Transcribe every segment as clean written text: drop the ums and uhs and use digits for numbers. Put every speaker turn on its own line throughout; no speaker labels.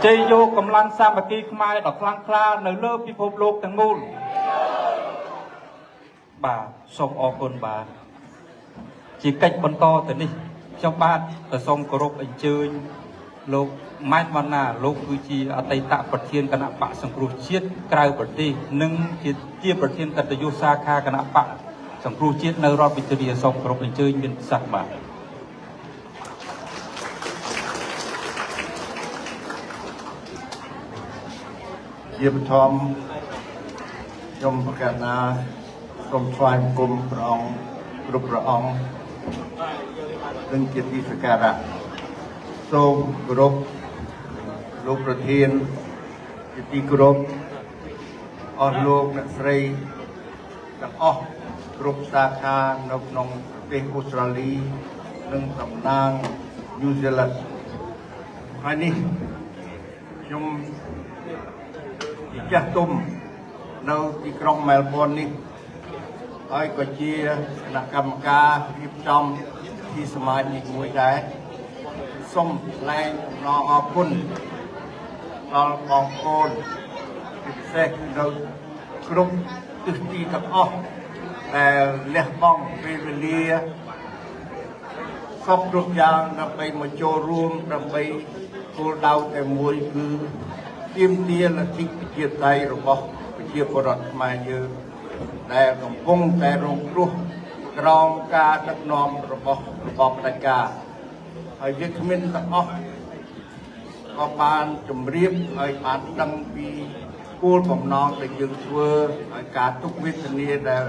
ជ័យយកកម្លាំងសាមគ្គីខ្មែរដ៏ខ្លាំងក្លានៅលើពិភពលោកទាំងមូលបាទសូមអរគុណបាទជាកិច្ចបន្តទៅនេះខ្ញុំបាទក៏សូមគោរពអញ្ជើញលោកម៉ែនវណ្ណាលោកគឺជាអតីតប្រធានគណៈបកសង្គ្រោះជាតិក្រៅប្រទេសនិងជាប្រធានកិត្តិយសសាខាគណៈបកសង្គ្រោះជាតិនៅរដ្ឋវិទ្យាល័យសូមគោរពអញ្ជើញមានពិសេសបាទ
ជាបឋមខ្ញុំប្រកាសថាសូមថ្វាយបង្គំព្រះអង្គគ្រប់ព្រះអង្គនិងជាទីសក្ការៈសូមគោរពលោកប្រធានជាទីគោរពអស់លោកអ្នកស្រីទាំងអស់គ្រប់សាខានៅក្នុងប្រទេសអូស្ត្រាលីនិងតំណាងញូហ្សេឡង់ហើយនេះខ្ញុំចាស់ទុំនៅទីក្រុងមែលប៊ននេះហើយក៏ជាគណៈកម្មការរៀបចំទីសមាជិកមួយដែរសូមថ្លែងអំណរអគុណដល់បងប្អូនពិសេសគឺនៅគ្រប់ទិសទីទាំងអស់ដែលលះបង់ពេលវេលាសពគ្រប់យ៉ាងដើម្បីមកចូលរួមដើម្បីគោលដៅតែមួយគឺទាមទារលទ្ធិប្រជាធិបតេយ្យរបស់ប្រជាពលរដ្ឋខ្មែរយើងដែលកំពុងតែរងគ្រោះក្រោមការដឹកនាំរបស់របបផ្ដាច់ការហើយយើងគ្មានទាំងអស់ក៏បានជម្រាបឲ្យបានដឹងពីគោលបំណងដែលយើងធ្វើឲ្យការទុកវេទនាដែល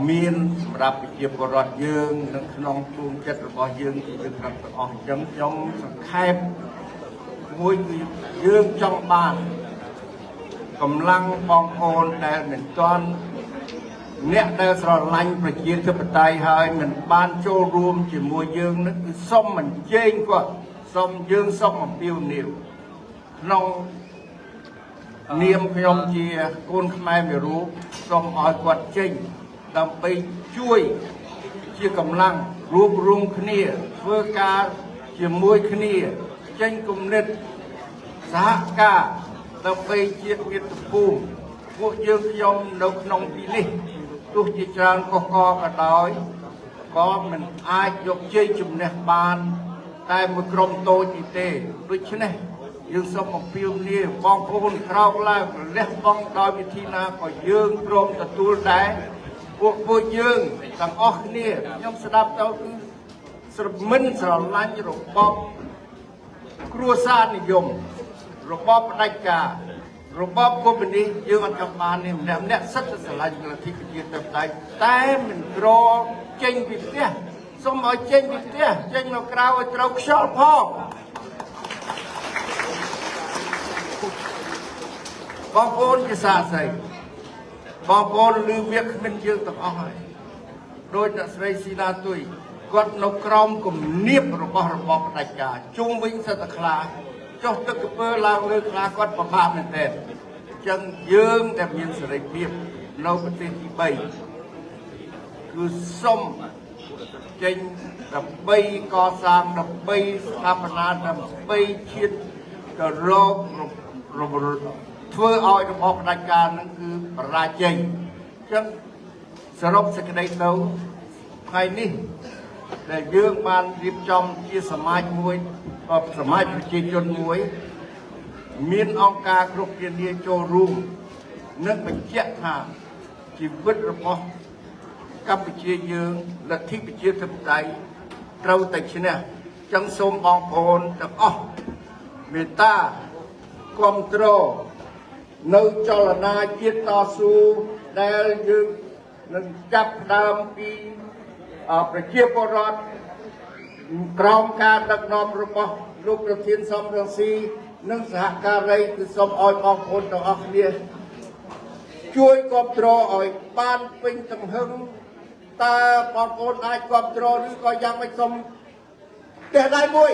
មានសម្រាប់ប្រជាពលរដ្ឋយើងនិងក្នុងជួងចិត្តរបស់យើងគឺយើងទាំងអស់អញ្ចឹងខ្ញុំសង្ខេបមួយគឺយើងចង់បានកម្លាំងបងប្អូនដែលមិនទាន់អ្នកដែលស្រឡាញ់ប្រជាធិបតេយ្យហើយមិនបានចូលរួមជាមួយយើងនឹងគឺសូមអញ្ជើញគាត់សូមអំពាវនាវក្នុងនាមខ្ញុំជាកូនខ្មែរមួយរូបសូមឲ្យគាត់ចេញដើម្បីជួយជាកម្លាំងរួមរងគ្នាធ្វើការជាមួយគ្នាចេញគំនិតសហការដើម្បីជាតិមាតុភូមិពួកយើងខ្ញុំនៅក្នុងទីនេះទោះជាច្រើនកុសកក៏ដោយក៏មិនអាចយកជ័យជំនះបានតែមួយក្រុមតូចនេះទេដូច្នេះយើងសូមអំពាវនាវបងប្អូនក្រោកឡើងលះបង់ដោយវិធីណាក៏យើងព្រមទទួលដែរពួកយើងទាំងអស់គ្នាខ្ញុំស្ដាប់ទៅគឺស្រឡាញ់របបគ្រួសារនិយមរបបផ្ដាច់ការរបបកុម្មុយនីសយើងអត់ចង់បាននេះម្នាក់សិតតែស្រឡាញ់លទ្ធិប្រជាធិបតេយ្យតែមិនក្រចេញពីផ្ទះសូមឲ្យចេញពីផ្ទះចេញមកក្រៅឲ្យត្រូវខ្យល់ផងបងប្អូនជាសាស្ត្រីបងប្អូនឮវាគ្មានយើងទាំងអស់ហើយដោយអ្នកស្រីស៊ីណាទុយគាត់នៅក្រោមគំនាបរបស់របបផ្ដាច់ការជុំវិញសិតតែខ្លាចុះទឹកកពើឡើងលើខ្លាគាត់ប្របាកមែនទែនអញ្ចឹងយើងដែលមានសេរីភាពនៅប្រទេសទី3គឺសុំចេញដើម្បីកសាងដើម្បីស្ថាបនាដើម្បីជាតិទៅរកធ្វើឲ្យរបបផ្ដាច់ការនឹងគឺបរាជ័យអញ្ចឹងសរុបសេចក្តីទៅថ្ងៃនេះដែលយើងបានរៀបចំជាសមាជមួយសមាជប្រជាជនមួយមានអង្គការគ្រប់ពានាចូលរួមនិងបញ្ជាក់ថាជីវិតរបស់កម្ពុជាយើងលទ្ធិប្រជាធិបតេយ្យត្រូវតែឈ្នះចឹងសូមបងប្អូនទាំងអស់មេត្តាគាំទ្រនៅចលនាជាតិតស៊ូដែលយើងនឹងចាប់ដើមពីប្រជាពលរដ្ឋក្រោមការដឹកនាំរបស់លោកប្រធានសំរងស៊ីនិងសហការីគឺសូមឲ្យបងប្អូនទាំងអស់គ្នាជួយគាំទ្រឲ្យបានពេញទំហឹងតើបងប្អូនអាចគាំទ្រឬក៏យ៉ាងម៉េចសូមផ្ទះដៃមួយ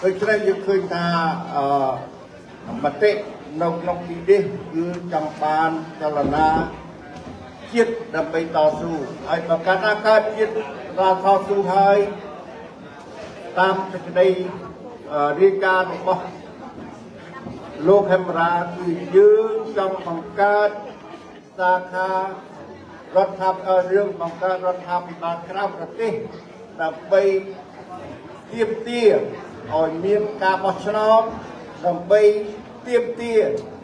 ដូចនេះយើងឃើញថាមតិនៅក្នុងទីនេះគឺចង់បានចលនាជាតិដើម្បីតស៊ូហើយបើកាលណាកើតជាតិតស៊ូហើយ តាមសេចក្តីរាយការណ៍របស់លោកហេមរាគឺយើងចង់បង្កើតសាខារដ្ឋាភិបាលរឿងបង្កើតរដ្ឋាភិបាលក្រៅប្រទេសដើម្បីទាមទារឲ្យមានការបោះឆ្នោតដើម្បីទាមទារ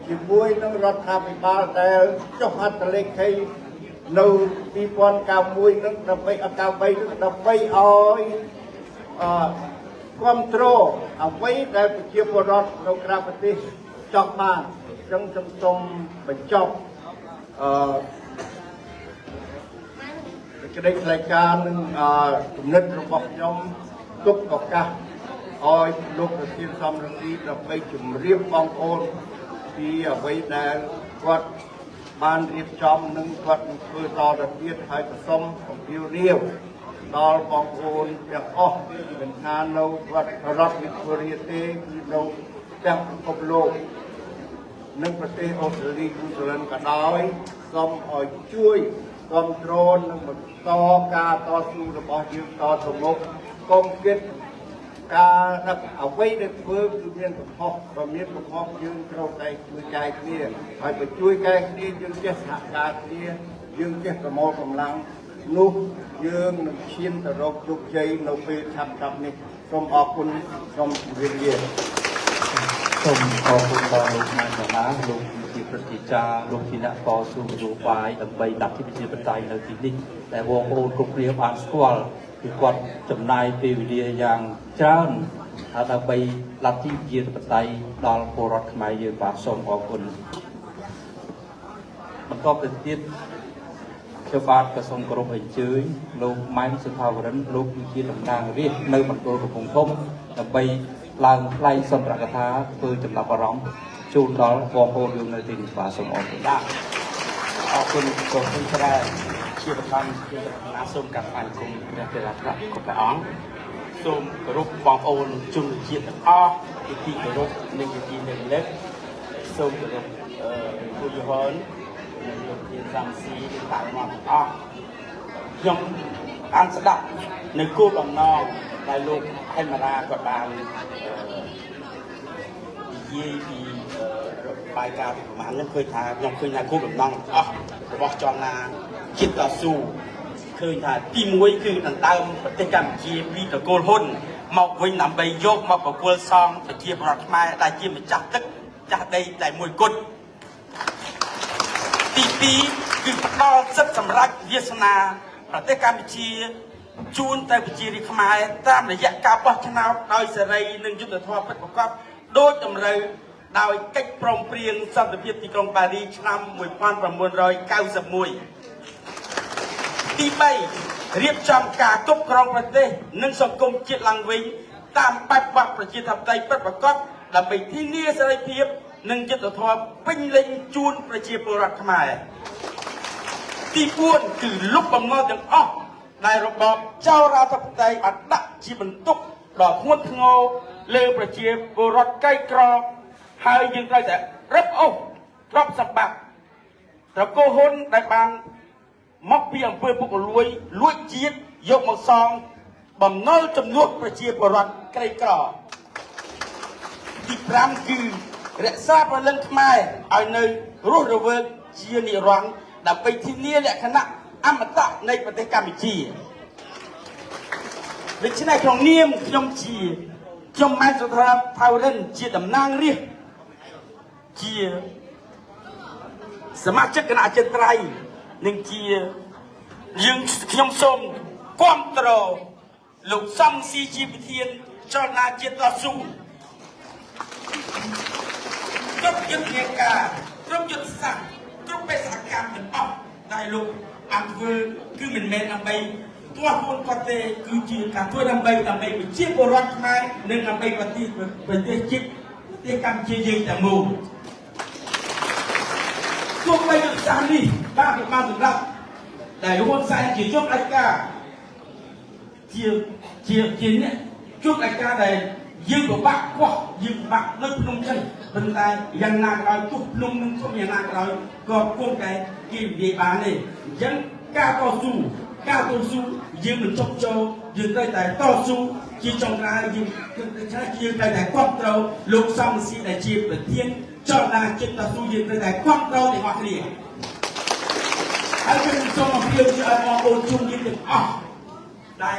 ជាមួយនឹងរដ្ឋាភិបាលដែលចុះហត្ថលេខីនៅ2091នឹងដើម្បី93នឹងដើម្បីឲ្យគ្រប់គ្រងអ្វីដែលប្រជាពលរដ្ឋនៅក្រៅប្រទេសចង់បានអញ្ចឹងខ្ញុំសូមបញ្ចប់ក្តីថ្លែងការណ៍នឹងគំនិតរបស់ខ្ញុំទុកឱកាសឲ្យលោកប្រធានសំរងស៊ីដើម្បីជម្រាបបងប្អូនពីអ្វីដែលគាត់បានរៀបចំនិងគាត់នឹងធ្វើតទៅទៀតហើយក៏សូមអំពាវនាវដល់បងប្អូនទាំងអស់មិនថានៅរដ្ឋវិទូរីទេគឺនៅទាំងពិភពលោកនិងប្រទេសអូស្ត្រាលីឬសូឡង់ក៏ដោយសូមឲ្យជួយគ្រប់គ្រងនិងបន្តការតស៊ូរបស់យើងតទៅមុខកុំគិតការដឹកអ្វីដែលធ្វើគឺមានកំហុសបើមានកំហុសយើងត្រូវតែជួយកែគ្នាហើយបើជួយកែគ្នាយើងចេះសហការគ្នាយើងចេះប្រមូលកម្លាំងនោះយើងនឹងឈានទៅរកជោគជ័យនៅពេលឆាប់នេះសូមអរគុណសូមជម្រាបលា
សូមអរគុណដល់លោកម៉ែនបណ្ណាលោកជាព្រឹទ្ធាចារ្យលោកជាអ្នកតស៊ូនយោបាយដើម្បីលទ្ធិប្រជាធិបតេយ្យនៅទីនេះដែលបងប្អូនគ្រប់គ្នាបានស្គាល់គឺគាត់ចំណាយពេលវេលាយ៉ាងច្រើនដើម្បីលទ្ធិប្រជាធិបតេយ្យដល់ពលរដ្ឋខ្មែរយើងបាទសូមអរគុណបន្តទៅទៀតខ្ញុំបាទក៏សូមគោរពអញ្ជើញលោកម៉ែនសុថាវរិនលោកជាតំណាងរាស្ត្រនៅមណ្ឌលកំពង់ធំដើម្បីឡើងថ្លែងសន្ទរកថាធ្វើចំណាប់អារម្មណ៍ជូនដល់បងប្អូនយើងនៅទីនេះបាទសូមអរគុណបាទអរគុណសូមច្រើនជាប្រធានជាណាសូមកាត់ផ្សាយគុំព្រះទេវតាគ្រប់ព្រះអង្គសូមគោរពបងប្អូនជនជាតិទាំងអស់ពីទីគោរពនិងពីទីរលឹកសូមគោរពគូយហននិងលោកធានសំស៊ីនិងតាមកទាំងអស់ខ្ញុំបានស្ដាប់នៅគោលបំណងដែលលោកហេមរាគាត់បាននិយាយពីបាយការណ៍ពីប្រហែលនេះឃើញថាខ្ញុំឃើញថាគោលបំណងអស់របស់ចលនាជាតិតស៊ូឃើញថាទី1គឺដណ្ដើមប្រទេសកម្ពុជាពីតកូលហ៊ុនមកវិញដើម្បីយកមកប្រគល់សងប្រជាពលរដ្ឋខ្មែរដែលជាម្ចាស់ទឹកចាស់ដីតែមួយគត់ទី2គឺផ្ដល់សិទ្ធិសម្រេចវាសនាប្រទេសកម្ពុជាជូនទៅប្រជារាស្ត្រខ្មែរតាមរយៈការបោះឆ្នោតដោយសេរីនិងយុត្តិធម៌ពិតប្រាកដដោយតម្រូវដោយកិច្ចព្រមព្រៀងសន្តិភាពទីក្រុងប៉ារីសឆ្នាំ1991ទី3រៀបចំការគ្រប់គ្រងប្រទេសនិងសង្គមជាតិឡើងវិញតាមបែបបទប្រជាធិបតេយ្យពិតប្រាកដដើម្បីធានាសេរីភាពនិងយុត្តិធម៌ពេញលេញជូនប្រជាពលរដ្ឋខ្មែរទី4គឺលុបបំណុលទាំងអស់ដែលរបបចៅរដ្ឋាភិបាលបានដាក់ជាបន្ទុកដ៏ធ្ងន់ធ្ងរលើប្រជាពលរដ្ឋក្រីក្រហើយយើងត្រូវតែរឹបអូសទ្រព្យសម្បត្តិត្រកូលហ៊ុនដែលបានមកពីអំពើពុករលួយលួចជាតិយកមកសងបំណុលចំនួនប្រជាពលរដ្ឋក្រីក្រទី5គឺរក្សាព្រលឹងខ្មែរឲ្យនៅរស់រវើកជានិរន្តរ៍ដើម្បីធានាលក្ខណៈអមតៈនៃប្រទេសកម្ពុជាដូច្នេះក្នុងនាមខ្ញុំម៉ែនសុថាថាវរិនជាតំណាងរាស្ត្រជាសមាជិកគណៈអចិន្ត្រៃយ៍និងជាខ្ញុំសូមគាំទ្រលោកសំស៊ីជាប្រធានចលនាជាតិតស៊ូគ្រប់យុទ្ធនាការគ្រប់យុទ្ធសាស្ត្រគ្រប់បេសកកម្មទាំងអស់ដែលលោកបានធ្វើគឺមិនមែនដើម្បីទាស់ខ្លួនគាត់ទេគឺជាការធ្វើដើម្បីប្រជាពលរដ្ឋខ្មែរនិងដើម្បីប្រទេសជាតិប្រទេសកម្ពុជាយើងទាំងមូលទោះបីយុទ្ធសាស្ត្រនេះបានសម្រាប់ដែលហ៊ុនសែនជាជួបឯកាជាអ្នកជួបឯកាដែលយើងពិបាកកោះយើងពិបាកនៅភ្នំចឹងប៉ុន្តែយ៉ាងណាក៏ដោយទោះភ្នំនឹងធំយ៉ាងណាក៏ដោយក៏គង់តែគេនិយាយបានទេអញ្ចឹងការតស៊ូយើងមិនចុកចូលយើងត្រូវតែតស៊ូ
ជាចុងក្រោយយើងត្រូវតែគ្រប់គ្រងលោកសំស៊ីដែលជាប្រធានចលនាចិត្តតស៊ូយើងត្រូវតែគ្រប់គ្រងទាំងអស់គ្នាហើយខ្ញុំសូមអំពាវនាវឲ្យបងប្អូនជុំគ្នាទាំងអស់ដែល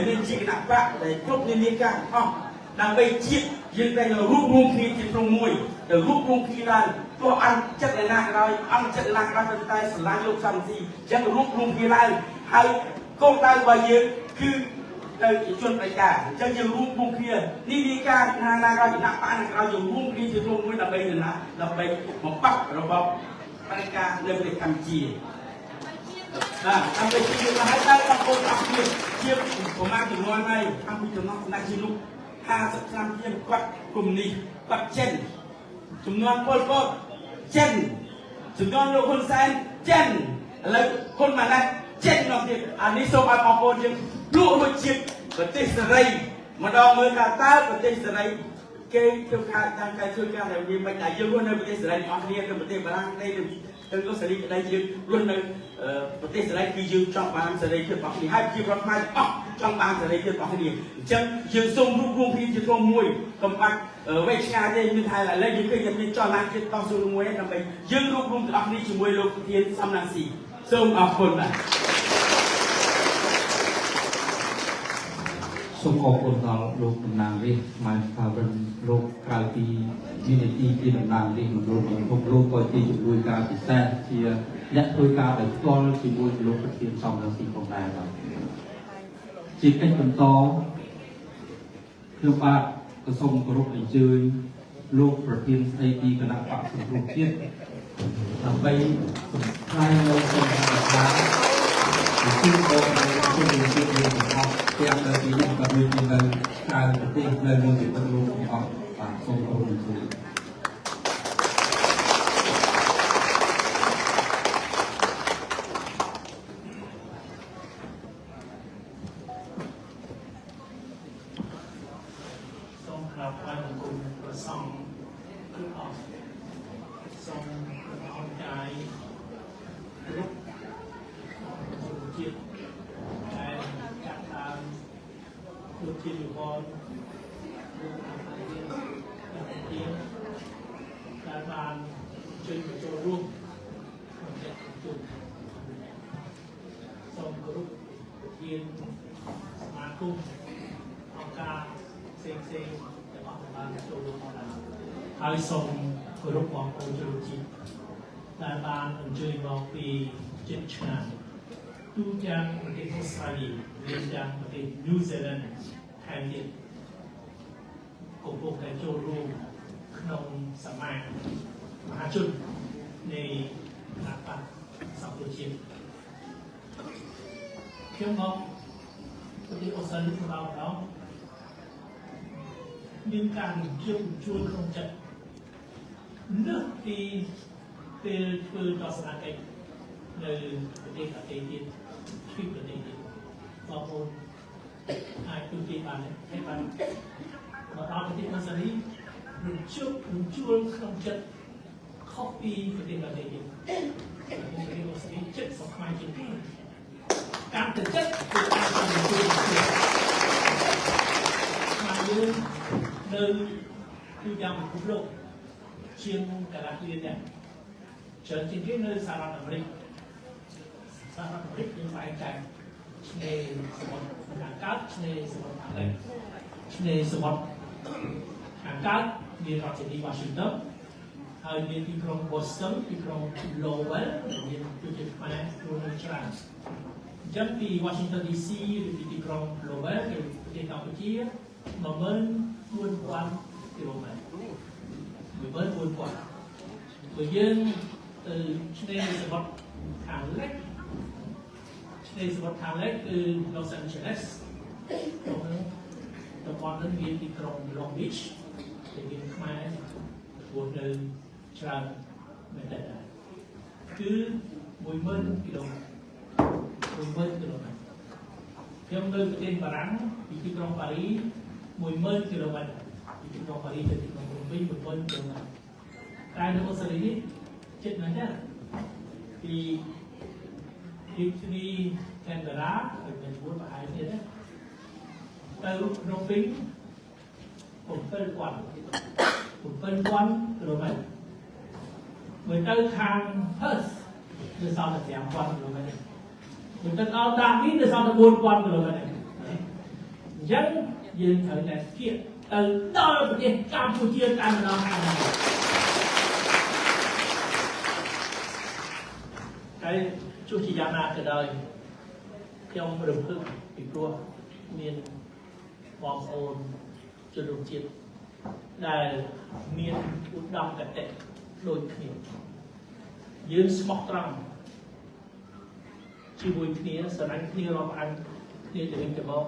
មានជាគណៈបកដែលគ្រប់និយាយការអស់ដើម្បីជាតិយើងតែរួមគ្នាជាក្រុមមួយទៅរួមគ្នាឡើងទោះអង្គចិត្តឯណាក៏ដោយអង្គចិត្តឯណាក៏ដោយតែស្រឡាញ់លោកសំស៊ីអញ្ចឹងរួមគ្នាឡើងហើយគោលដៅរបស់យើងគឺទៅជនបដិការអញ្ចឹងយើងរួមគ្នានេះជាការណាក៏ជាដាក់បានក៏យើងរួមគ្នាជាក្រុមមួយដើម្បីបំបត្តិរបបបដិការនៅប្រទេសកម្ពុជាបាទដើម្បីជាឲ្យដល់បងប្អូនអរគុណជាប្រមាណចំនួនហើយអង្គពីចំណងស្ដេចជាលោក50ឆ្នាំជាគាត់គុំនេះគាត់ចិនចំនួនពលពតចិនចំនួនលោកហ៊ុនសែនចិនឥឡូវហ៊ុនម៉ាណែតចិននោះទៀតអានេះសូមឲ្យបងប្អូនយើងលក់រួចជាតិប្រទេសសេរីម្ដងមើលថាតើប្រទេសសេរីគេធ្វើការតាមការជួយការដែលវាមិនដែលយើងរស់នៅប្រទេសសេរីអស់គ្នានៅប្រទេសបារាំងនេះទៅអូស្ត្រាលីក្តីយើងរស់នៅប្រទេសសេរីគឺយើងចង់បានសេរីភាពរបស់គ្នាហើយជារដ្ឋខ្មែរអស់ចង់បានសេរីភាពរបស់គ្នាអញ្ចឹងយើងសូមរួមគ្នាជាក្រុមមួយកុំបាច់វែកឆ្ងាយទេមានថាឥឡូវយើងឃើញតែមានចលនាជាតិតស៊ូមួយដើម្បីយើងរួមទាំងអស់គ្នាជាមួយលោកប្រធានសំរងស៊ីសូមអរគុណបាទ
សូមអរគុណដល់លោកតំណាងរាស្ត្រម៉ែថាវិនលោកក្រៅពីមាននីតិជាតំណាងរាស្ត្រលោកលោកក៏ជាជំនួយការពិសេសជាអ្នកធ្វើការដោយផ្ទាល់ជាមួយលោកប្រធានសំរងស៊ីផងដែរបាទជាកិច្ចបន្តខ្ញុំបាទក៏សូមគោរពអញ្ជើញលោកប្រធានស្ដីទីគណៈបកសង្គ្រោះជាតិដើម្បីសម្ដែងនៅក្នុងការជាបងប្អូនជំនុំជាតិយើងទាំងអស់ទាំងនៅទីនេះក៏ដូចជានៅក្រៅប្រទេសនៅលើពិភពលោកទាំងអស់បាទសូមអរគុណ
សូមក្រាបថ្វាយបង្គំព្រះសង្ឃគ្រប់អស់សូមអរកាយគ្រប់ជាតិដែលចាក់ដើមលោកជាយុវជនលោកអភិរិយដែលបានជួយបញ្ចូលរួមក្នុងកិច្ចប្រជុំសូមគោរពប្រធានសមាគមអង្គការផ្សេងទាំងអស់បានចូលរួមផងដែរហើយសូមគោរពបងប្អូនជនជាតិដែលបានអញ្ជើញមកពីជិតឆ្ងាយទូទាំងប្រទេសអូស្ត្រាលីនិងទាំងប្រទេសញូហ្សេឡង់ថែមទៀតកំពុងតែចូលរួមក្នុងសមាគមមហាជននៃគណៈបកសង្គ្រោះជាតិខ្ញុំមកប្រទេសអូស្ត្រាលីម្ដងមានការនិយមជួលក្នុងចិត្តលើកពីពេលធ្វើទស្សនកិច្ចនៅប្រទេសប្រទេសទៀតពីប្រទេសទៀតបងប្អូនអាចទូទាបានហើយបានមកដល់ប្រទេសអូស្ត្រាលីរំជួលក្នុងចិត្តខុសពីប្រទេសប្រទេសទៀតប្រទេសអូស្ត្រាលីចិត្តសកម្មជាងគេការទៅចិត្តគឺការទៅជួលយើងនៅទូទាំងពិភពលោកជាងកន្លះលានអ្នកច្រើនជាងគេនៅសហរដ្ឋអាមេរិកយើងបែងចែកឆ្នេរសមុទ្រខាងកើតឆ្នេរសមុទ្រខាងលិចឆ្នេរសមុទ្រខាងកើតមានរដ្ឋធានី Washington ហើយមានទីក្រុង Boston ទីក្រុង Lowell មានប្រជាជនខ្មែររស់នៅច្រើនអញ្ចឹងពី Washington DC ឬពីទីក្រុង Lowell ទៅប្រទេសកម្ពុជា 14000 គីឡូម៉ែត្រ 14000 បើយើងទៅឆ្នេរសមុទ្រខាងលិចឆ្នេរសមុទ្រខាងលិចគឺ Los Angeles ក្នុងតំបន់នោះមានទីក្រុង Long Beach ដែលមានខ្មែររស់នៅច្រើនមែនទេគឺ10000 គីឡូម៉ែត្រ 10000 គីឡូម៉ែត្រខ្ញុំនៅប្រទេសបារាំងពីទីក្រុងប៉ារី10000 គីឡូម៉ែត្រពីទីក្រុងប៉ារីទៅទីក្រុងភ្នំពេញ 1000 គីឡូម៉ែត្រតែនៅអូស្ត្រាលីនេះជិតណាស់ដែរពីទី Canberra ទៅទៅប្រហែលទៀតណា
ទៅក្នុងពេញ7,000 គីឡូម៉ែត្រមួយទៅខាង Perth នៅសល់តែ 5,000 គីឡូម៉ែត្រមួយទៅដល់ Darwin នៅសល់តែ 4,000 គីឡូម៉ែត្រអញ្ចឹងយើងត្រូវតែគៀកទៅដល់ប្រទេសកម្ពុជាតែម្ដងហើយតែទោះជាយ៉ាងណាក៏ដោយខ្ញុំរំភើបពីព្រោះមានបងប្អូនជនរួមជាតិដែលមានឧត្តមគតិដូចគ្នាយើងស្មោះត្រង់ជាមួយគ្នាស្រឡាញ់គ្នារាប់អានគ្នាទៅវិញទៅមក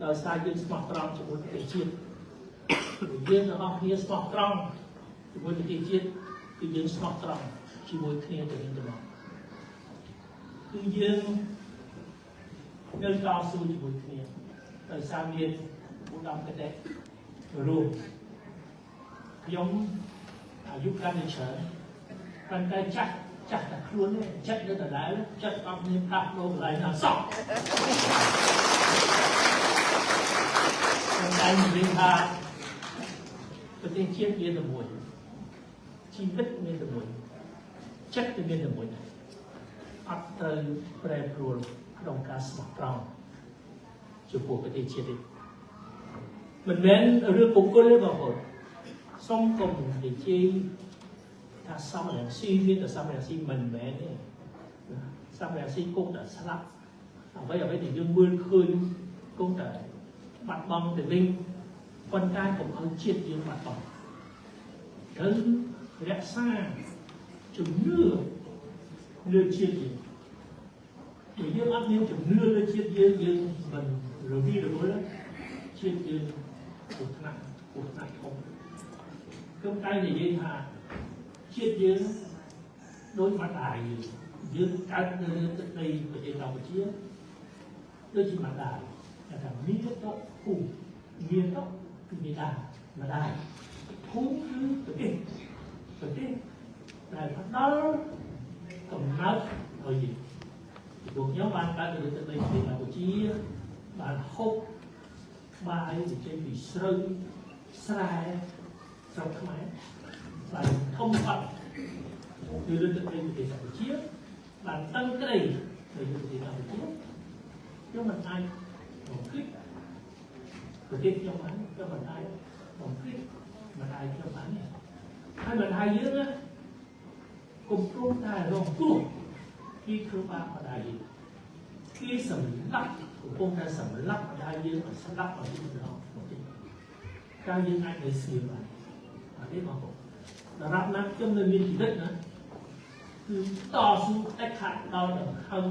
ដោយសារយើងស្មោះត្រង់ជាមួយប្រទេសជាតិយើងទាំងអស់គ្នាស្មោះត្រង់ជាមួយប្រទេសជាតិគឺយើងស្មោះត្រង់ជាមួយគ្នាទៅវិញទៅមកគឺយើងនៅតស៊ូជាមួយគ្នាដោយសារមានឧត្តមគតិរួមខ្ញុំអាយុកាន់តែច្រើនប៉ុន្តែចាស់តែខ្លួននេះចិត្តនៅដដែលចិត្តអត់មានផ្លាស់ប្ដូរកន្លែងណាសោះតែនិយាយថាប្រទេសជាតិមានតែមួយជីវិតមានតែមួយចិត្តមានតែមួយអត់ត្រូវប្រែប្រួលក្នុងការស្មោះត្រង់ចំពោះប្រទេសជាតិទេមិនមែនរឿងបុគ្គលទេបងប្អូនសូមកុំនិយាយថាសមរម្យស៊ីមានតែសមរម្យស៊ីមិនមែនទេសមរម្យស៊ីគង់តែស្លាប់អ្វីដែលយើងមើលឃើញគង់តែបាត់បង់ទៅវិញប៉ុន្តែកុំឲ្យជាតិយើងបាត់បង់ត្រូវរក្សាជំនឿលើជាតិយើងបើយើងអត់មានជំនឿលើជាតិយើងមិនរវីរវល់ជាតិយើងគ្រោះថ្នាក់ធំខ្ញុំតែនិយាយថាជាតិយើងដូចម្ដាយយើងកើតនៅទឹកដីប្រទេសកម្ពុជាដូចជាម្ដាយថាមានទៅភូមិមានទៅគឺមេដាម្ដាយភូមិគឺប្រទេសដែលផ្ដល់កំណើតឲ្យយើងពួកខ្ញុំបានកើតនៅទឹកដីប្រទេសកម្ពុជាបានហូបបាយទៅចេញពីស្រូវស្រែស្រុកខ្មែរបានធំបាត់គឺលើទឹកដីប្រទេសកម្ពុជាបានតឹងត្រីនៅលើប្រទេសកម្ពុជាខ្ញុំមិនអាចបំភ្លេចប្រទេសខ្ញុំបានក៏មិនអាចបំភ្លេចមិនអាចខ្ញុំបានទេហើយមិនហើយយើងណាកុំព្រមតែរងគ្រោះពីគ្រូបាម្ដាយយើងគេសម្លាប់កំពុងតែសម្លាប់ម្ដាយយើងឲ្យស្លាប់ឲ្យយើងម្ដងកាលយើងអាចនៅស្ងៀមបានអត់ទេបងប្អូនដរាបណាខ្ញុំនៅមានជីវិតណាគឺតស៊ូតែខាត់ដល់ដង្ហើម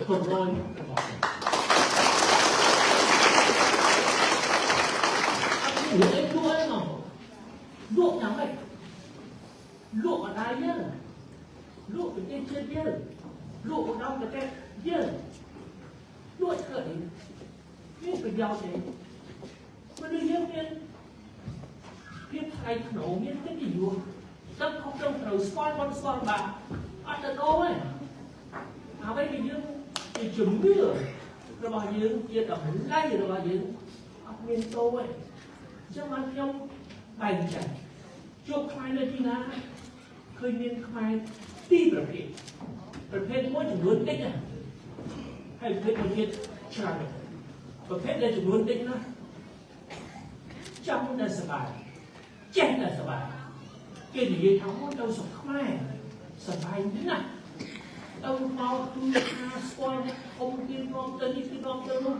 ប្ររយរបស់ខ្ញុំអត់មានអីគួរអីមកលក់យ៉ាងម៉េចលក់ម្ដាយយើងលក់ប្រទេសជាតិយើងលក់ឧត្តមគតិយើងលក់ធ្វើអីមានប្រយោជន៍ទេមនុស្សយើងមានភាពថ្លៃថ្នូរមានកិត្តិយសទឹកខុសត្រូវស្គាល់មិនស្គាល់បាក់អត់ទៅដោទេអ្វីដែលយើងជាជំនឿរបស់យើងជាតម្លៃរបស់យើងអត់មានដោទេអញ្ចឹងបានខ្ញុំបែងចែកជួបខ្មែរនៅទីណាឃើញមានខ្មែរទីប្រភេទមួយចំនួនតិចណាហើយប្រភេទមួយទៀតច្រើនប្រភេទដែលចំនួនតិចណាចង់តែសบายចេះតែសบายគេនិយាយថាអូទៅស្រុកខ្មែរសบายណាស់ទៅមកគឺថាស្គាល់អ៊ំគេនាំទៅនេះគេនាំទៅនោះ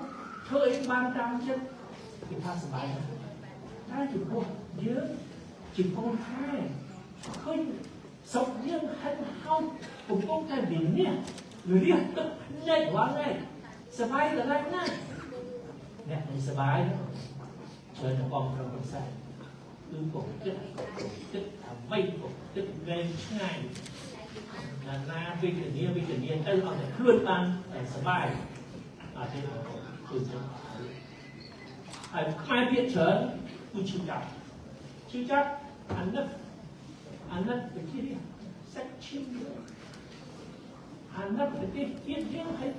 ធ្វើអីបានតាមចិត្តគេថាសบายណាស់តែចំពោះយើងជាកូនខ្មែរឃើញស្រុកយើងហិនហោចកំពុងតែមាននេះរៀបទឹកភ្នែករាល់ថ្ងៃសบายដល់ណាអ្នកមិនសบายtrời nó còn trong con sai cứ cổ chất thảm mây cổ chất lên ngày là na bây giờ nhiên tới họ sẽ khuyên tan để sớm bài ở trên tôi sẽ khai biện chớn tôi chịu chắc ăn đất cái kia đi sách chim nữa ăn đất cái kia riêng hay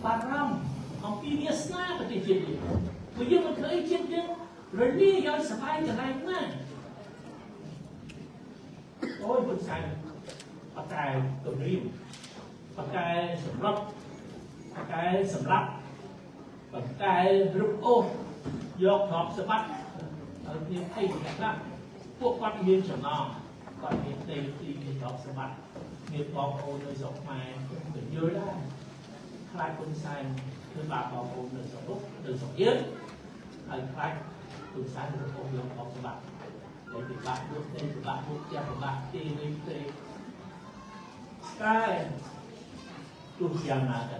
bà ram ông Piniasna cái gì Vì dương mình khởi chiên chiên rồi đi cho sập ai trở lại mà ôi con sai bạc cài cầm riêng bạc cài sầm lấp bạc cài sầm lấp bạc cài rụp ô dọc thọp sập bắt ở phía tây của các bạnพวกวัดเรียนฉลองก่อนเรียนในที่มีดอกสมัติมีบองโอนในสองไม้เป็นเยอะได้คลายคนใส่คือบาบองโอนในสองลูกในสองเยอะคลายคนใส่ในโอนยกดอกสมัติในติดบาทลูกในติดบาทลูกยาติดบาทที่ในที่ใกล้ลูกยานาแต่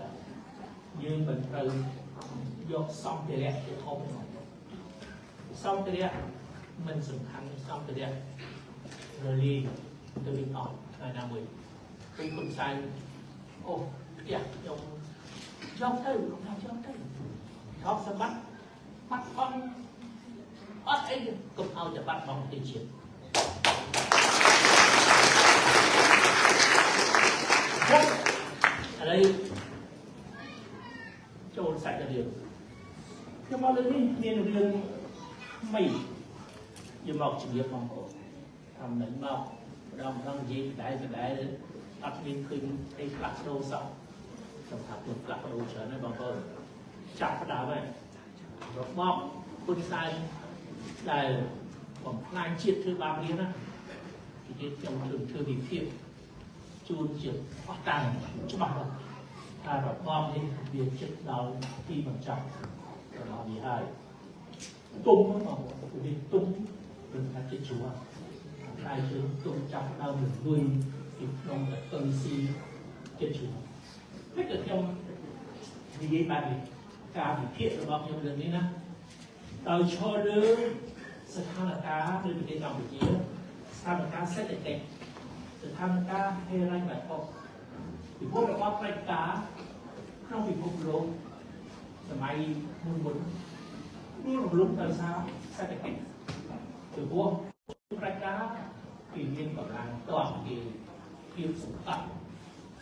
ยืนเป็นตื่นยกซ่อมเตะจะทบซ่อมเตะมันสำคัญซ่อมเตะเรลีตัววิ่งออกในนามือเป็นคนใส่โอ้อยากยกยกตื้อของเรายกตื้อทอบสะบัดปัดฟังอดไอ้ก็เอาจะปัดฟังตีเฉียดอะไรโจรใส่กระเดียวจะมาเลยนี่เรียนเรื่องไม่ยังบอกชีวิตของผมทำหนึ่งบอกเราต้องยิงได้ก็ได้อัดวินคืนไอ้กลักโดสองสำคัญตัวกลักโดเฉยในบางคนจับกระดาษไว้มอบคุณชายได้ผมนายเชียดคือบางนี้นะที่จะจงถึงคือดีเทียบจูนเฉียดพักการฉบับถ้าเรามอบนี้เบียดเช็ดเราที่มันจับเราดีให้ตุ้มมันบอกคือดีตุ้มเป็นการเช็ดชัวใครถึงตุ้มจับเราหนึ่งด้วยติดลงกับต้นซีเช็ดชัวถ้าเกิดยมดีไปการเทียบระบบยมเรื่องนี้นะเราชอบเรื่องสถานการณ์ในประเทศกัมพูชาสถานการณ์เศรษฐกิจสถานการณ์ให้ไรแบบพอที่พวกเราว่าประกาศเข้าไปพบโลกสมัยมุนมุนรู้ลุ้นตอนเช้าเศรษฐกิจที่พวกประกาศปีนี้กำลังต่อปีที่สุดท้าย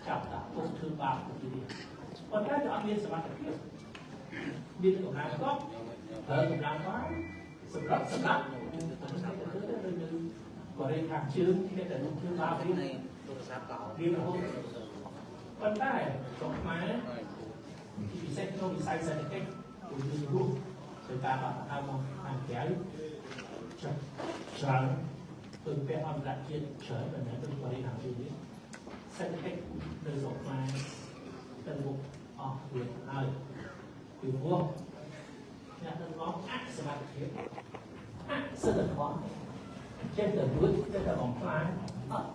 จับตาพวกถือบาปทีเดียววันแรกจะเอาเรียนสมัครเที่ยวเรียนกำลังก็กำลังว่าสำหรับบริการชื่อที่ได้ลงชื่อบาปที่ในโทรศัพท์เก่าเรียนรู้วันได้จบมาที่พิเศษต้องมีไซส์เศรษฐกิจคุณมีรูปโดยการเอาทางแก้วเชิญตัวเป็นอันดับที่เชิญเป็นในตัวบริหารชีวิตเศรษฐกิจโดยจบมาเป็นบุคเรียนอะไรคือพวกเนี่ยต้องร้องอักษรเขียนอักษรขวาเช่นเดิมด้วยเช่นเดิมของกลาง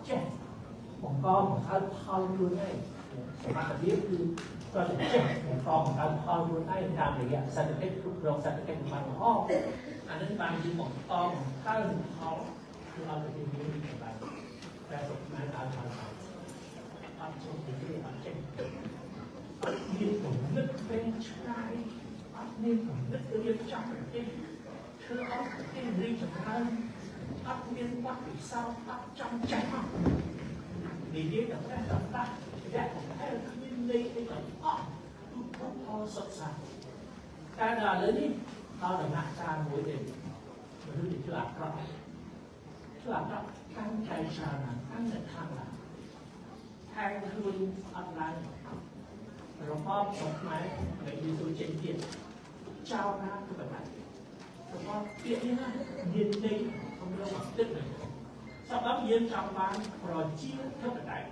เช่นของกองของเขาพาวรุ่นไอ้สมาธิคือก็จะเช่นของกองของเขาพาวรุ่นไอ้ตามอย่างเงี้ยเศรษฐกิจรองเศรษฐกิจบางห้องอันนั้นบางทีของกองของเขาคือเราจะเรียนรู้อะไรแต่สุดท้ายเราทำอันชมที่อันเช่นนี่ผมนึกเป็นชายนี่ผมนึกเรียนจับเองเธอเอาเองเรียนจับกันอัดเรียนวัดอีกสาวอัดจำใจมากนี่เรียนอย่างแรกจำได้แรกของแท้คือนี่ไอ้แบบพอสดใสการด่าเลยนี่เราแต่งานการมวยเด็กมันรู้ดีฉลาดครับตั้งใจชาญตั้งใจทางหลังแทงคืนอะไรเราพ่อสดไหมในยูทูบเจนเทียนเจ้าหน้าคือแบบไหนเราพ่อเปลี่ยนนี่นะยินดีkhông có mặt tích này sau đó dân trong ban rồi chia thấp bậc đại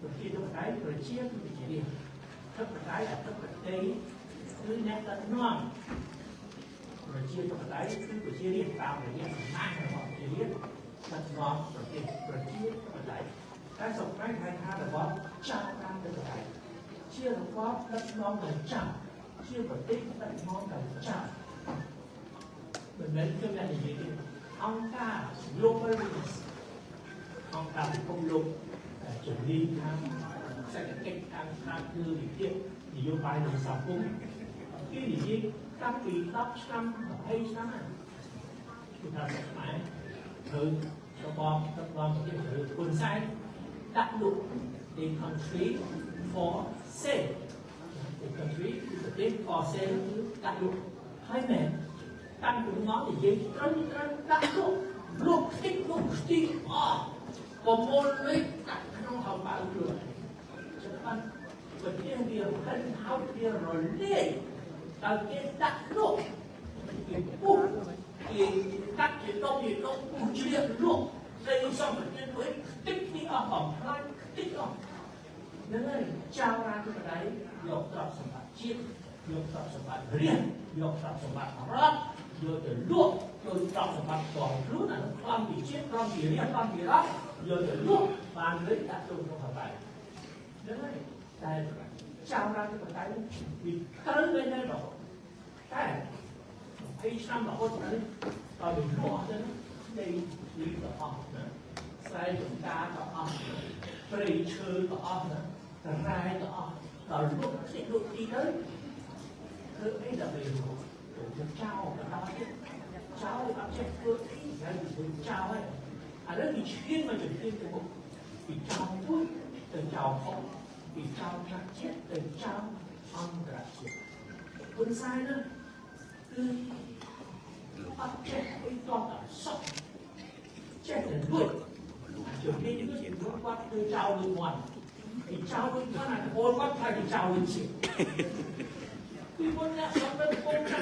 rồi chia thấp bậc đại rồi chia cái gì đi thấp bậc đại là thấp bậc tây thứ nhất là non rồi chia thấp bậc đại thứ của chia đi tạo để nhận mang rồi họ chia đi thật ngon rồi chia thấp bậc đại cái sọc cái hai là có trao ra thấp bậc đại chia là có đất ngon là trao chia bậc tích đất ngon là trao mình đến cái này gì đi ông ta global business ông ta không lục chuẩn bị tham sẽ cách tham thư để tiếp thì vô bài đồng sản cũng cái gì các vị top năm hay sao chúng ta sẽ phải thử cho bom cái thử quân sai đặt lục the country for sale the country is a big for sale đặt lục hai mẹ tăng cũng nói thì dây trơn đắt lúc tích còn môn lấy đặt trong hồng bảo trường cho anh và kia việc thân hao kia rồi liền ở cái đặt lúc thì bút thì cắt thì đông bút chia lúc đây xong rồi nhân với tích đi ở hồng lai tích ở nên trao ra cái đấy dọc dọc sản phẩm chiết dọc dọc sản phẩm riêng dọc dọc sản phẩm rác rồi để luộc rồi dọc sản phẩm còn thứ là nó làm bị chiết làm bị riêng làm bị rác rồi để luộc và lấy đặt trong sản phẩm nên đây trao ra cái đấy vì tới bên đây rồi cái hay năm là hôn đấy và mình luộc cho nó đây lý do học nữa sai chúng ta có học Prey chơi có ong nữa, rai có ong, rồi lúc sẽ đụng đi tới, thứ ấy là về của trao cả đó chứ, trao thì bác chết cơ thì cái gì trao ấy, đó thì chuyên mà chuyển chuyên từ một, vì trao thuốc, từ trao không, vì trao ra chết, từ trao ong ra chết, quân sai nữa, cứ bác chết cái con cả sốc, chết là đuổi. Trước khi những cái chuyện quát từ trao lên ngoài thì trao lên cái này ôi quát thay thì trao lên xịt vì con nhạc sống lên con trao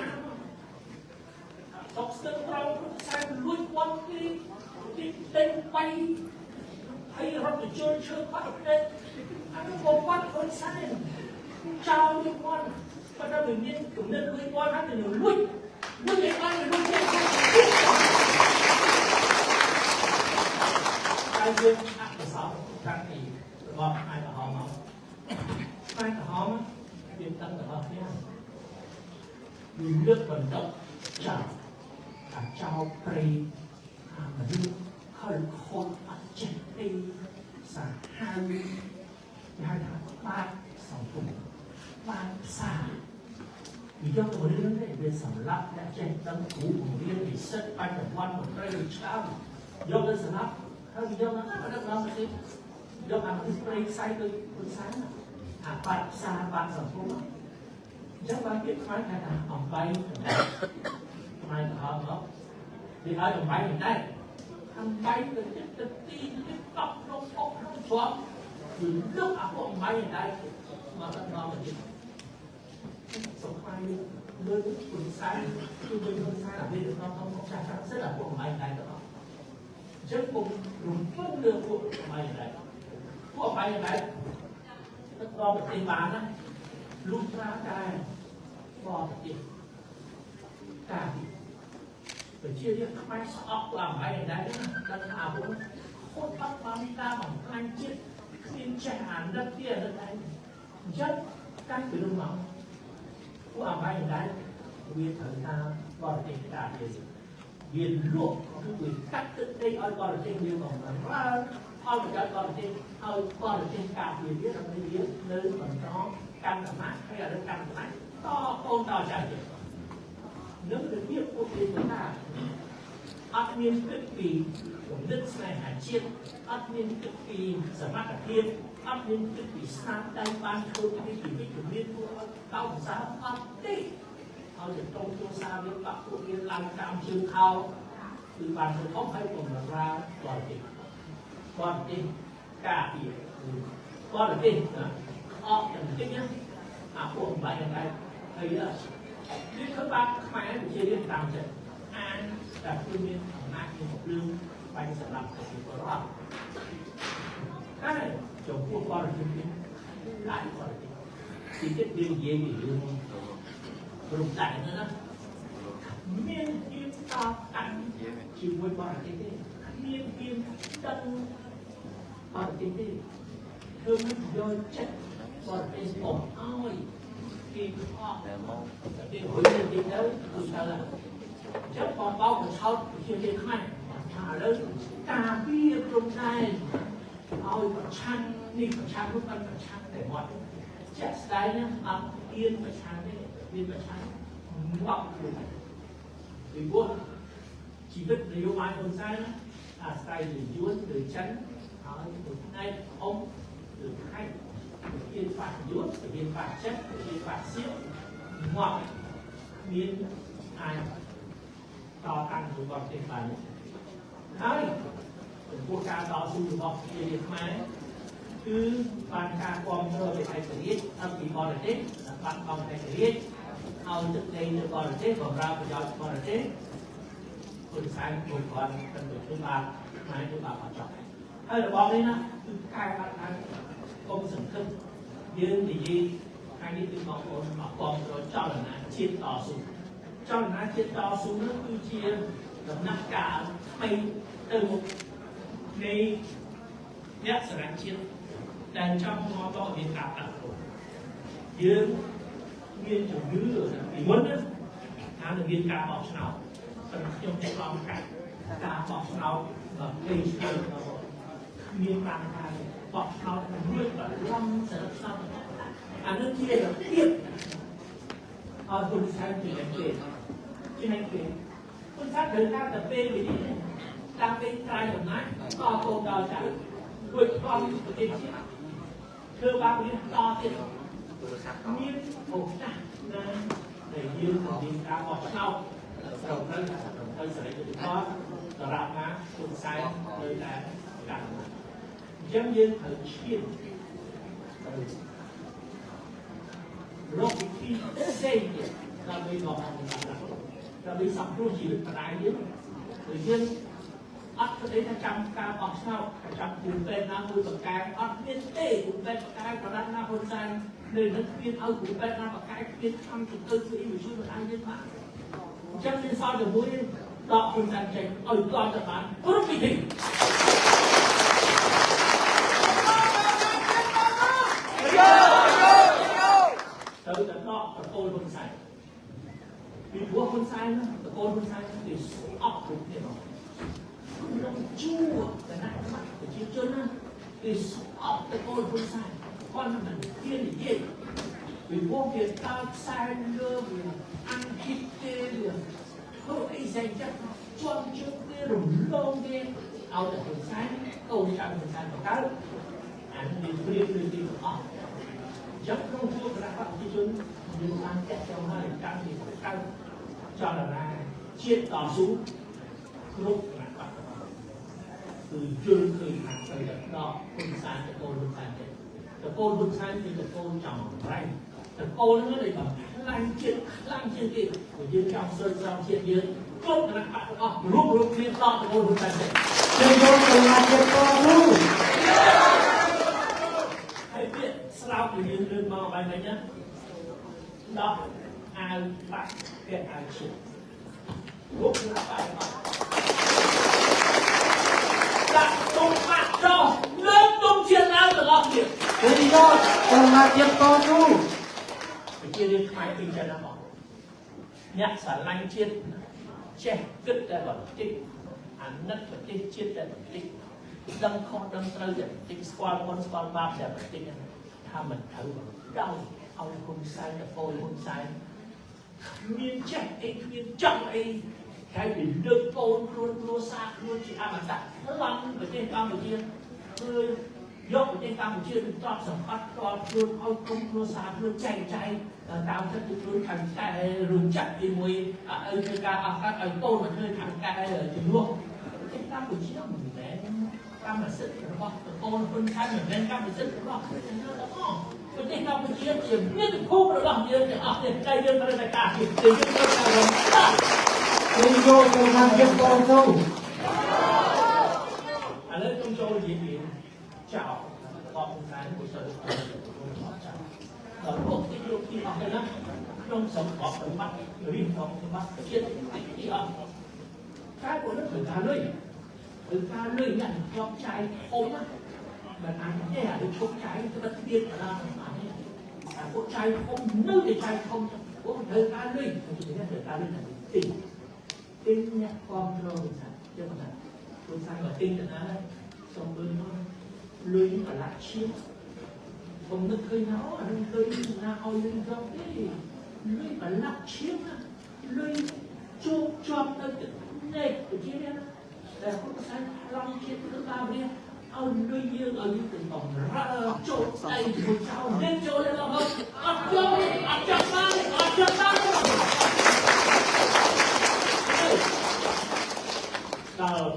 đọc sân trao sang lùi quát cái tên bay hay là rồi chơi quát lên anh có quát con sai trao lên quan và ra mình nên cũng nên lùi quan hắn thì lùi cái ai là lùi ai dương ác của sáu trang thì gọi ai là họ mà ai là họ mà yên tâm là họ nhé vì nước vận động chào cả trao cây mà đưa khởi khôn bắt chết đi xa 23 sáu tuần 3 xa vì cho tôi đến đây về sầm lấp đã chết đấng cũ của viên thì sất ban được quan một cây được trao do cái sầm lấp không do nó rất là cái do làm cái spray say tôi sáng bạn xa bạn sản xuất chắc bạn biết máy này là hỏng bay mai là họ không thì ở hỏng bay hiện đây thằng bay từ cái tin cái tóc nó xóa từ lúc ở hỏng bay hiện đây mà nó ngon là gì sống mai nơi cái quần sáng tôi bên quần sáng là bên được không chắc chắn rất là hỏng bay hiện đây đó rất cùng dùng phân đường của mày này của mày này nó có một tiền bán á lúc ra cái có một tiền cả phải chia đi các máy sọc làm mày đấy đằng nào cũng không bắt bao nhiêu ta bằng anh chết xin trả hàng đất tiền đất này rất cách từ đúng không của mày đấy nguyên thời ta còn tiền cả tiền viên luộc cái quyền cắt tự đây ở con trên nhiều còn ra ao cái con trên ao con trên cả quyền biết là cái biết nơi còn có căn là mát hay là căn là mát to ôn to chạy được nếu được biết của chúng ta admin cực kỳ của đất này hải chiên admin cực kỳ sở mát cả thiên admin cực kỳ sáng tay ban khâu cái kỳ với chủ liên của cao giá phát điเอาจากตรงตัวซาเรียกว่าพวกนี้ลังตามชื่อเขาคือบางคนเขาให้ผมมาราก่อนจริงกล้าอีกก่อนจริงนะออกอย่างจริงเนี่ยพวกไปยังไงเฮ้ยนี่เขาบ้าทำไมให้ผมเชื่อเรื่องตามเสร็จแต่คุณมีของนักมีของลืมไปสำหรับสิ่งที่รอดได้จงพวกก่อนจริงหลายก่อนจริงที่จะดึงเยี่ยมอยู่ rụng đại nữa miên kim ta ăn chịu vui bao là cái miên kim tân bao là cái thương do chất bao là cái ổn oi kim họ cái hội nhân đi tới từ ta là chất còn bao của sau chưa đến hai thả lớn cà bia rụng này oi còn chăn đi còn chăn lúc ăn còn chăn để mọi chất đấy nhá yên và chăn đấy viên và sáng ngọc vì vua chỉ biết điều mai hôm nay sai từ dưới từ chấn từ ngay ông từ khai từ biên phạt dưới từ biên phạt chất từ biên phạt xiết ngọc biên ai to tăng của con trên bànហើយពួកការតស៊ូរបស់ជាខ្មែរគឺបានការគ្រប់គ្រងពីឯករាជ្យអំពីបរទេសបាត់បង់ឯករាជ្យឲ្យទឹកដីទៅបរទេសបម្រើប្រយោជន៍បរទេសគុណសាយពួកគាត់ទាំងទៅបានខ្មែរទៅបានអត់ចប់ហើយរបស់នេះណាគឺកែបាត់ហើយកុំសង្ឃឹមយើងនិយាយថ្ងៃនេះគឺបងប្អូនមកគ្រប់គ្រងចលនាជាតិតស៊ូចលនាជាតិតស៊ូនោះគឺជាដំណាក់កាលថ្មីទៅមុខនៃអ្នកសារជាតិដែលចង់មកដល់មានការតាក់ទងយើងមានជំនឿពីមុនណាថានឹងមានការបោះឆ្នោតប៉ុន្តែខ្ញុំឆ្លងកាត់ការបោះឆ្នោតដល់ពេលឆ្នោតមានបានថាបោះឆ្នោតមួយបឡំសារឆ្នោតអានោះជារបៀបអត់ទុនសាយជាអ្នកគេគុណសាស្ត្រត្រូវការតែពេលវិនិច្ឆ័យតាំងពីក្រៅចំណាយតកូនដល់ចៅដូចความប្រទេសជាតិធ្វើបានរៀនតទៀតមានឱកាសណាដែលយើងមានការបោះឆ្នោតត្រូវទៅសេរីភាពសម្រាប់ណាគុណសាស្ត្រនៅតែកាន់អញ្ចឹងយើងត្រូវឈានរកវិធីផ្សេងទៀតដើម្បីមកដើម្បីសង្គ្រោះជីវិតបណ្ដាយើងគឺយើងអត់ទៅថាចាំការបោះឆ្នោតចាំគូពេទ្យណាមួយបកកែអត់មានទេគូពេទ្យបកកែប្រដាប់ណាហ៊ុនសែននៅនឹងគ្មានឲ្យគូពេទ្យណាបកកែគ្មានខំទៅធ្វើអីជួយបណ្ដាយើងបានអញ្ចឹងមានសល់តែមួយដកហ៊ុនសែនចេញឲ្យគាត់ទៅបានគ្រប់វិធីទៅតែដកប្រកូលហ៊ុនសែនពីព្រោះហ៊ុនសែនប្រកូលហ៊ុនសែនគឺអត់គ្រប់ទេក្នុងជួរគណៈប្រជាជនណាគឺអត់ទៅពលហ៊ុនសែនគាត់មិនហ៊ាននិយាយពីព្រោះវាតើខ្សែលើវាអង្គិតទេវាព្រោះអីផ្សេងចិត្តជាប់ជើងវារំលងវាឲ្យតែហ៊ុនសែនកូនចៅហ៊ុនសែនបកកើតអានេះព្រៀបលើទីអស់យ៉ាងក្នុងជួរគណៈប្រជាជនយើងបានចាក់ចោលហើយកម្មវិធីកើតចលនាជាតិតស៊ូគ្រប់គណៈបកគឺយល់ឃើញថាទៅដល់ហ៊ុនសែនតកូលហ៊ុនសែនទេតកូលហ៊ុនសែនគឺតកូលចំរៃតកូលនោះដែលបំខ្លាំងជាតិខ្លាំងជាងគេយើងចង់សើចសងជាតិយើងគ្រប់គណៈបកទាំងអស់រួមគ្នាតតកូលហ៊ុនសែនទេយើងយកទៅមកជាតិតនោះហើយវាស្លោកយើងលើកមកបែបនេះណាដល់អាវបាក់ពាក់អាវឈិតរូបណាបាយមកដាក់ទុំបាក់ចោលលើទុំជាណាទាំងអស់ទៀតពេលនេះយកទៅមកទៀតតនោះជារឿងខ្មែរពីចិនណាបងអ្នកស្រឡាញ់ជាតិចេះគិតតែបន្តិចអាណិតប្រទេសជាតិតែបន្តិចដឹងខុសដឹងត្រូវតែបន្តិចស្គាល់មុនស្គាល់បាបតែបន្តិចថាមិនត្រូវដល់ឲ្យហ៊ុនសែនទៅពលហ៊ុនសែនមានចេះអីមានចង់អីហើយវាលើកកូនខ្លួនគ្រួសារខ្លួនជាអមតៈឡើងប្រទេសកម្ពុជាគឺយកប្រទេសកម្ពុជាទៅទ្រព្យសម្បត្តិផ្ទាល់ខ្លួនឲ្យគុំគ្រួសារខ្លួនចែកចាយតាមចិត្តខ្លួនខាងតែរួមចាក់ជាមួយឲ្យធ្វើការអស់កាត់ឲ្យកូនមកធ្វើខាងតែជំនួសប្រទេសកម្ពុជាមិនមែនកម្មសិទ្ធិរបស់កូនហ៊ុនសែនមិនមែនកម្មសិទ្ធិរបស់ប្រទេសទាំងអស់ប្រទេសកម្ពុជាជាមាតុភូមិរបស់យើងទាំងអស់នេះតែយើងត្រូវតែការពារយើងត្រូវតែរំខានយើងយកទៅតាមចិត្តបងទៅឥឡូវខ្ញុំចូលនិយាយពីចៅបងហ៊ុនសែនကိုទៅដល់ពុកទីលោកទីអស់ទៅណាក្នុងសម្បត្តិសម្បត្តិរៀបចំសម្បត្តិជាតិទីអស់តែពួកនោះគឺការលុយគឺការលុយអ្នកជាប់ចាយធំណាមិនអាចទេអាឈប់ចាយទៅបិទទៀតបណ្ដាសម្បត្តិអាពួកចាយធំនៅតែចាយធំពួកធ្វើការលុយគឺធ្វើការលុយទីទិញអ្នកគ្រប់គ្រងវិស័យយកថាវិស័យមកទិញទៅណាសូមមើលមកលុយប្រឡាក់ឈៀងผมนึกเคยนะอันนั้นเคยนะเอาลុយយកទេលុយប្រឡាក់ឈៀងណាលុយជោគជាប់ទៅនេះទៅជានេះតែហ៊ុនសែនឡងជាតិទៅតាមនេះឲ្យលុយយើងឲ្យយើងទៅបំរើចូលស្អីមួយចោលនេះចូលដល់អត់ចូលអត់ចាប់បានអត់ចាប់បាន ដល់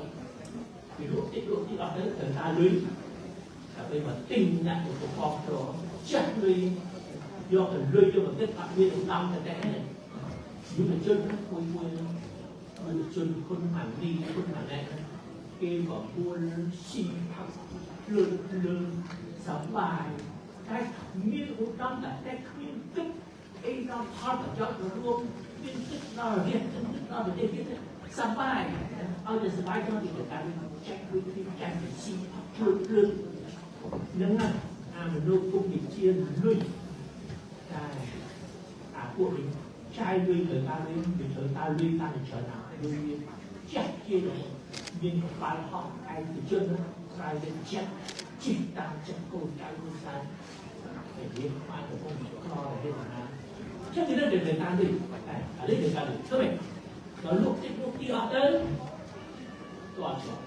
ពីរូបទីអត់ទៅត្រូវការលុយដើម្បីមកទិញអ្នកឧបករណ៍ចូលចាស់លុយយកទៅលុយយកមកទៀតអត់មានដំណំតែយុវជនមួយយុវជនគុណម៉ានីគុណម៉ាណែគេក៏ពួនស៊ីផាប់លឿនសប្បាយតែមានឧត្តមតែគ្មានទឹកអីដល់ផលប្រយោជន៍រួមមានទឹកដល់រៀនទឹកដល់ប្រទេសទៀតសប្បាយឲ្យតែសប្បាយក្នុងទីការចែកវិធីចែកស៊ីលឿននឹងអាមនុស្សពុកវិជាលុយតែអាពួកនេះចាយលុយទៅតាមវិញទៅតាមលុយតាមច្រើនណាស់លុយចាស់ជាមានកប៉ាល់ហោះឯកជនស្រាយទៅចាស់ជីកតាមចិត្តកូនចៅខ្លួនស្អាតតែយើងបានទៅពុំខ្លោទៅណាចឹងគេនឹងទៅតាមនេះតែអានេះទៅតាមនេះឃើញដល់លោកទីអត់ទៅតោះឆ្លង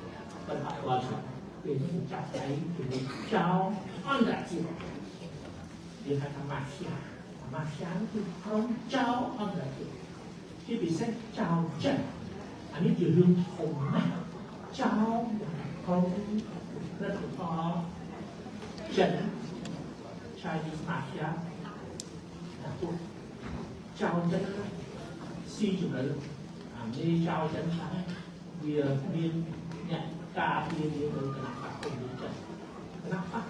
បណ្ដាតោះឆ្លងពេលនេះចាប់ដៃពីចៅអន្តរជាតិយើងហៅថាម៉ាហ្វៀគឺក្រុមចៅអន្តរជាតិជាពិសេសចៅចិនអានេះជារឿងធំណាស់ចៅក្រុមរដ្ឋបាលចិន Chinese Mafia ពួកចៅចិនស៊ីជម្រៅអានេះចៅចិនខ្លះវាមានអ្នកការពារវានៅគណៈបកគុំចិនគណៈបក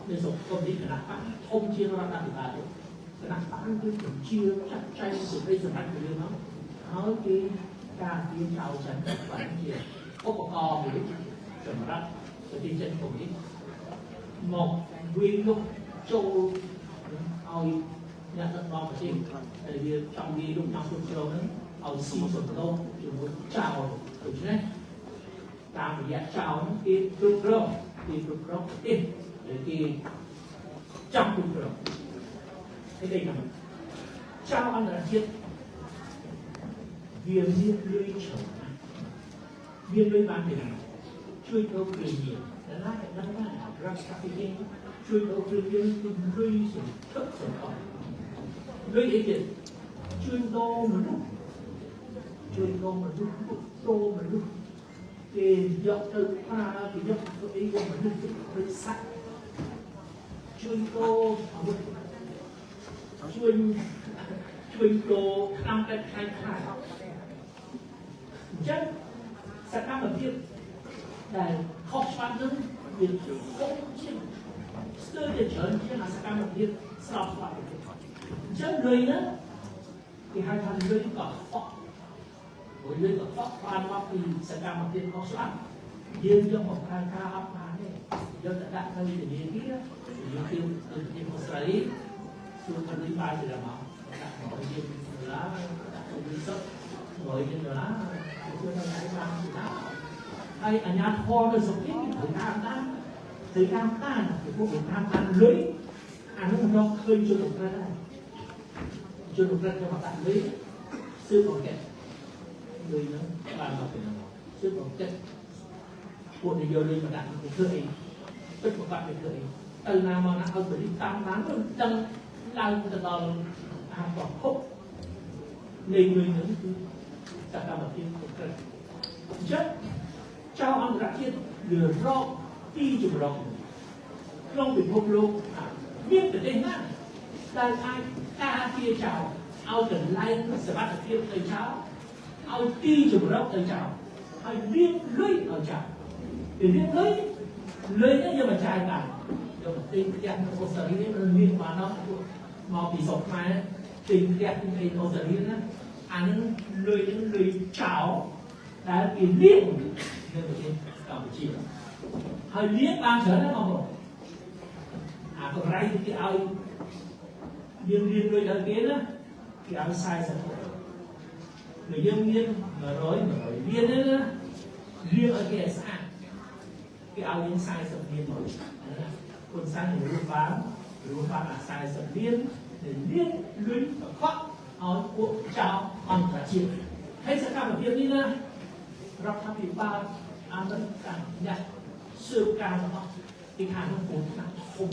នៅសង្គមនេះគណៈបកធំជាងរដ្ឋាភិបាលគណៈបកគឺជាចាត់ចែងសេចក្តីសម្រេចពីរឿងហ្នឹងហើយគេការពារចៅចិនបានជាឧបករណ៍មួយសម្រាប់ប្រទេសចិនគុំនេះមកវាយកចូលឲ្យអ្នកដឹកនាំប្រទេសដែលវាចង់វាយកតាមគ្រប់គ្រងហ្នឹងឲ្យស៊ីសំណូកជាមួយចៅដូច្នេះតាមរយៈចៅហ្នឹងគេគ្រប់គ្រងប្រទេសដែលគេចាប់គ្រប់គ្រងគេទេណាចៅអន្តរជាតិវាមានលុយច្រើនមានលុយបានពីណាជួយទៅគ្រឿងញៀនតែណាស់ដឹងថារដ្ឋាភិបាលជួយទៅគ្រឿងញៀនគឺលុយសំទឹកសំអល់លុយអីទៀតជួយទៅមនុស្សគេយកទៅប្រើគេយកទៅអីយកមនុស្សទៅសាក់ជួយទៅអាវុធជួយទៅតាមតែខ្លាយអញ្ចឹងសកម្មភាពដែលខុសច្បាប់នឹងវាខុសជាងស្ទើរតែច្រើនជាងសកម្មភាពស្របច្បាប់អញ្ចឹងលុយណាគេហៅថាលុយកខ្វក់លុយកខ្វក់បានមកពីសកម្មភាពខុសច្បាប់យើងយកមកប្រើការអត់បានទេយកទៅដាក់នៅធនាគារយើងទៅអូស្ត្រាលីសួរថាលុយបានទេមកដាក់មកយើងដុល្លារដាក់ទៅលុយសុទ្ធ$100ជួយទៅណាបានទេណាហើយអាញាធរនៅស្រុកនេះត្រូវតាមពីពួកគេតាមលុយអានោះរកឃើញជនក្រិតដែរជនក្រិតយកមកដាក់លុយស៊ើបអង្កេតលុយហ្នឹងបានមកពីណាស៊ើបអង្កេតពួកនយោបាយលុយមកដាក់ទៅធ្វើអីទឹកបបាក់ទៅធ្វើអីទៅណាមកណាឲ្យបរិតាមបានទៅដឹងឡើងទៅដល់អាប្រភពនៃលុយហ្នឹងគឺសកម្មភាពក្រិតអញ្ចឹងចៅអន្តរជាតិលើរកទីចម្រុះក្នុងពិភពលោកមានប្រទេសណាដែលអាចការពារចៅឲ្យកន្លែងសុវត្ថិភាពទៅចៅឲ្យទីចម្រុះទៅចៅហើយមានលុយឲ្យចៅពីមានលុយនេះយកមកចាយបានយកទៅទិញផ្ទះនៅអូស្ត្រាលីនេះមានបានដល់មកពីស្រុកខ្មែរទិញផ្ទះនៅអូស្ត្រាលីណាអានឹងលុយនឹងលុយចៅដែលគេលៀងនៅប្រទេសកម្ពុជាហើយលៀងបានច្រើនណាស់បងប្អូនអាកម្រៃគេឲ្យយើងរៀនលុយដល់គេណាគេឲ្យ40បើយើងមាន100រៀនណារៀនឲ្យគេស្អាតគេឲ្យយើង40រៀនមកគុណសាស្ត្ររួមបានអា40រៀនដែលរៀនលុយប្រកបឲ្យពួកចៅអន្តរជាតិហើយសកម្មភាពនេះណារដ្ឋាភិបាលអាមេរិកកាំអ្នកស៊ើបការរបស់ទីខាងនោះគួរថ្នាក់ធំ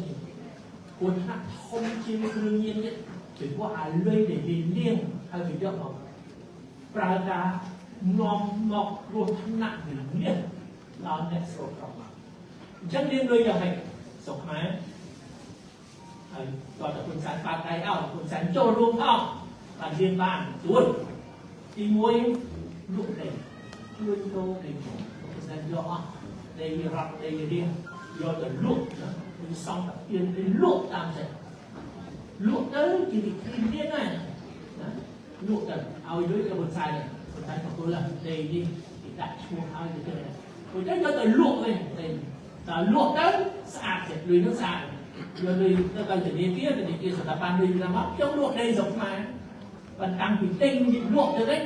ជាងគ្រឿងញៀនទៀតពីព្រោះអាលុយដែលលៀងហើយវាយកមកប្រើការ នាំមកគ្រោះថ្នាក់វិញ្ញាណដល់អ្នកស្រុករបស់អញ្ចឹងរៀនលុយយ៉ាងម៉េចស្រុកខ្មែរហើយតើហ៊ុនសែនបើកដៃឲ្យហ៊ុនសែនចូលរួមផងបានរៀនបានស្រួលទី1លក់ដីជួយដូរដីហ៊ុនសែនយកអស់ដីរដ្ឋដីរៀងយកទៅលក់គឺសង់តាទៀនទៅលក់តាមចិត្តលក់ទៅជាវិធីទៀតណាលក់ទៅឲ្យលុយទៅហ៊ុនសែនទទួលដីនេះគេដាក់ឈ្មោះឲ្យទៅព្រោះតែយកទៅលក់វិញតែលក់ទៅស្អាតចិត្តលុយនោះស្អាតយកលុយទៅទៅធនាគារស្ថាប័នលុយតាមមកចង់លក់ដីស្រុកខ្មែរប៉ុន្តែតាំងពីទិញលក់ទៅវិញ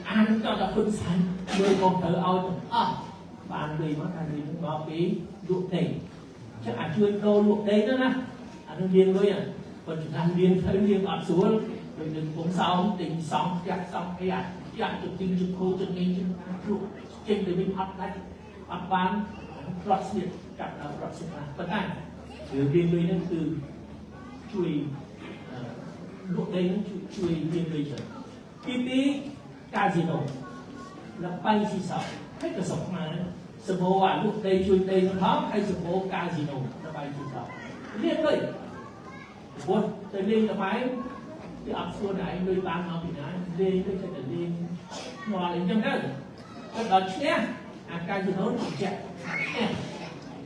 អានទៅដល់ហ៊ុនសែនលុយមកទៅឲ្យទាំងអស់បានលុយមកថាលុយនឹងមកពីលក់ដីចឹងអាចជួយដូរលក់ដីទៅណាអានឹងរៀនលុយប៉ុន្តែរៀនទៅរៀនអត់ស្រួលដូចនឹងពងសោមទិញសង់ផ្ទះសង់អីចាក់ទៅទីជគោទៅនេះជលក់ចេញទៅវិញអត់ដាច់អត់បានប្រត់ស្នៀតកាត់ដល់ប្រត់ស្នៀតប៉ុន្តែរឿងរៀនលុយហ្នឹងគឺជួយលក់ដីហ្នឹងជួយរៀនលុយច្រើនទី2កាស៊ីណូแล้วไปที่สองให้กระสบมาสมมติว่าลูกเตยช่วยเตยมันท้องให้สมมติกาซิโนแล้วไปที่สองเรียกเลยบนแต่เรียนกับไปที่อับส่วนไหนโดยตามเอาไปนะเรียนก็จะเรียนนอนอะไรจังได้ก็ตอนเนี้ยกาซิโนถูกแจก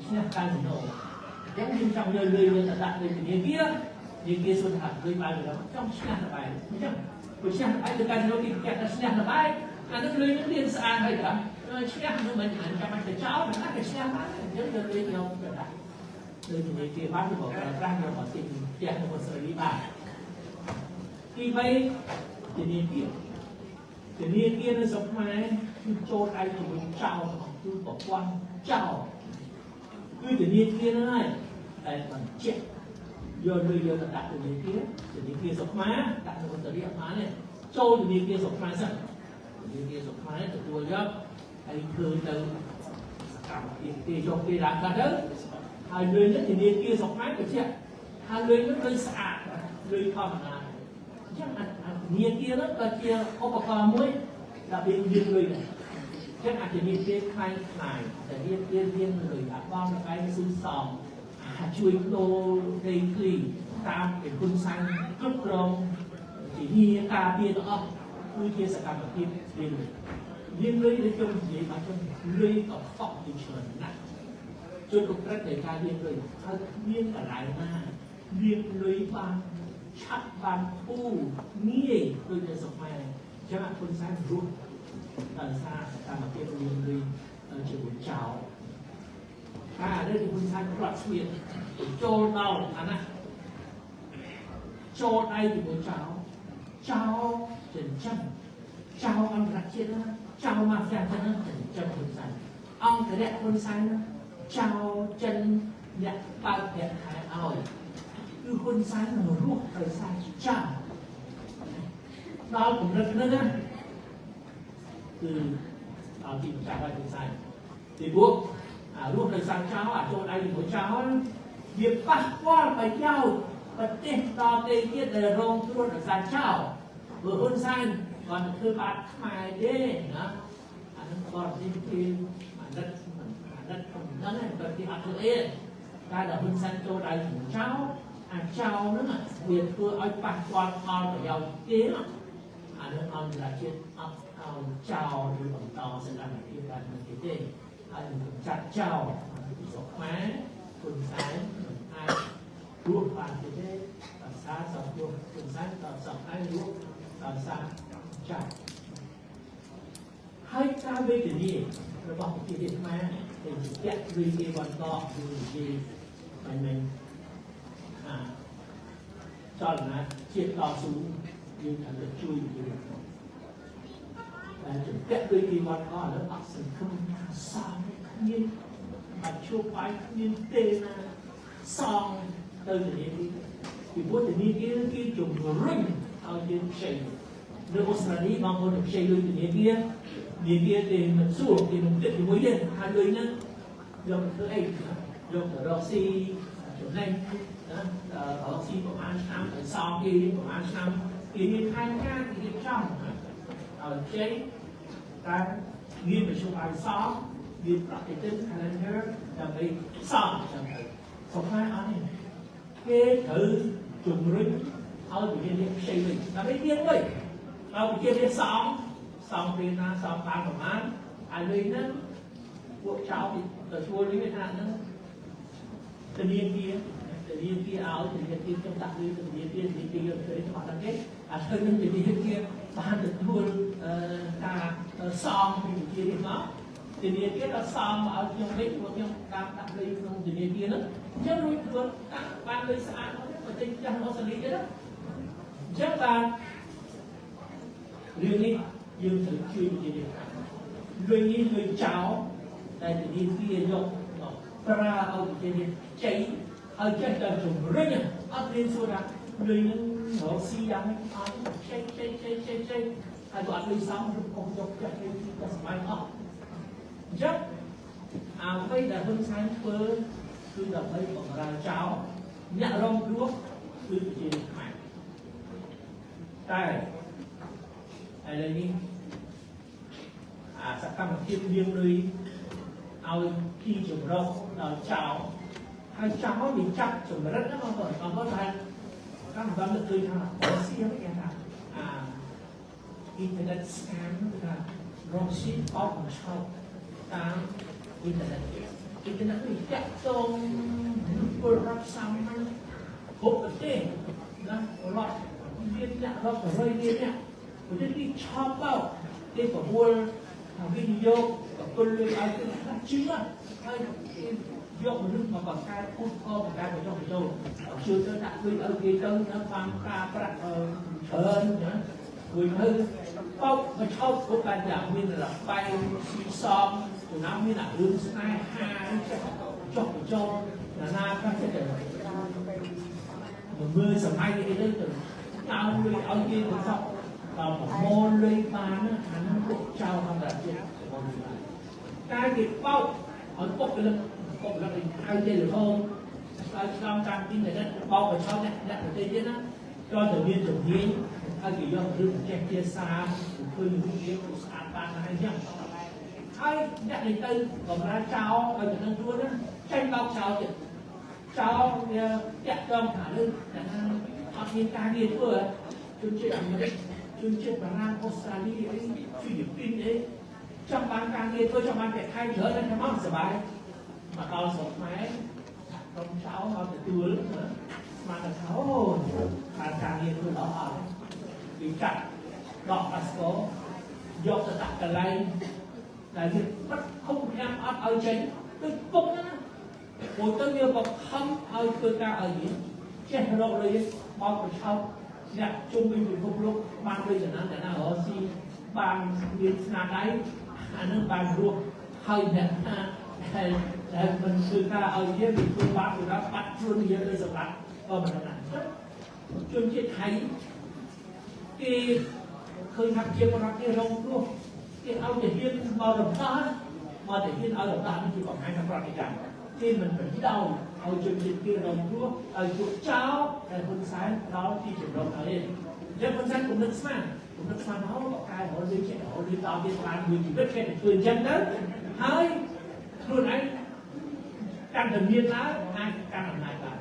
เนี่ยกาซิโนยังยิ่งtrong đời người ta đặt lên cái kia xuân hạt đời bài rồi đó trong sinh là bàiไม่ใช่ผู้sinh là bài từ kazino thìแจกlà sinh là bàiอันนั้นเลยนักเรียนสะอาดเลยเหรอเชื่อมันเหมือนกับมันจะเช้ามันน่าจะเชื่อมันเยอะเลยเดียวก็ได้เลยทีนี้ที่บ้านที่บอกว่าร่างเราขอติดแจกในคนสรีบ้านที่ไปจะเนียนเกี่ยวในสมัยคือโจทย์ไอ้ตัวเจ้าคือบอกว่าเจ้าคือจะเนียนเกี่ยวนั่นแต่มันเจ็บโยนเลยโยนตัดตัวเนียนเกี่ยวสมัยตัดในคนสรีมาเนี่ยโจจะเนียนเกี่ยวสมัยสั่งที่นี่สุดท้ายตัวยับไอ้คือจะที่จงที่รักกันเด้อหายเลยนั่นที่นี่ที่สุดท้ายก็เชี่ยหายเลยนั่นเลยสะอาดเลยเข้ามาช่างเนี่ยที่นั่นก็เชี่ยเขาบอกว่ามุ้ยดับเป็นยืนเลยช่างอาจจะมีเพียงใครหายแต่เรียนเลยอาจว่าไปซื้อซองช่วยโตในคลีตามเป็นคุณสังគ្រប់គ្រងที่นี่การเปลี่ยนออกคือเทศกาลแบบที่เรียนเลยในจนเสียมาจนเลยกับฟอกจนเฉินนะจนอุปกรณ์ในการเรียนเลยเขาเรียนกับหลายหน้าเรียนเลยบางชัดบางผู้นี่โดยในสมัยใช่ไหมคนสร้างรุ่นตอนสร้างการแบบที่เรียนเลยเฉลิมเจ้าได้ที่คนสร้างกลัดเวียนโจเราอันนั้นโจไอที่คนเจ้าchân chân chào ông đặt trên đó chào mặt ra chân nó chânคนใส่ông cái đẹpคนใส่nó chào chân đẹp bao đẹp thái aoคือคนใส่มันรูปไปใส่เจ้าเราผมนึกนะคือเอาที่จ่ายไปคนใส่ที่พวกรูปไปใส่เจ้าโจนไอ้หัวเจ้าเดี๋ยวปักว่าไปเจ้าประเทศตอนเด็กๆในโรงทุนใส่เจ้าเบอร์หุ้นสั้นก่อนคือบาทหมายเด้นะอันนั้นก่อนที่คืออันนั้นผมนั่นแหละก่อนที่อัดตัวเองได้แต่หุ้นสั้นโจได้ถึงเช้าเช้านั่นแหละเวียนตัวเอาปัดก่อนเอาแต่ยาวเตี้ยอันนั้นเอาละเช็ดเอาเช้าหรือต่อสัญญาณที่การมันเด้อันนั้นจัดเช้าสกแม้หุ้นสั้นไอ้รวมผ่านเด้ตัดซาสองรวมหุ้นสั้นต่อสองไอ้รวมตอนสร้างเจ้าให้การเวทีนี้ระบบที่เด็ดมาเป็นแยกรีเกวันต่อดูดีมันจอดนะเชียร์ต่อสู้ยืนอันเดอร์ช่วยอยู่แต่จุดแยกรีเกวันก็แล้วอักษรคำสามเย็นบัดชั่วไปเย็นเตนะซองเติมอย่างนี้ที่พูดถึงนี้ที่จุ่มรุ่งเอาเย็นเฉยในออสเตรเลียบางคนเฉยเลยเนี่ยเดียที่มันสู้ที่มันติดอยู่ไม่ได้หายเลยนั่นยกตัวเองนะยกตัวร็อกซี่จุดแรกนะร็อกซี่ประมาณ3 2ปีประมาณ3ปีนี้ทางการที่ช่องเอาเฉย តែមានប្រជុំឲ្យសមមានប្រតិទិន calendar ដើម្បីសមចឹងទៅសុខហើយអត់ទេគេត្រូវជំរុញឲ្យវិញ្ញាណខ្ចីវិញដើម្បីមានវិញដល់វិញ្ញាណសមពេលណាសមបានប្រមាណឲ្យលុយហ្នឹងពួកចៅទទួលលុយថាហ្នឹងធនាគារឲ្យធនាគារចំដាក់លុយទៅធនាគារយកទៅមកដល់គេអាទៅនឹងធនាគារបានទទួលការសមពីវិជានេះមកធនាគារដល់សមឲ្យខ្ញុំវិញពួកខ្ញុំតាមដាក់លុយក្នុងធនាគារហ្នឹងអញ្ចឹងរួចធ្វើដាក់បានលុយស្អាតមកទៅចាស់អូស្ត្រាលីទៀតណាអញ្ចឹងបានរឿងនេះយើងត្រូវជួយវិជានេះលុយនេះលុយចោលតែធនាគារយកប្រើឲ្យវិជានេះចៃឲ្យចេះតែជំរុញអត់មានសួរថាលុយនឹងរកស៊ីយ៉ាងម៉េចអត់ចេះហើយបើអត់លុយសមឬកុំយកចាស់ទៅតែស្បាយអស់អញ្ចឹងអ្វីដែលហ៊ុនសែនធ្វើគឺដើម្បីបង្រើចោលអ្នករងគ្រោះគឺជាខ្មែរតែឥឡូវនេះសកម្មភាពមានលុយឲ្យទីចម្រុះដល់ចោលហើយចោលវាចាប់ចម្រិតណាបងប្អូនថាកម្មវិធីគឺថាអូសៀគេថាinternet scam ថារងស៊ីអបឆោតតាមអ៊ីនធឺណិតនេះចាក់តងពលរដ្ឋសាមញ្ញគ្រប់ប្រទេសណារដ្ឋមានអ្នករាប់រយលានអ្នកប្រទេសនេះឆោតបោកគេប្រមូលវិនិយោគពលលុយឲ្យគេជឿហើយយកមនុស្សមកបង្កើតគូសកបង្កើតបញ្ចុះបញ្ចូលជឿទៅដាក់លុយឲ្យគេទៅនៅតាមការប្រាក់ច្រើនណាគួយទៅបោកមកឆោតគ្រប់បែបយ៉ាងមានរបែងស៊ីសំចំណាំមានអារឿងស្នេហាចុះបញ្ចូលណាខ្លះទៅមើលសម័យនេះទៅเอาលុយឲ្យគេទៅសោះដល់ប្រមូលលុយបានអានោះពួកចៅអន្តរជាតិតែគេបោកឲ្យពុកលឹកឲ្យទេលហងឲ្យឆ្លងតាមទីនេះបោកបញ្ឆោតអ្នកប្រទេសទៀតណាក៏ទៅមានជំនាញឲ្យគេយករឿងចេះជាសាឃើញវិទ្យាស្អាតបានហើយអញ្ចឹងហើយអ្នកនេះទៅបំរើចោលឲ្យទៅនឹងខ្លួនណាចេញបោកចោលទៀតចោលវាតាក់ទងថារឿងអត់មានការងារធ្វើជនជាតិអាមេរិកជនជាតិបារាំងអូស្ត្រាលីអីហ្វីលីពីនអីចង់បានការងារធ្វើចង់បានតែខែច្រើនតែមកសុបាយមកដល់ស្រុកខ្មែរក្រុមចៅមកទទួលស្មានថាអូបានការងារធ្វើល្អអត់ពីកាត់ដកប៉ាសពតយកទៅដាក់កន្លែងដែលវាបាត់ហុកខ្ញុំអត់ឲ្យចេញទៅពុកណាព្រោះទៅវាបង្ខំឲ្យធ្វើការឲ្យយើងចេះរកលុយមកប្រឆោតអ្នកជុំវិញពិភពលោកបានលុយចំណានតែណារកស៊ីបានមានស្នាដៃអានឹងបានរស់ហើយអ្នកថាដែលមិនធ្វើការឲ្យយើងពីធ្វើបាបសម្រាប់បាត់ខ្លួនយើងដោយសម្រាប់ក៏មិនដឹងជនជាតិថៃគេឃើញថាជាបរិបទគេរងគ្រោះគេឲ្យតែហ៊ានមករំដោះមកតែហ៊ានឲ្យរំដោះនេះគឺបង្ហាញថាប្រតិកម្មគេមិនបិទដោយឲ្យជនជាតិគេរងគ្រោះឲ្យពួកចោលដែលហ៊ុនសែនដល់ទីជម្រកឲ្យទេយើងហ៊ុនសែនគំនិតស្មានហៅក៏កែរលុយចេះរលុយដល់វាបានមួយជីវិតគេទៅធ្វើអញ្ចឹងទៅហើយខ្លួនឯងកាន់តែមានឡើងអាចកាន់អំណាចបាន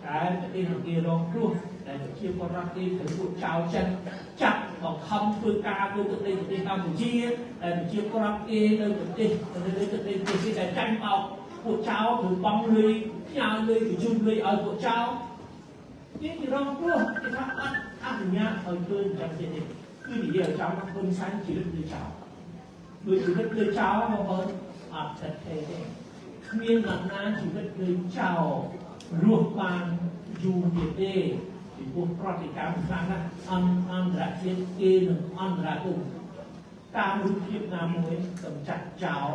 តែប្រទេសគេរងគ្រោះតែជាបរិបទគេទៅពួកចោលចិនចាប់បង្ខំធ្វើការនៅប្រទេសកម្ពុជាតែជាបរិបទគេនៅប្រទេសគេដែលចាញ់បោកពួកចោលឬបងលុយផ្ញើលុយបញ្ជូនលុយឲ្យពួកចោលនេះរងគ្រោះគេថាអត់អនុញ្ញាតឲ្យធ្វើអញ្ចឹងទេគឺនិយាយចោលហ៊ុនសែនជីវិតលើចោលដូចជីវិតលើចោលមកបងអត់ទេគ្មានអ្នកណាជីវិតលើចោលរស់បានយូរទៀតទេពីព្រោះប្រតិកម្មខ្លាំងណាស់អន្តរជាតិគេនឹងអន្តរាគមន៍តាមរូបភាពណាមួយកម្ចាត់ចោល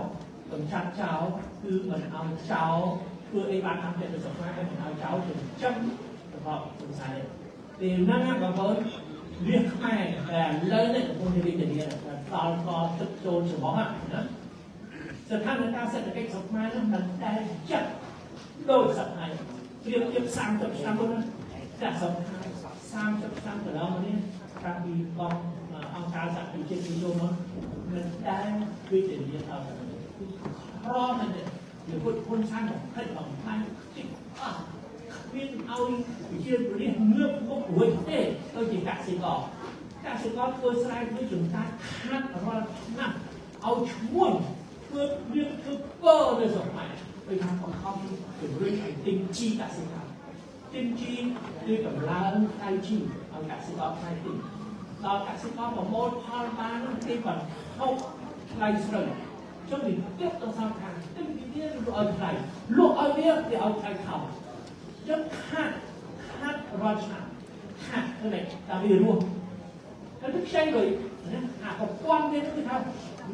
គឺមិនឲ្យចោលធ្វើអីបានតាមចិត្តរបស់ខ្មែរតែមិនឲ្យចោលចិញ្ចឹមរបស់ហ៊ុនសែនពេលហ្នឹងបងប្អូនវាខ្មែរតែលើនេះកំពុងរីករាយដល់ក៏ទឹកចូលច្រមុះណាស្ថានភាពសេដ្ឋកិច្ចរបស់ខ្មែរនោះមិនតែចិត្តដូចសប្តាហ៍ព្រៀបធៀប30ឆ្នាំមុនចាក់សំខាន់30ឆ្នាំកន្លងនេះតាំងពីបងអង្គការសហប្រជាជាតិចូលមក mình đang quy trình như thế ro mình để quân sang một hết bằng mai viên ao chưa đi nước có cuối thế tôi chỉ cả sẽ có tôi sai với chúng ta hát và nằm ao chuồn vừa biết cứ cơ được rồi mà bây giờ còn không phải gây thành tinh chi cả sẽ tinh chi như cầm la ân tay chi ở cả sẽ có hai tinh đó cả sẽ có một môn hoa bán cái phần không lại rồi cho mình tiếp tục sang hàng tinh cái kia lộ này lộ ở kia thì ở thành khẩu rất hát rồi hát cái này ta bị luôn cái thức xây rồi có quan đến cái thằng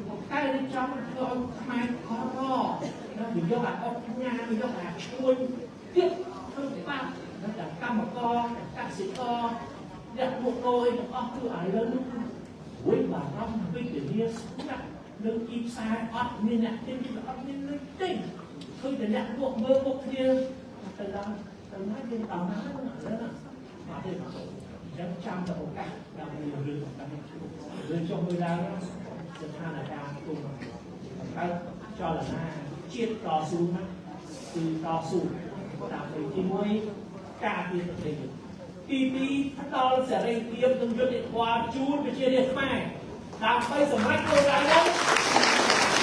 một tay lên trong rồi mai khó lo nó bị do là ông nhà bị do là chui tiếp không thể bao nó là cam một co cam sĩ co đặt một đôi một con cứ ai lớn với bà rong với cái kia xuống đặt lưng im sai ấp nên là trên cái ấp nên lên tinh thôi để đặt một mơ một kia từ đó từ nói trên tàu nó ở đó mà thì trăm là một cách là một người cho người ra được hai là ra cùng cái cho là chiết đo su từ đo su làm từ chi mới cả tiền được tí thắt đo sẽ đây tiêm từng chút điện qua chú về chia điện mai làm bây giờ mắt tôi lại đó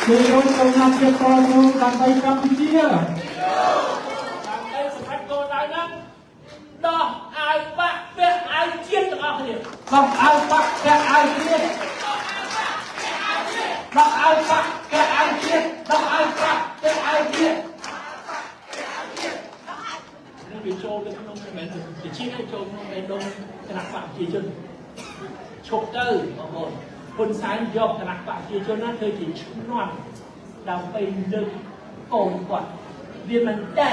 thì tôi công an chiết đo su làm bây Campuchia
làm bây giờ mắt tôi lại đó đó ai bác biết ai chiết được không nhỉ
đọc ai bác cái ai chiết đọc ai bác cái ai chiết đọc ai bác cái ai chiết
nên bị trôi cái nông cái mẹ thì chiết hay trôi cái đông cái nạc bạn chia chân chụp tư mộtคนซ้ายยกกระนักปะที่จนนั้นเคยจีชุนนดำไปดึงโกนก่อนเรียนมันได้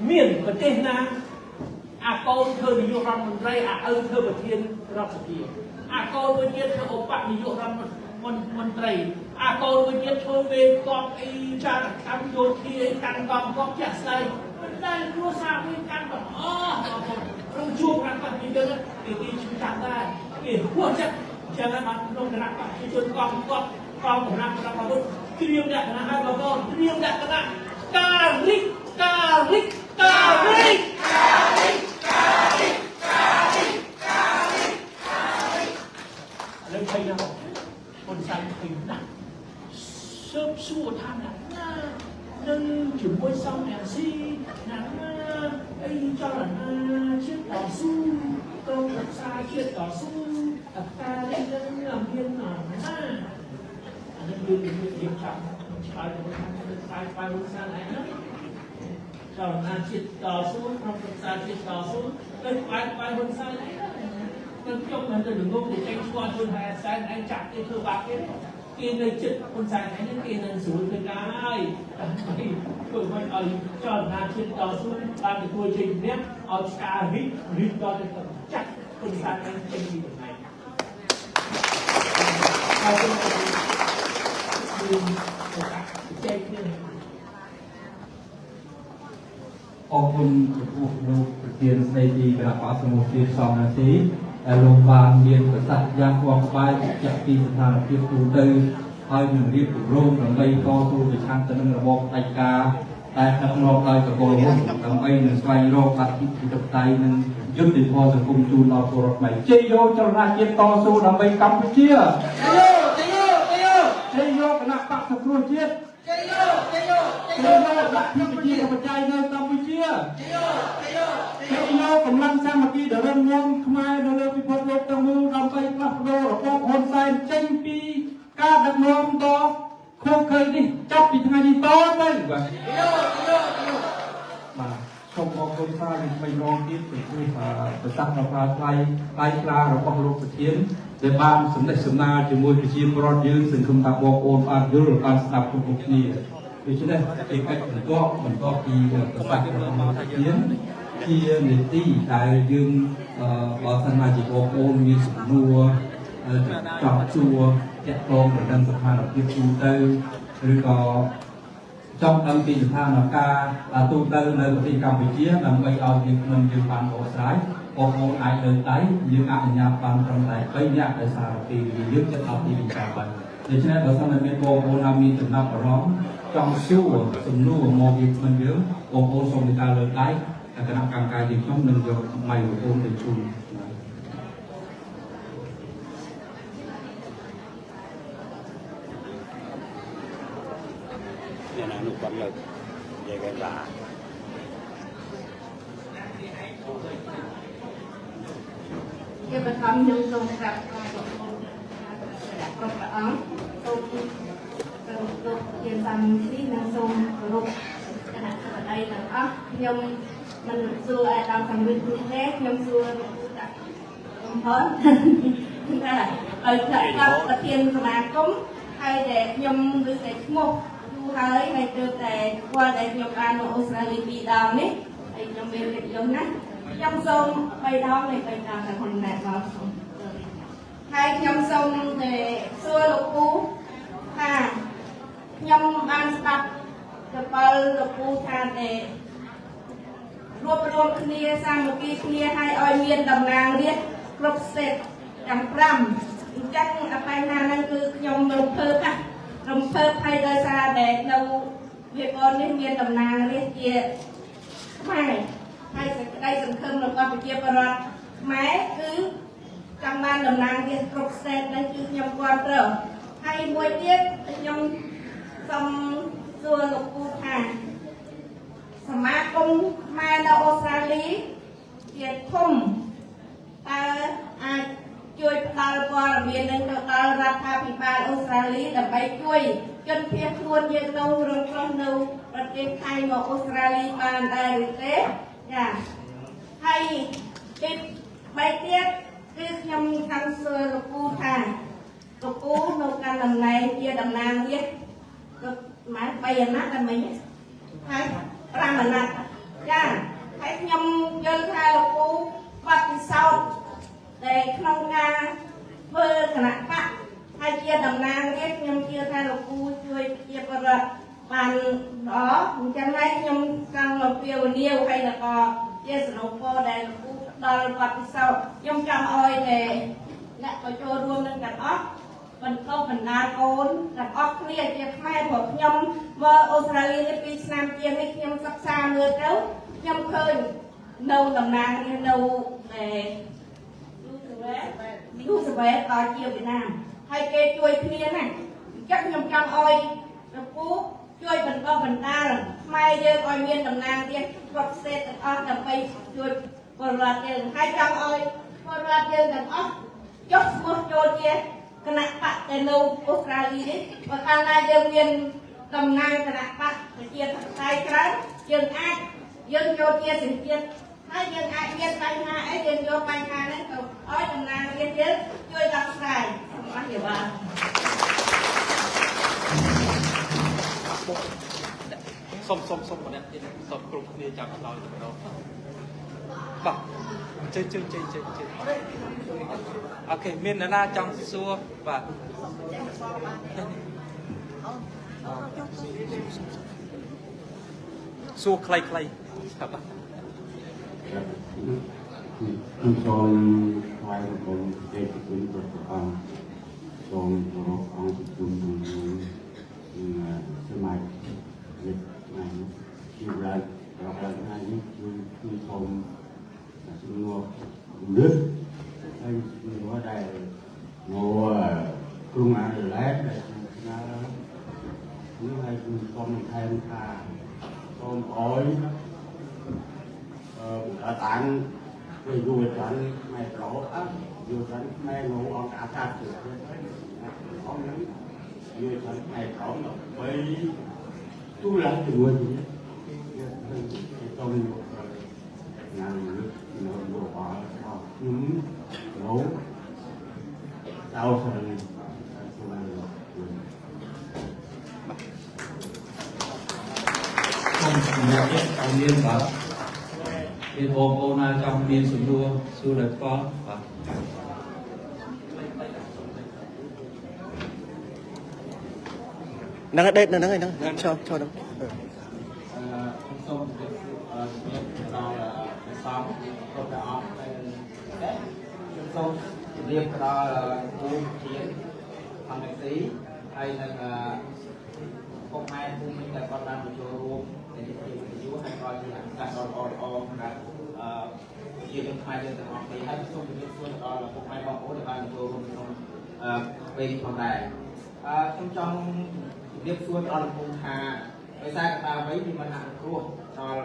เมียนประเทศนะอาโกนเธอนิยมรำมันไรเธอประเทศรับสกีอาโกนประเทศเธอโอปะนิยมรำมันไรอาโกนประเทศเธอเวกองไอจานทำโยธีกันกองกองจัดใส่มันได้รู้ซาวิกันแบบเราช่วงนั้นมันมีเยอะตีชุนจังได้หัวจะjangan makhluk neraka itu kau nak berapa trium dah kena apa kau trium dah kena karik lên đây nào con xanh hình nặng sớm xua tham nặng nâng chuyển môi xong nè si nặng ấy cho là chiếc đỏ su câu thật xa chiếc đỏ su ta lên làm viên nào ha anh viên điểm trọng phải luôn xa này đó cho là chiếc đỏ su không thật xa chiếc đỏ su đây phải luôn xa này đó nên trong mình đừng ngốc thì tranh qua luôn hay sai anh chặt cái cơ bạc cái kia này chết con sai này những kia này xuống cái rồi mình ở cho là chiếc đỏ su làm được quy trình nhé ở cả rít cho cái chắc con sai anh tranh gì được này
ขอบคุณผู้ลูกเรียนในดีกระป๋าสมุทรเรียน2 นาทีแต่โรงพยาบาลเรียนประสาทยางวางไปจากปีสถานเพียบตูเตอร์ให้หนึ่งเรียบถูกโรงหลังใบก็สู้ไปช่างตะลึงระบบไตกาแต่นักนอกได้กับโกลมุนหลังใบหนึ่งไฟโรคตัดที่ติดไตหนึ่งยุติพอสังคมจูนเราตัวรถใหม่เจโยจรณาเจียต่อสู้หลังใบกัมพูชีเจโยคณะปักสักครู่เจียเจโยรักที่ไปจีนกับใจในกัมพูชีเจโยกำลังสร้างมากีเดินงงทำไมเดินพิพากษาตั้งมือรำไปกลับโดดพวกคนใส่เจงปีกาดักนมต่อโคเคยดิจับปีทางนี้ต่อเลยมาชมของคนสร้างไปลองที่ไปคุยประสักราคาไทยไกลกลางเราต้องลงเทียนในบ้านสมเด็จสมนาจมูกจีนรอดยืนสิ่งคำตักบอกโอนอ่านยุโรปการสนับสนุนนี่vì thế này cái cách mình có khi các bạn có thể kiến khi người tí tại dương ở thân này chỉ có ôn như sủng nua trọc chua chẹt con để đăng sập hàng ở tiếp tu tư rồi có trong đăng tin than là ca là tu tư nơi của tin Campuchia làm bây giờ việc mình dự bàn bộ trái còn một ai đời tái dương ai nhà bàn trong này bây nhà tại sao thì giúp cho tao đi bình thường ដូច្នេះបើសិនមានបងប្អូនណាមានចំណាប់អារម្មណ៍ចង់សួរសំណួរមកពីខ្ញុំយើងបងប្អូនសូមមេត្តាលើកដៃគណៈកម្មការយើងខ្ញុំនឹងយកម៉ៃក្រូហ្វូនទៅជូន
เนี่ยนะหนูบันเลยใหญ่กันละ
ជាបឋមខ្ញុំសូមក្រាបថ្វាយបង្គំគ្រប់ព្រះអង្គសូមលោកជាសាមគ្គីនិងសូមគោរពគណៈបតីទាំងអស់ខ្ញុំមិនសួរអាដាមខាងវិញនេះទេខ្ញុំសួរដាក់កំហុសណាឲ្យថាប្រធានសមាគមហើយដែលខ្ញុំឬតែឈ្មោះយូរហើយទើបតែគាត់ដែលខ្ញុំបាននៅអូស្ត្រាលី2ដងនេះហើយខ្ញុំមានកិត្តិយសណាស់ ខ្ញុំសូម3ដងនៃ3ដងតែខ្លួនណែមកហើយខ្ញុំសូមតែសួរលោកគ្រូថាខ្ញុំបានស្ដាប់ទៅដល់លោកគ្រូថាតែរួបរวมគ្នាសាមគ្គីគ្នាឲ្យមានតំណាងរាស្ត្រគ្រប់ស្ទេតទាំង5អញ្ចឹងបញ្ហាហ្នឹងគឺខ្ញុំរំភើបណាស់រំភើបហើយដោយសារតែនៅវិបលនេះមានតំណាងរាស្ត្រជាខ្មែរ ហើយសេចក្តីសង្ឃឹមរបស់ប្រជាពលរដ្ឋខ្មែរគឺចង់បានតំណាងរាស្ត្រគ្រប់ស្ទេតនឹងគឺខ្ញុំគាំទ្រហើយមួយទៀតខ្ញុំសូមសួរលោកគ្រូថាសមាគមខ្មែរនៅអូស្ត្រាលីជាធំតើអាចជួយផ្ដល់ព័ត៌មាននឹងទៅដល់រដ្ឋាភិបាលអូស្ត្រាលីដើម្បីជួយជនភៀសខ្លួនយើងនៅរងគ្រោះនៅប្រទេសថៃមកអូស្ត្រាលីបានដែរឬទេ ចាហើយទី3ទៀតគឺខ្ញុំចង់សួរលោកគ្រូថាលោកគ្រូនៅកាន់តំណែងជាតំណាងរាស្ត្រប្រហែល3អាណត្តិតែមិញហើយ5អាណត្តិចាហើយខ្ញុំយល់ថាលោកគ្រូបាត់ពិសោធន៍ដែលក្នុងការធ្វើគណៈបកហើយជាតំណាងរាស្ត្រខ្ញុំជឿថាលោកគ្រូជួយប្រជាពលរដ្ឋ បានល្អអញ្ចឹងហើយខ្ញុំចង់មកពីវនីវហើយក៏ជាសរុបពរដែលលោកគ្រូផ្ដល់បទពិសោធន៍ខ្ញុំចង់ឲ្យតែអ្នកក៏ចូលរួមនឹងទាំងអស់បន្តបណ្ដាកូនទាំងអស់គ្នាជាខ្មែរព្រោះខ្ញុំមកអូស្ត្រាលីនេះ2ឆ្នាំជាងនេះខ្ញុំសិក្សាមើលទៅខ្ញុំឃើញនៅតំណាងនេះនៅយូសវែក៏ជាវៀតណាមហើយគេជួយគ្នាណាស់អញ្ចឹងខ្ញុំចង់ឲ្យលោកគ្រូ ជួយបន្តបណ្ដាលខ្មែរយើងឲ្យមានតំណាងរាស្ត្រគ្រប់ស្ទេតទាំងអស់ដើម្បីជួយពលរដ្ឋយើងហើយចង់ឲ្យពលរដ្ឋយើងទាំងអស់ចុះឈ្មោះចូលជាគណៈបកទៅនៅអូស្ត្រាលីនេះបើកាលណាយើងមានតំណាងគណៈបកប្រជាធិបតេយ្យច្រើនយើងអាចយើងចូលជាសញ្ជាតិហើយយើងអាចមានបញ្ហាអីយើងយកបញ្ហាហ្នឹងទៅឲ្យតំណាងរាស្ត្រយើងជួយដោះស្រាយសូមអរគុណបាទ
សុំម្នាក់ទៀតសុំគ្រប់គ្នាចាំដល់ទៅម្ដងបាទចេញអូខេមានអ្នកណាចង់សួរបាទសួរខ្លីៗបាទ
ខ្ញុំសូមថ្លែងបង្គំទេពគុណព្រះអង្គសូមគោរពអង្គប្រជុំនឹងសមាជិកថ្ងៃនេះជារដ្ឋថ្ងៃនេះគឺសូមសំណួរលើកហើយសំណួរដែលមកក្រុមអាឡែតដែលស្នើនេះហើយគឺសូមថែមថាសូមអោយតាំងពេលយូរចាន់ម៉ែប្រូយូរចាន់ម៉ែនៅអង្គអាសាទទៅអង្គហ្នឹងយូរចាន់ម៉ែប្រូដើម្បីទូឡើងជាមួយគ្នាសូមណាំលើកនៅលោកអល់ខ្ញុំនៅតោស្រីសូមសម្រាប់ឲ្យមានបាទមានបងប្អូនណាចង់មានសំណួរសួរដល់ផ្ទាល់បាទ
ហ្នឹងដេកនៅហ្នឹងហ្នឹងឈរហ្នឹង
សូមជំរាបដល់ព្រះសង្ឃគ្រប់ព្រះអង្គខ្ញុំសូមជំរាបដល់គ្រូជាធម្មស៊ី
ហើយនឹងពុកម៉ែភូមិដែលគាត់បានមកចូលរួមในជាយូរហើយក៏ជាអនុសាសន៍ដ៏ល្អសម្រាប់ជាជនខ្មែរយើងទាំងអស់គ្នាហើយសូមជម្រាបសួរដល់ពុកម៉ែបងប្អូនដែលបានចូលរួមក្នុងពេលនេះផងដែរខ្ញុំចង់ជម្រាបសួរដល់លោកគ្រូថាដោយសារកត្តាអ្វីវាបានអនុគ្រោះដល់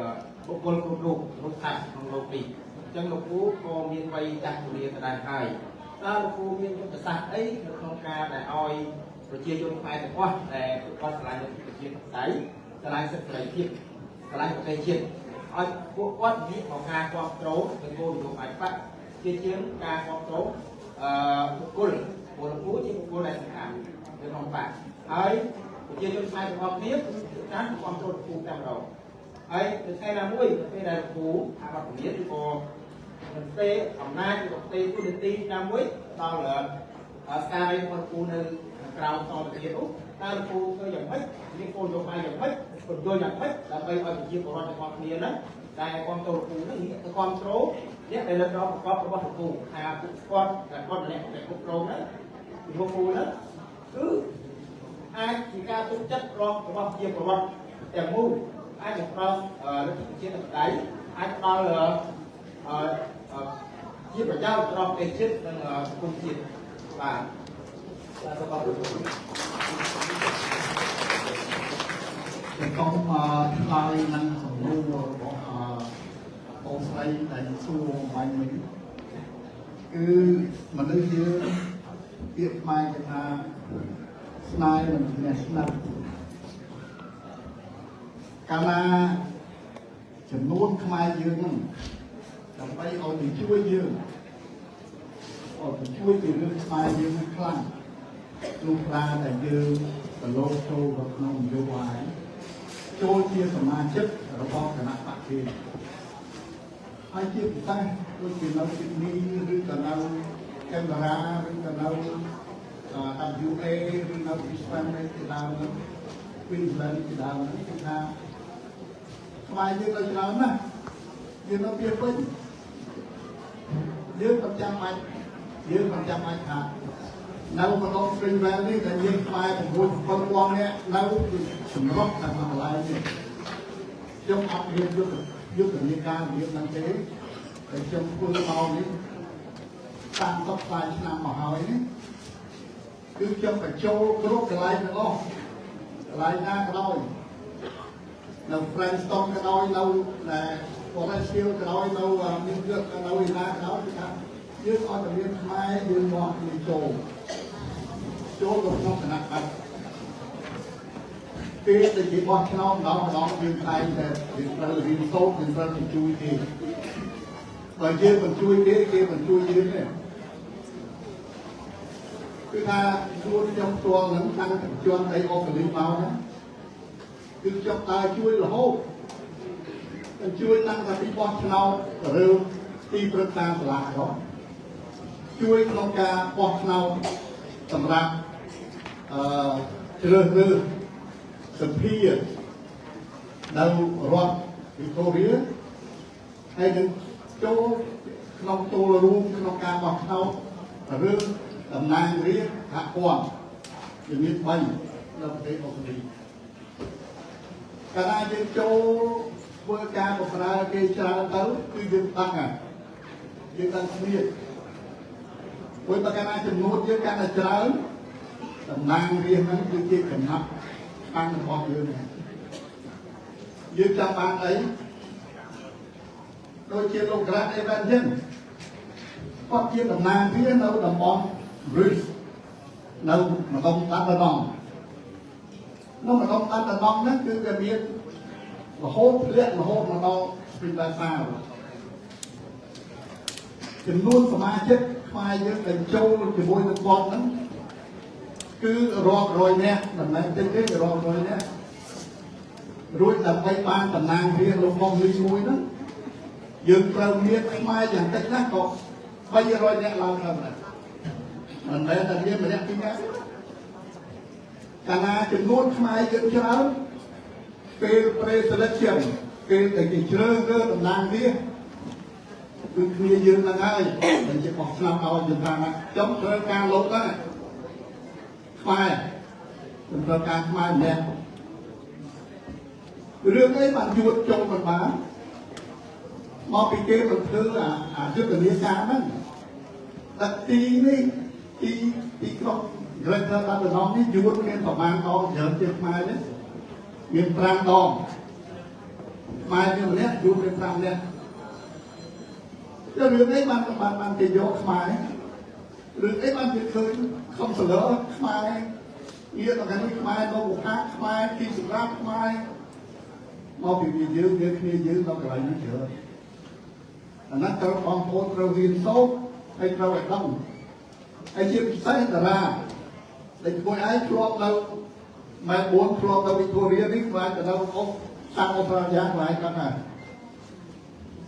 បុគ្គលគ្រប់រូបថាក្នុងលោកនេះអញ្ចឹងលោកគ្រូក៏មានវ័យចាស់ជរាទៅដែរហើយតើលោកគ្រូមានយុទ្ធសាស្ត្រអីនៅក្នុងការដែលឲ្យប្រជាជនខ្មែរទាំងអស់ដែលគាត់ឆ្លាញ់ប្រជាធិបតេយ្យឆ្លាញ់សិទ្ធិសេរីភាពឆ្លាញ់ប្រទេសជាតិឲ្យពួកគាត់មានឱកាសគ្រប់គ្រងទៅគោលនយោបាយបកជាជាងការគ្រប់គ្រងបុគ្គលពលគ្រូជាបុគ្គលដែលសំខាន់នៅក្នុងបកហើយប្រជាជនខ្មែរទាំងអស់គ្នាការគ្រប់គ្រងគ្រូតែម្ដងហើយនៅថ្ងៃណាមួយពេលដែលគ្រូអាវត្តមានឬក៏មិនទេអំណាចឬក៏ទេទូនាទីណាមួយដល់ស្ការ័យរបស់គ្រូនៅក្រៅតទៅទៀតនោះតើគ្រូធ្វើយ៉ាងម៉េចមានគោលនយោបាយយ៉ាងម៉េចបញ្យល់យ៉ាងម៉េចដើម្បីឲ្យប្រជាពលរដ្ឋទាំងអស់គ្នាហ្នឹងដែលគ្រប់គ្រងគ្រូហ្នឹងទៅគ្រប់គ្រងអ្នកដែលនៅក្រោមប្រកបរបស់គ្រូថាពួកគាត់តែគាត់ម្នាក់ដែលគ្រប់គ្រងហ្នឹងពីគ្រូហ្នឹងគឺអាចជាការទុកចិត្តរបស់ប្រជាពលរដ្ឋទាំងមូលអាចមកដល់លទ្ធិប្រជាធិបតេយ្យអាចដល់ជាប្រយោជន៍ដល់ប្រទេសជាតិនិងសង្គមជាតិបាទសូមអរគុណ
ខ្ញុំឆ្លើយនឹងសំណួររបស់បងស្រីដែលសួរបាញ់មិញគឺមនុស្សយើងពាក្យខ្មែរគេថាស្នេហ៍មិនមានស្និទ្ធកាលណាចំនួនខ្មែរយើងហ្នឹងដើម្បីឲ្យទៅជួយយើងឲ្យទៅជួយពីរឿងខ្មែរយើងហ្នឹងខ្លាំងលុះត្រាតែយើងប្រឡូកចូលvàoក្នុងនយោបាយចូលជាសមាជិករបស់គណៈបកគេហើយជាពិសេសដូចជានៅទីនេះឬក៏នៅកាមេរ៉ាឬក៏នៅWA ឬនៅពីស្វែងទៅដើមនោះពីស្វែងទៅដើមនោះគឺថាខ្មែរយើងនៅច្រើនណាស់យើងនៅពីពេញយើងប្រចាំបាច់ថានៅក្នុង Spring Valley នេះដែលយើងខ្មែរ6 7ពាន់នាក់នៅសម្រុកតែមកកន្លែងនេះខ្ញុំអត់មានយុទ្ធនាការរបៀបហ្នឹងទេតែខ្ញុំធ្វើមកនេះតាម40ឆ្នាំមកហើយនេះគឺខ្ញុំបញ្ចូលគ្រប់កន្លែងទាំងអស់កន្លែងណាក៏ដោយនៅ Friendstone ក៏ដោយនៅ Forest Hill ក៏ដោយនៅ New York ក៏ដោយណាក៏ដោយគឺថាយើងអត់តែមានខ្មែរយើងមកចូលទៅក្នុងគណៈបកពេលដែលគេបោះឆ្នោតម្ដងយើងតែយើងត្រូវរៀនសូត្រយើងត្រូវជួយគេបើយើងមិនជួយគេគេមិនជួយយើងទេគឺថាជួនខ្ញុំផ្ទាល់នឹងតាំងពីជាន់អីអូកលីមកណាគឺខ្ញុំដើរជួយរហូតជួយតាំងតែពីបោះឆ្នោតឬទីប្រឹក្សាសាលាក៏ជួយក្នុងការបោះឆ្នោតសម្រាប់ជ្រើសរើសសភានៅរដ្ឋវីតូរីហើយនឹងចូលក្នុងចូលរួមក្នុងការបោះឆ្នោតឬតំណាងរាស្ត្រសហព័ន្ធជំនាញ3នៅប្រទេសអូស្ត្រាលីកាលណាយើងចូលធ្វើការបម្រើគេច្រើនទៅគឺយើងដឹងហើយយើងដឹងស្មៀតព្រោះបើកាលណាចំនួនយើងកាន់តែច្រើនតំណាងរាស្ត្រហ្នឹងគឺជាចំណាប់ខាងរបស់យើងចាំបានអីដូចជាលោកក្រាតអីបែបហ្នឹងគាត់ជាតំណាងរាស្ត្រនៅតំបន់ Bruce នៅម្ដុំតាត់ដងនៅម្ដុំតាត់ដងហ្នឹងគឺវាមានរហូតធ្លាក់រហូតមកដល់ Spring Valley ចំនួនសមាជិកខ្មែរយើងដែលចូលជាមួយនឹងគាត់ហ្នឹងគឺរាប់រយនាក់មិនមែនតិចទេរាប់រយនាក់រួចដើម្បីបានតំណាងរាស្ត្រលោកមកនេះមួយហ្នឹងយើងត្រូវមានខ្មែរយ៉ាងតិចណាស់ក៏300នាក់ឡើងទៅដែរមិនមែនតែមានម្នាក់ពីរនាក់កាលណាចំនួនខ្មែរយើងច្រើនពេល pre-selection ពេលដែលគេជ្រើសរើសតំណាងរាស្ត្រគឺគ្នាយើងហ្នឹងហើយមិនជាបោះឆ្នោតឲ្យយើងថាខ្ញុំត្រូវការលោកហ្នឹងខ្មែរ เป็นประการมาเนี่ยเรื่องนี้มันยุดจงมันมามาปีเกมันเธอยุดกับเนื้อการนั่นแต่ตีนี่ตีก็เรื่องการเป็นน้องนี่ยุดเงินประมาณน้องเยอะเจ็บมาเนี่ยเงินปรางดองมาเนี่ยวันนี้ยุดเป็นปรางเนี่ยเรื่องนี้มันจะยกมาหรือไอ้มันจะเคยคำเสนอมาเงี้ยต่างกันไม่มาโน้บุคคลมาที่สุราษฎร์มามาปีนี้ยืมเงินนี้ยืมเราอะไรนี่เถอะอันนั้นเราความโพสเราเรียนโซ่ให้เราไอ้ต้องไอ้เชื่อมสายตาไอ้คนไอ้ครอบเรามาบวนครอบเราวิโตเรียนิกไว้แต่เราเอาสร้างองค์พระยาไว้กันนะ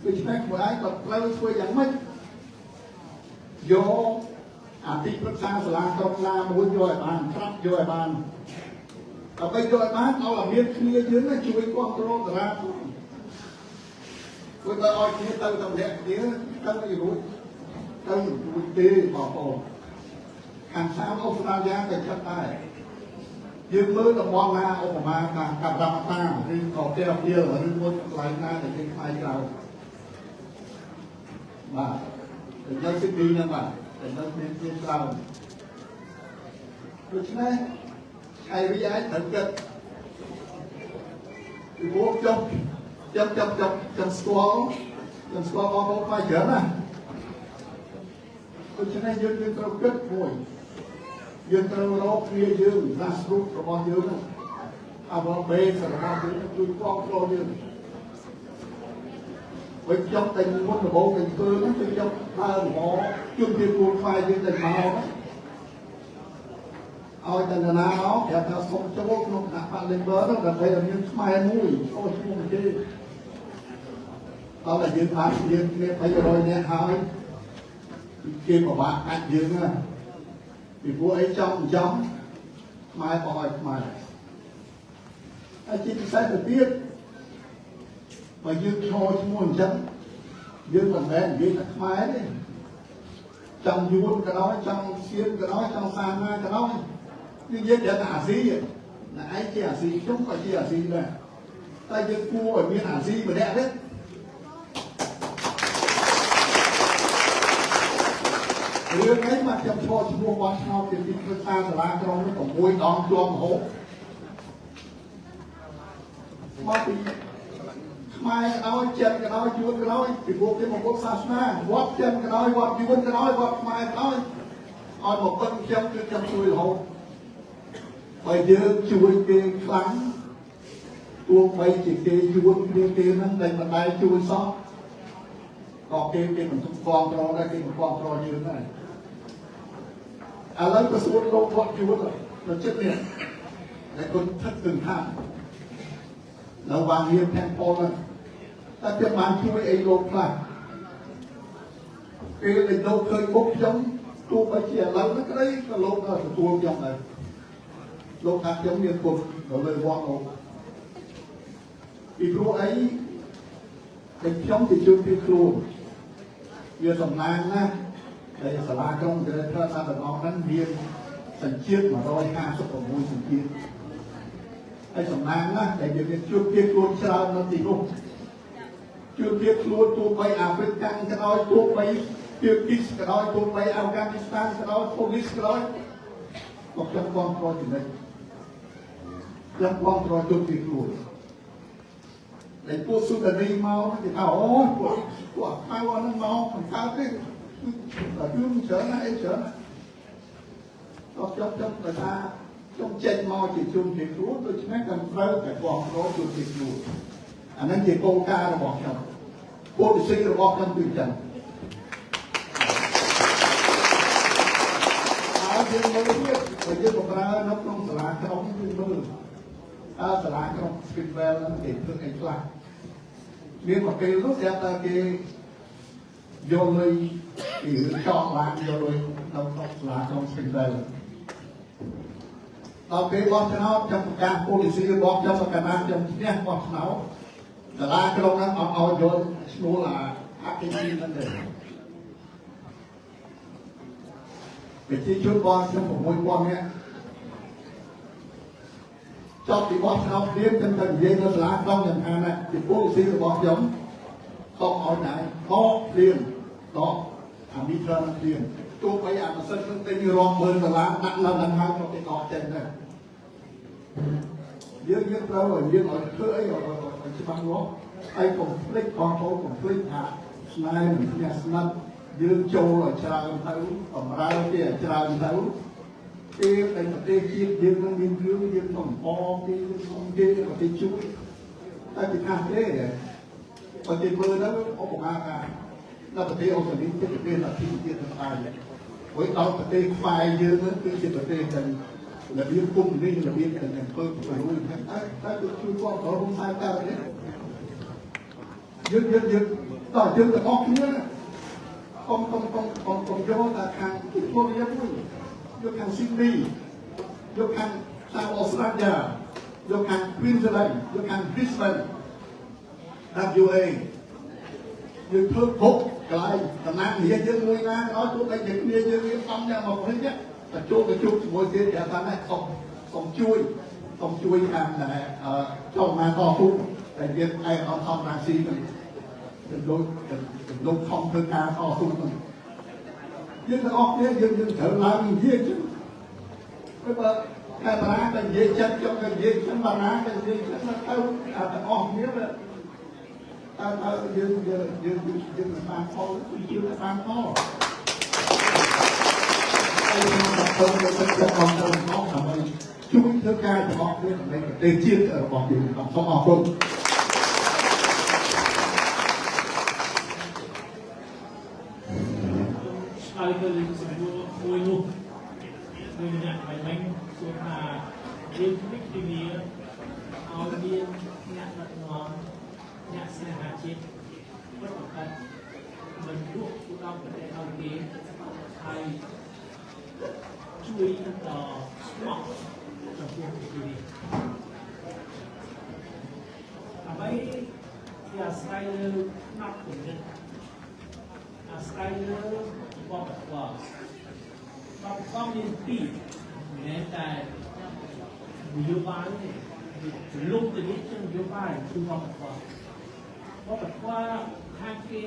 คือใช่ไหมคนไอ้ก็เราช่วยอย่างไม่โยอาทิตย์พระชาสลาตรงนาบุญย่อยบานครับย่อยบานเอาไปย่อยบานเอาเมียเคลียยืนให้ช่วยความโกรธนะคุณตาอ้อยที่ตั้งตำแหน่งนี้ตั้งไม่รู้ตั้งบุญตีบอกโอ้ขันสามเอาสตาร์ยาไปชัดได้ยืมมือตะมองหน้าเอาออกมากับรำตาหรือขอแก้วเดียวหรือมดไหลหน้าแต่เป็นใครเราบ้าเป็นยังสิบปีนั่นบ้าเป็นนักเรียนเรียนเราเพราะฉะนั้นใครวิจัยถึงกันพวกจบสกอร์ออกมาเยอะนะเพราะฉะนั้นยืนเราเกิดป่วยยืนเราโรคเรียยืนรัสรุประมาณยืนเอาเบสประมาณยืนดูกล้องโปรยืนไปจบแต่งมุดระบบแต่งตัวนั้นไปจบพาหมอจุดที่ปูนไฟยืนแต่งเมาเอาแต่งนาเอาแค่ถ้าส่งจะวกนกหนักพันเลยเบอร์ต้องกับไปแบบยืนไม่มุ้ยโอ้ยมุ้ยจีเอาแต่ยืนพันยืนเนี่ยไปโดยเนี่ยหายเกมบอกว่าอัดยืนนะthì cô ấy trong mai bòi mai anh chị sẽ được biết mà dương thôi chứ muốn chấm dương còn bé dương là mai đấy trong yuan cái đó trong xiên cái đó trong san mai cái đó nhưng dương để là gì vậy là ai chỉ là gì chúng phải chỉ là gì này tay dương cua ở miền là gì mà đẹp đấyเรื่องนี้มาจำโชว์ชั่วโมงวันชอบเป็นที่ประชาสลาตรงนี้ของมวยดองจวมโหมาปีไม่เอาเจ็บกันเอาชวนกันเอาปีพวกที่มาพบศาสนาวัดเจ็บกันเอาวัดยืนกันเอาวัดไม่เอาเอาหมดเป็นเจ็บคือจำช่วยเขาไปเยอะช่วยเกย์ครั้งตัวไปจิตเกย์ชวนเกย์นั้นในบันไดช่วยซ้อก็เกย์เหมือนทุกกองรอได้เกย์เหมือนกองรอยืนได้อะไรก็สมมติเราพอดอยู่ว่าเราเช็ดเนี่ยแต่คนทัดตึงท่าเราวางเรียนแทนพอแล้วแต่จะมาช่วยไอ้โลกพลาดเกย์ในโลกเคยพบย้ำตัวไปเชียร์เราไม่ได้ก็โลกก็ตัวย้ำเลยโลกทัดย้ำเรียนคนเราเลยวางโลกอีกรู้ไอ้เป็นย้ำติดจุดที่ครูเรียนสำนานนะในสลาtrongเดินพระราชดำนั้นเรียนสัญเชียมา150 กว่ามูลสัญเชียไอ้สำนานนะแต่เดี๋ยวนี้จุดเพียรตัวชาวนาติโกจุดเพียรตัวไปแอฟริกันก็ได้ตัวไปเพียรกิสก็ได้ตัวไปอัฟกานิสถานก็ได้โพลิสก็ได้บอกจำความโปรดอยู่เลยจำความโปรดจุดเพียรตัวในพวกสุดารีเมาที่เขาโอ้ยพวกไอ้วันนั้นเมาของเขาที่là cứ chở nó ấy chở nó trong người ta trong trên mò chỉ chung thì chúa tôi chỉ nói cần rơi phải bọn nó chung thì chúa anh ấy chỉ cô ca là bọn chồng cô thì sinh là bọn chồng từ chồng áo dương mới biết bởi vì một ra nó không xả lá trong dương mơ xả lá trong kinh về nó để thương anh lạc nhưng mà cái lúc ra ta cái vô ly thì chọn bạn vô ly đâu không là không sinh về tao cái bom cho nó trong ca policy bom cho cả nam trong nhé bom nó là cái đông nó ao vô nó là cái gì vấn đề cái chi chút bom trong một môi bom nhé
ចប់ពីបោះឆ្នោតព្រៀងខ្ញុំទៅនិយាយនៅសាលាក្រុងយ៉ាងថាណាពីពលស៊ីរបស់ខ្ញុំសូមឲ្យណែដកព្រៀងដកអាមីត្រាព្រៀងទោះបីអាម៉ាស៊ីននឹងទិញរាប់ម៉ឺនដុល្លារដាក់នៅនឹងហើយក៏គេដកចេញដែរយើងត្រូវឲ្យយើងឲ្យធ្វើអីឲ្យច្បាស់លាស់ហើយកុំភ្លេចបងប្អូនកុំភ្លេចថាស្នេហ៍និងអ្នកស្និទ្ធយើងចូលឲ្យច្រើនទៅបំរើគេឲ្យច្រើនទៅពេលដែលប្រទេសជាតិយើងនឹងមានគ្រឿងយើងต้องអគេយើងសុំគេប្រទេសជួយតែពីខាងទេបើគេមើលទៅឧបមាថាដល់ប្រទេសអូស្ត្រាលីជាប្រទេសអាស៊ីទៀតទៅហើយព្រោះដល់ប្រទេសខ្វាយយើងនឹងគឺជាប្រទេសដែលរបៀបគុំនេះរបៀបដែលធ្វើប្រលួយតែជួយគាត់ទៅក្នុងខ្សែតើនេះយើងតើយើងទាំងអស់គ្នាកុំយកតែខាងពលរដ្ឋមួយយកខាងស៊ីដនីយកខាងសាវអូស្ត្រាលីយកខាងគ្វីនស្លែនយកខាងគ្រីស្បែន WA យើងធ្វើគ្រប់កន្លែងតំណាងគ្នាយើងមួយណាឲ្យទូតែគ្នាយើងរៀបចំយ៉ាងមកវិញតែជួបជាមួយគេគេថាណែសូមជួយខាងដែលចូលមកតស៊ូតែយើងឯងអត់ធម្មតាស៊ីទៅដូចខំធ្វើការតស៊ូទៅយើងទាំងអស់គ្នាយើងត្រូវឡើងនិយាយចឹងព្រោះបើតែបារាតែនិយាយចិត្តចុះតែនិយាយចឹងបារាតែនិយាយចឹងទៅទាំងអស់គ្នាតើយើងបានផលយើងបានផលហើយខ្ញុំទៅទៅបងទៅមកដើម្បីជួយធ្វើការរបស់គ្នាในប្រទេសជាតិរបស់យើងសូមអរគុណ
ហើយទៅសំណួរមួយនោះខ្ញុំញ៉ាំមិនសួរថាយើងនេះទីនេះឲ្យមានអ្នកដឹកនាំអ្នកស្នេហាជាតិពិតប្រាកដមិនលក់ទៅដល់ប្រទេសឲ្យគេហើយជួយដល់ស្មោះចំពោះទីនេះអ្វីជាអាស្រ័យលើផ្នែកគំនិតអាស្រ័យលើវប្បធម៌មានពីរមិនមែនតែនយោបាយទេលុបទៅនេះជានយោបាយគឺវប្បធម៌ខាងគេ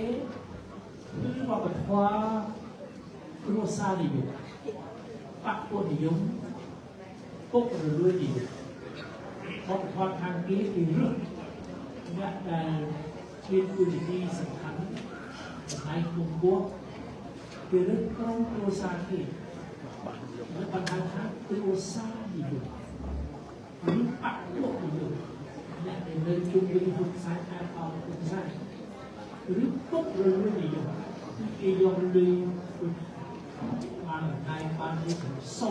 គឺវប្បធម៌គ្រួសារនិយមបកពុនិយមពុករលួយនិយមវប្បធម៌ខាងគេគឺរឹសអ្នកដែលមានគុណភាពសំខាន់ហើយគុំគួរគេរឹសក្រុមគ្រួសារគេและปัญหาทางตัวซาดีอยู่อันนี้ปักโลกอยู่เนี่ยในจุดยืนหุ่นสายแอบเอาหุ่นสายหรือปุ๊บเลยไม่อยู่ที่ยอมเลยมาในบ้านที่ถึงโซ่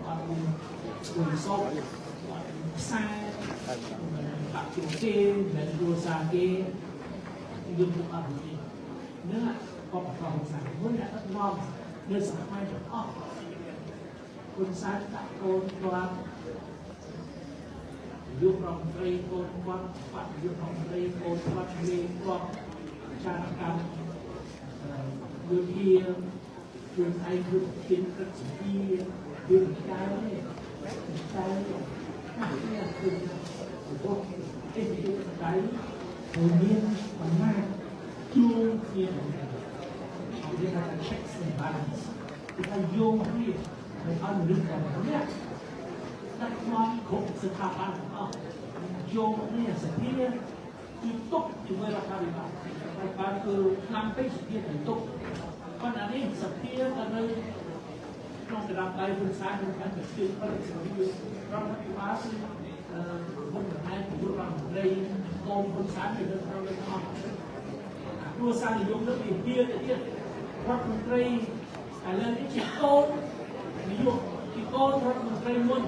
บ้านหุ่นโซ่บ้านสายปักจุดเกนในตัวซาเกยืนบุกอะไรเนี่ยก็ปักความสายเมื่อเนี่ยต้องมองเรื่องสำคัญจะออกคุณสายตะโกนกวาดยุครองตรีโกนกวาดปัดยุครองตรีโกนกวาดเรียนกวาดชาติการยุคเฮียยุคไอยุคกินกระสียุคใจเนี่ยคือพวกยุคใจหัวเนี้ยมันมากจูงเนี่ยเขาเรียกว่า checks and balance ที่เขาโยงให้ในอันลึกกันเนี่ยนักมองคงสถาบันโยงเนี่ยสักทีเนี่ยคือตกจุดเวลาการบินการคือนำไปสักทีถึงตกปัญหานี้สักทีกันเลยต้องกระดับใจคุณสายคุณกันแบบคือผลิตสิ่งที่เราทำมาซึ่งคนแบบนั้นผมรู้ว่าเลยโกงคุณสายอยู่ในเราเลยทำตัวสายยงแล้วมีเบี้ยเนี่ยรัฐมนตรีอะไรที่จิตโกงนิยมที่โกงรัฐมนตรีมุ่ง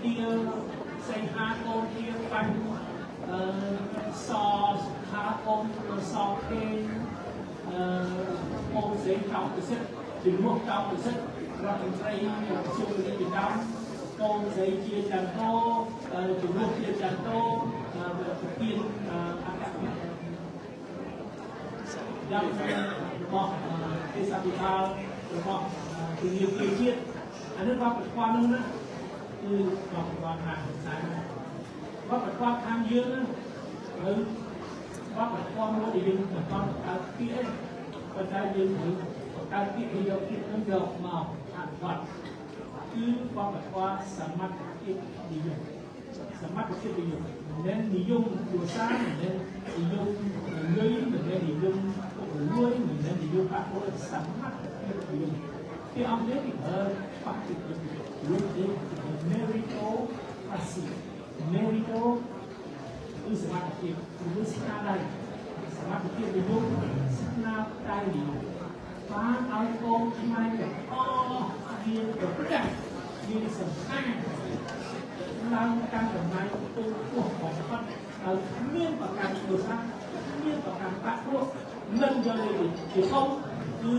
ที่ใส่ฮาโกงที่ฟันซอสฮาโกงซอเคนโกงเสียเก่าไปเสร็จถึงพวกเก่าไปเสร็จรัฐมนตรีส่วนนี้เป็นดำโกงเสียเชียร์จันโตถึงพวกเชียร์จันโตเปลี่ยนอากาศยังบอกที่สัตว์ท้าบอกถึงยืนยืนอันนั้นว่าความนึงนะ គឺក៏គាត់ថាភាសាគាត់ប្រកបខាងយើងហ្នឹងឬគាត់ប្រកបមួយដែលយើងប្រកបកើតពីអីប៉ុន្តែយើងត្រូវកើតពីយកពីហ្នឹងយកមកអនុវត្តគឺគាត់ប្រកបសមត្ថភាពនិយមសមត្ថភាពនិយមមិននិយមគ្រួសារមិននិយមលុយមិននិយមលួយមិននិយមបាក់ខ្លួនសមត្ថភាពនិយមទីអង្គនេះគឺបាក់ទីលុយទី meritocracy merito គឺសមត្ថភាពឬស្នាដៃសមត្ថភាពនិយមស្នាដៃនិយមបានឲ្យកូនខ្មែរទាំងអស់មានប្រព្រឹត្តមានសំខាន់ឡើងកាន់តំណែងទូពោះបំផុតហើយមានប្រកាន់គ្រួសារមានប្រកាន់បាក់ព្រោះនឹងយកជាធំគឺ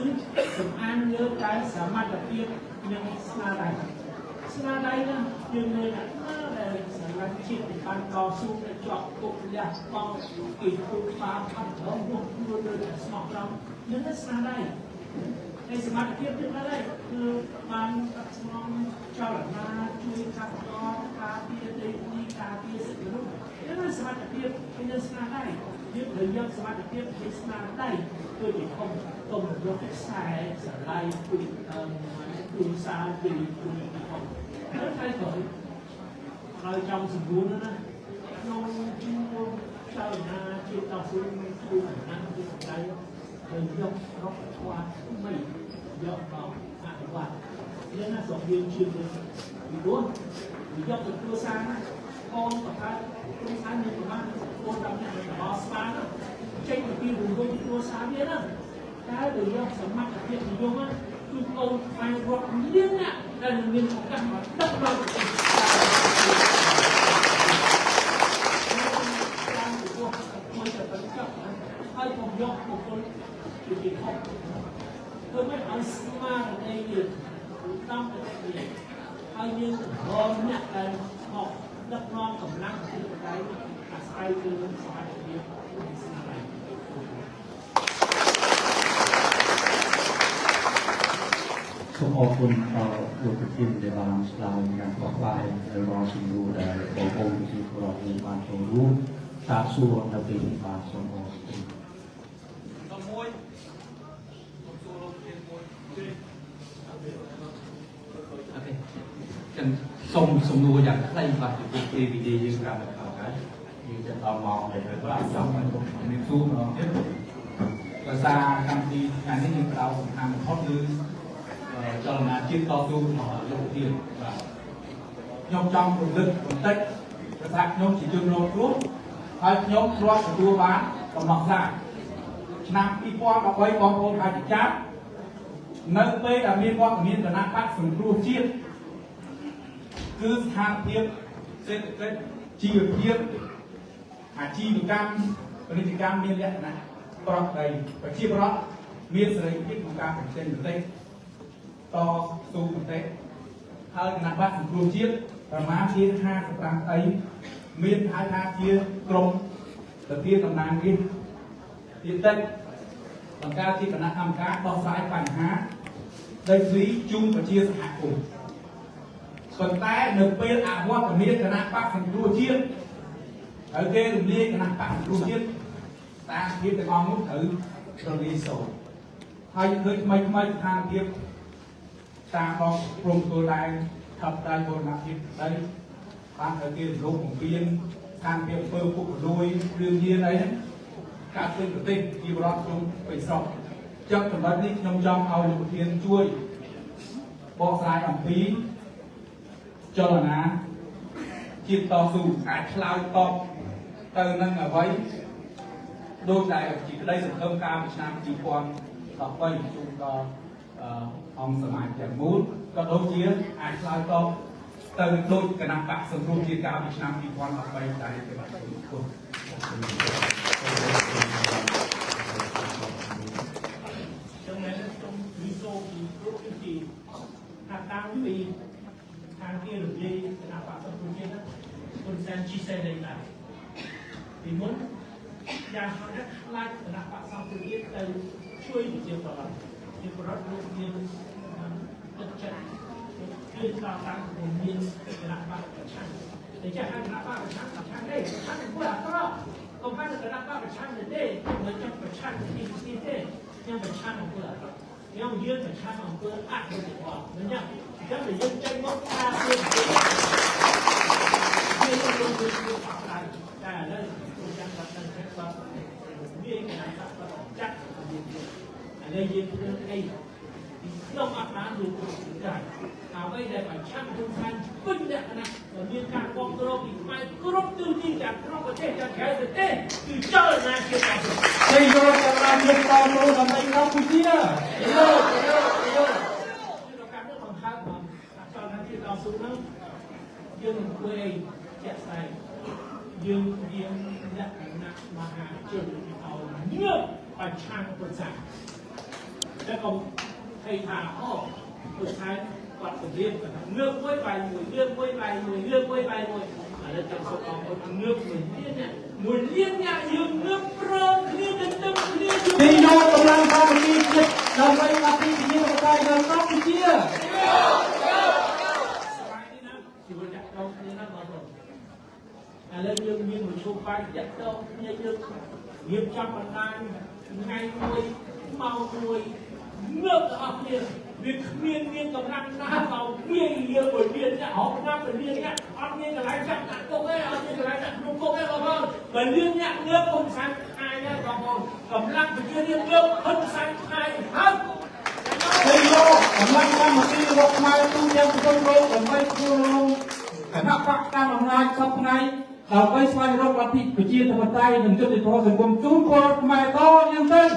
សំអានលើតែសមត្ថភាពនិងស្នាដៃស្នាដៃណាយើងនៅណាដែលសម្រាប់ជាតិបានតស៊ូទៅជាប់គុកលះបង់ពីគុកបានអត់ដល់មកខ្លួនលើស្មោះត្រង់នឹងស្នាដៃในสมาธิเทียบขึ้นมาได้คือมันกับสมองเจ้าหลังมาช่วยขับกองการที่จะได้มีการที่จะสื่อรู้นั่นสมาธิเทียบเป็นสมาได้ยึดหรือยกสมาธิเทียบเป็นสมาได้โดยที่คงตรงยกสายสลายคุยคุยสายคุยคงแล้วใครถอยเราจำสมบูรณ์นะน้องจิ้งเจ้าหน้าที่ต่อสู้คุยนั้นที่ใจเลยยกรบกวนไม่ยกต่ออ่านว่าเรื่องน่าสงเวียนชื่อเลยมีด้วยมียกตัวตัวซ้ายกองกับท้ายตัวซ้ายมีประมาณตัวดำเนี่ยเป็นบอสมานะใช้ตัวที่ดูด้วยตัวซ้ายเนี่ยนะถ้าโดยยกสมัครกับเพียรมีด้วยมั้ยคือเอาไปรบเลี้ยงเนี่ยแต่หนึ่งเงินของกันมาตั้งเราเป็นการดูตัวมันจะเป็นเจ้าให้ผมยกผมคนอยู่ที่ห้องเพื่อไม่เอาสมาในเรื่องต้องไปเรียนเอาเงินรอเนี่ยแต่หอกนักน้องกับนักที่ไปอาศัยคือสายเดียวสมาอะไร
សូមអរគុណដល់លោកប្រធានដែលបានឆ្លើយយ៉ាងបកស្រាយនៅរាល់ជំនួសដែលបងប្អូនជាពលរដ្ឋនេះបានចូលរួមសាកសួរនៅពេលនេះបាទសូមអរគុណ
សូមសំណួរយ៉ាងខ្លីបាទពី DVD យើងប្រាប់ដល់ហើយយើងจะដល់មកដែលបាទសូមមានសួរម្ដងទៀតភាសាកម្មវិធីថ្ងៃនេះយើងផ្ដោតសំខាន់បំផុតគឺចលនាជាតិតស៊ូរបស់លោកទៀតបាទខ្ញុំចង់រំលឹកបន្តិចភាសាខ្ញុំជាជនរងគ្រោះហើយខ្ញុំធ្លាប់ទទួលបានដំណោះស្រាយឆ្នាំ2013បងប្អូនអាចចាប់នៅពេលដែលមានវត្តមានគណៈបកសង្គ្រោះជាតិគឺស្ថានភាពសេដ្ឋកិច្ចជីវភាពអាជីវកម្មពាណិជ្ជកម្មមានលក្ខណៈប្រកបដោយប្រជាពលរដ្ឋមានសេរីភាពក្នុងការបញ្ចេញមតិតស៊ូមតិហើយគណៈបកសង្គ្រោះជាតិប្រមាណជា55អីមានហៅថាជាក្រុមប្រធានតំណាងនេះទៀតតិចបង្កើតជាគណៈកម្មការដោះស្រាយបញ្ហាដីធ្លីជូនប្រជាសហគមន៍ប៉ុន្តែនៅពេលអវត្តមានគណៈបកសង្គ្រោះជាតិហើយគេរំលាយគណៈបកសង្គ្រោះជាតិតាមភាពទាំងអស់នោះត្រូវរលាយសូន្យហើយឃើញថ្មីស្ថានភាពតាមដងព្រំទួលដែនថាប់ដៃបូរណភាពដីបានឲ្យគេរំលោភបំពានស្ថានភាពអំពើពុករលួយគ្រឿងញៀនអីហ្នឹងការធ្វើប្រទេសជាបរិបទក្នុងបិស្រុកចឹងចំណុចនេះខ្ញុំចង់ឲ្យលោកប្រធានជួយបកស្រាយអំពីចលនាជាតិតស៊ូអាចឆ្លើយតបទៅនឹងអ្វីដូចដែលជាក្តីសង្ឃឹមកាលពីឆ្នាំ2013ជូនដល់អង្គសមាជទាំងមូលក៏ដូចជាអាចឆ្លើយតបទៅដូចគណៈបកសង្គ្រោះជាតិកាលពីឆ្នាំ2013ដែរទេបាទសូមអរគុណ
ចំណែកក្នុងវិស័យគ្រប់ទីថាតាំងពីខាងគេរំលាយគណៈបកសង្គ្រោះជាតិគុណសែនជីសេនដែរពីមុនយ៉ាងហោចណាស់ខ្លាចគណៈបកសង្គ្រោះជាតិទៅជួយប្រជាពលរដ្ឋជាពលរដ្ឋលោកមានទឹកចិត្ត คือเราตั้งผมยินคณะบ้านประชันแต่จะให้คณะบ้านประชันได้ประชันผู้หลักก็ต้องให้คณะบ้านประชันได้เหมือนจะประชันที่ได้ยังประชันของผู้หลักยังยืนประชันของผู้หลักอ่ะไม่ได้บอกนั่นยังยังไปยืนใจงดงามเลยยืนลงมือคือปากอะไรแต่แล้วคุณยังรับการใช้ความเรียกงานกับจัดอะไรยืนเรื่องไอ้ต้องอาบน้ำดูถึงได้เอาไว้ได้ไปช่างทุกท่านขึ้นเนี่ยนะมีการป้องกันอีกไหมกรุ๊ปตู้ที่จากทั่วประเทศจากแถวประเทศคือเจ้าหน้าที่ต่างๆในโลกกำลังยึดครองโลกในกัมพูชีโลกที่เราการเรื่องของข้าวของเจ้าหน้าที่ต่างสู้นั้นยังคุยจะใส่ยังนักมหาเจ้าเอาเนื้อไปช่างประจักษ์แล้วก็ให้ทางออกสุดท้ายวัดเป็นเรื่องกันเงือกไว้ใบมวยเงือกไว้ใบมวยเงือกไว้ใบมวยอะไรจะสอบคนเงือกเหมือนเนี่ยเหมือนเลี้ยงเนี่ยยืมเงือกเปลือกเลี้ยงเต็มเลี้ยงพี่น้องกำลังทำดีจิตเราไปมาที่ที่เราได้เราต้องไปเชี่ยสบายดีนะชีวิตจากเราเนี่ยนะเราอะไรยืมเหมือนชูไปจากเราเนี่ยยืมจับมันได้ไงมวยเมามวยเงือกออกเนี่ยviệc miên cầm năng na vào miên nhiều bởi miên nhá họ nam bởi miên nhá ông miên là lái chậm nặng công ấy ông miên là lái chậm đúng công ấy vào không bởi miên nhá nước không sang hai nhá vào không cầm năng bởi miên liên nước không sang hai không đây lo cầm năng ra một cái một mai tu nhân công đô cầm bay tu lông cả nắp bạc tam làm ngay xong ngay ở bay xoay rong bát thịt của chia thành một tay đừng cho thịt thò thành cùng chúng con mày to nhân dân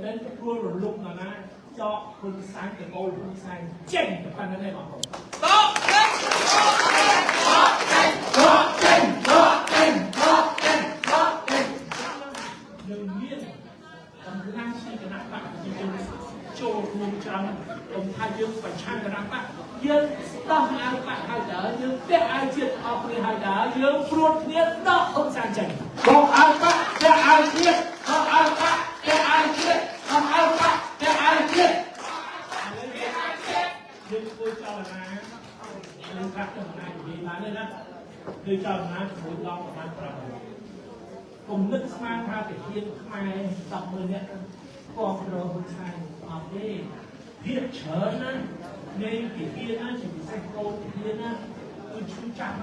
đến cua rồi lúc nào na cho phương sáng cái ngôi phương sáng chèn cái phần này mà không có đừng nhiên cầm năng xin cái nắp bạc chỉ cần cho luôn trong ông thay dương phải trang cái nắp bạc dương tâm ai bạc hai đỡ dương để ai chết học người hai đỡ dương fruit niết đó không sang chèn còn ai bạc để ai chết còn ai bạc để ai chết không ai bác để ai chết nhưng tôi cho là nên các trong này vì bán lên đó tôi cho là tôi lo của bán vào cùng nước mang ra để thiên mai tập người nhé còn rồi hôm nay học đi việc trở nó nên cái kia nó chỉ bị xanh câu cái kia nó tôi chú trọng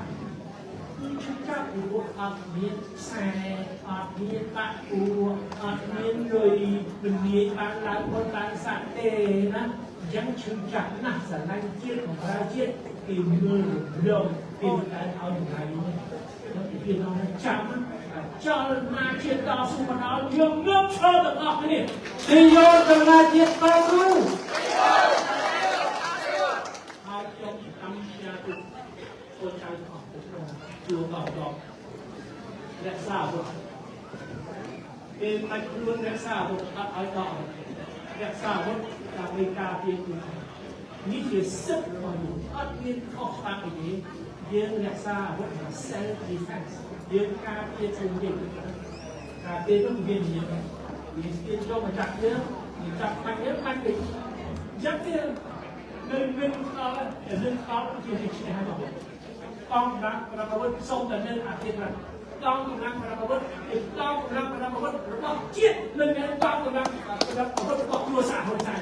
chúng ta của học miền xe học miền bạn của học miền rồi mình miền bạn lại con bạn sạch tề nó vẫn chúng ta là sản năng chết của ta chết tìm người lồng tìm cái ao này nó thì nó chẳng cho mà chết đó xuống mà nó nhường nước cho được học cái gì thì do từ là chết to luôn hai trong tâm nhà tụ tôi trai học chưa vào đó để xa rồi bên mạch luôn để xa rồi đặt ai đó để xa rồi cả người cả tiền những cái sức mà những ắt nhiên khó khăn cái gì riêng để xa rồi là self defense riêng cả tiền dùng gì cả tiền nó tiền gì vì tiền cho mà chặt nhớ thì chặt mạnh nhất mạnh định chắc tiền nên có nên có cái chuyện gì hay không con đang làm một sông là nên tiền là con đang làm một con đang làm một nó chết nên cái con đang một con đua xả hơn này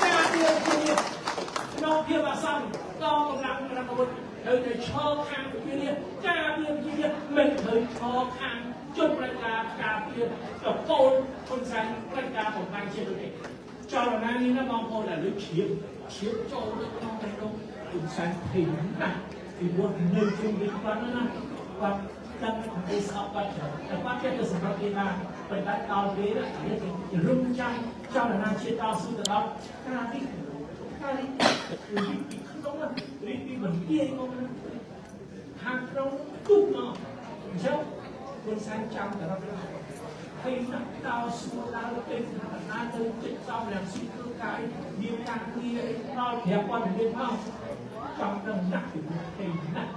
ra tiền nó kia vào xong con đang làm một thời cho khang cái kia cha kia mình thời cho khang chôn ra cả kia tập con xanh cả một ngày trên được cho là nay nó mong thôi là lưỡi chiếm cho nó không thành công cùng sáng thì nặng thì một nơi chung với quan nó và đang đi sau quan trọng quan trọng là sự phát triển là phải đặt cao thế là để rung chay cho là nay chia tao sự được đâu ca đi không đúng là đi mình kia không hàng trong cục nó sao con sáng trong là nó khi nó đau xuống đau trên là na tới chết xong làm suy cơ cái nhiều càng kia đau đẹp qua được biết không trong đồng nặng thì nặng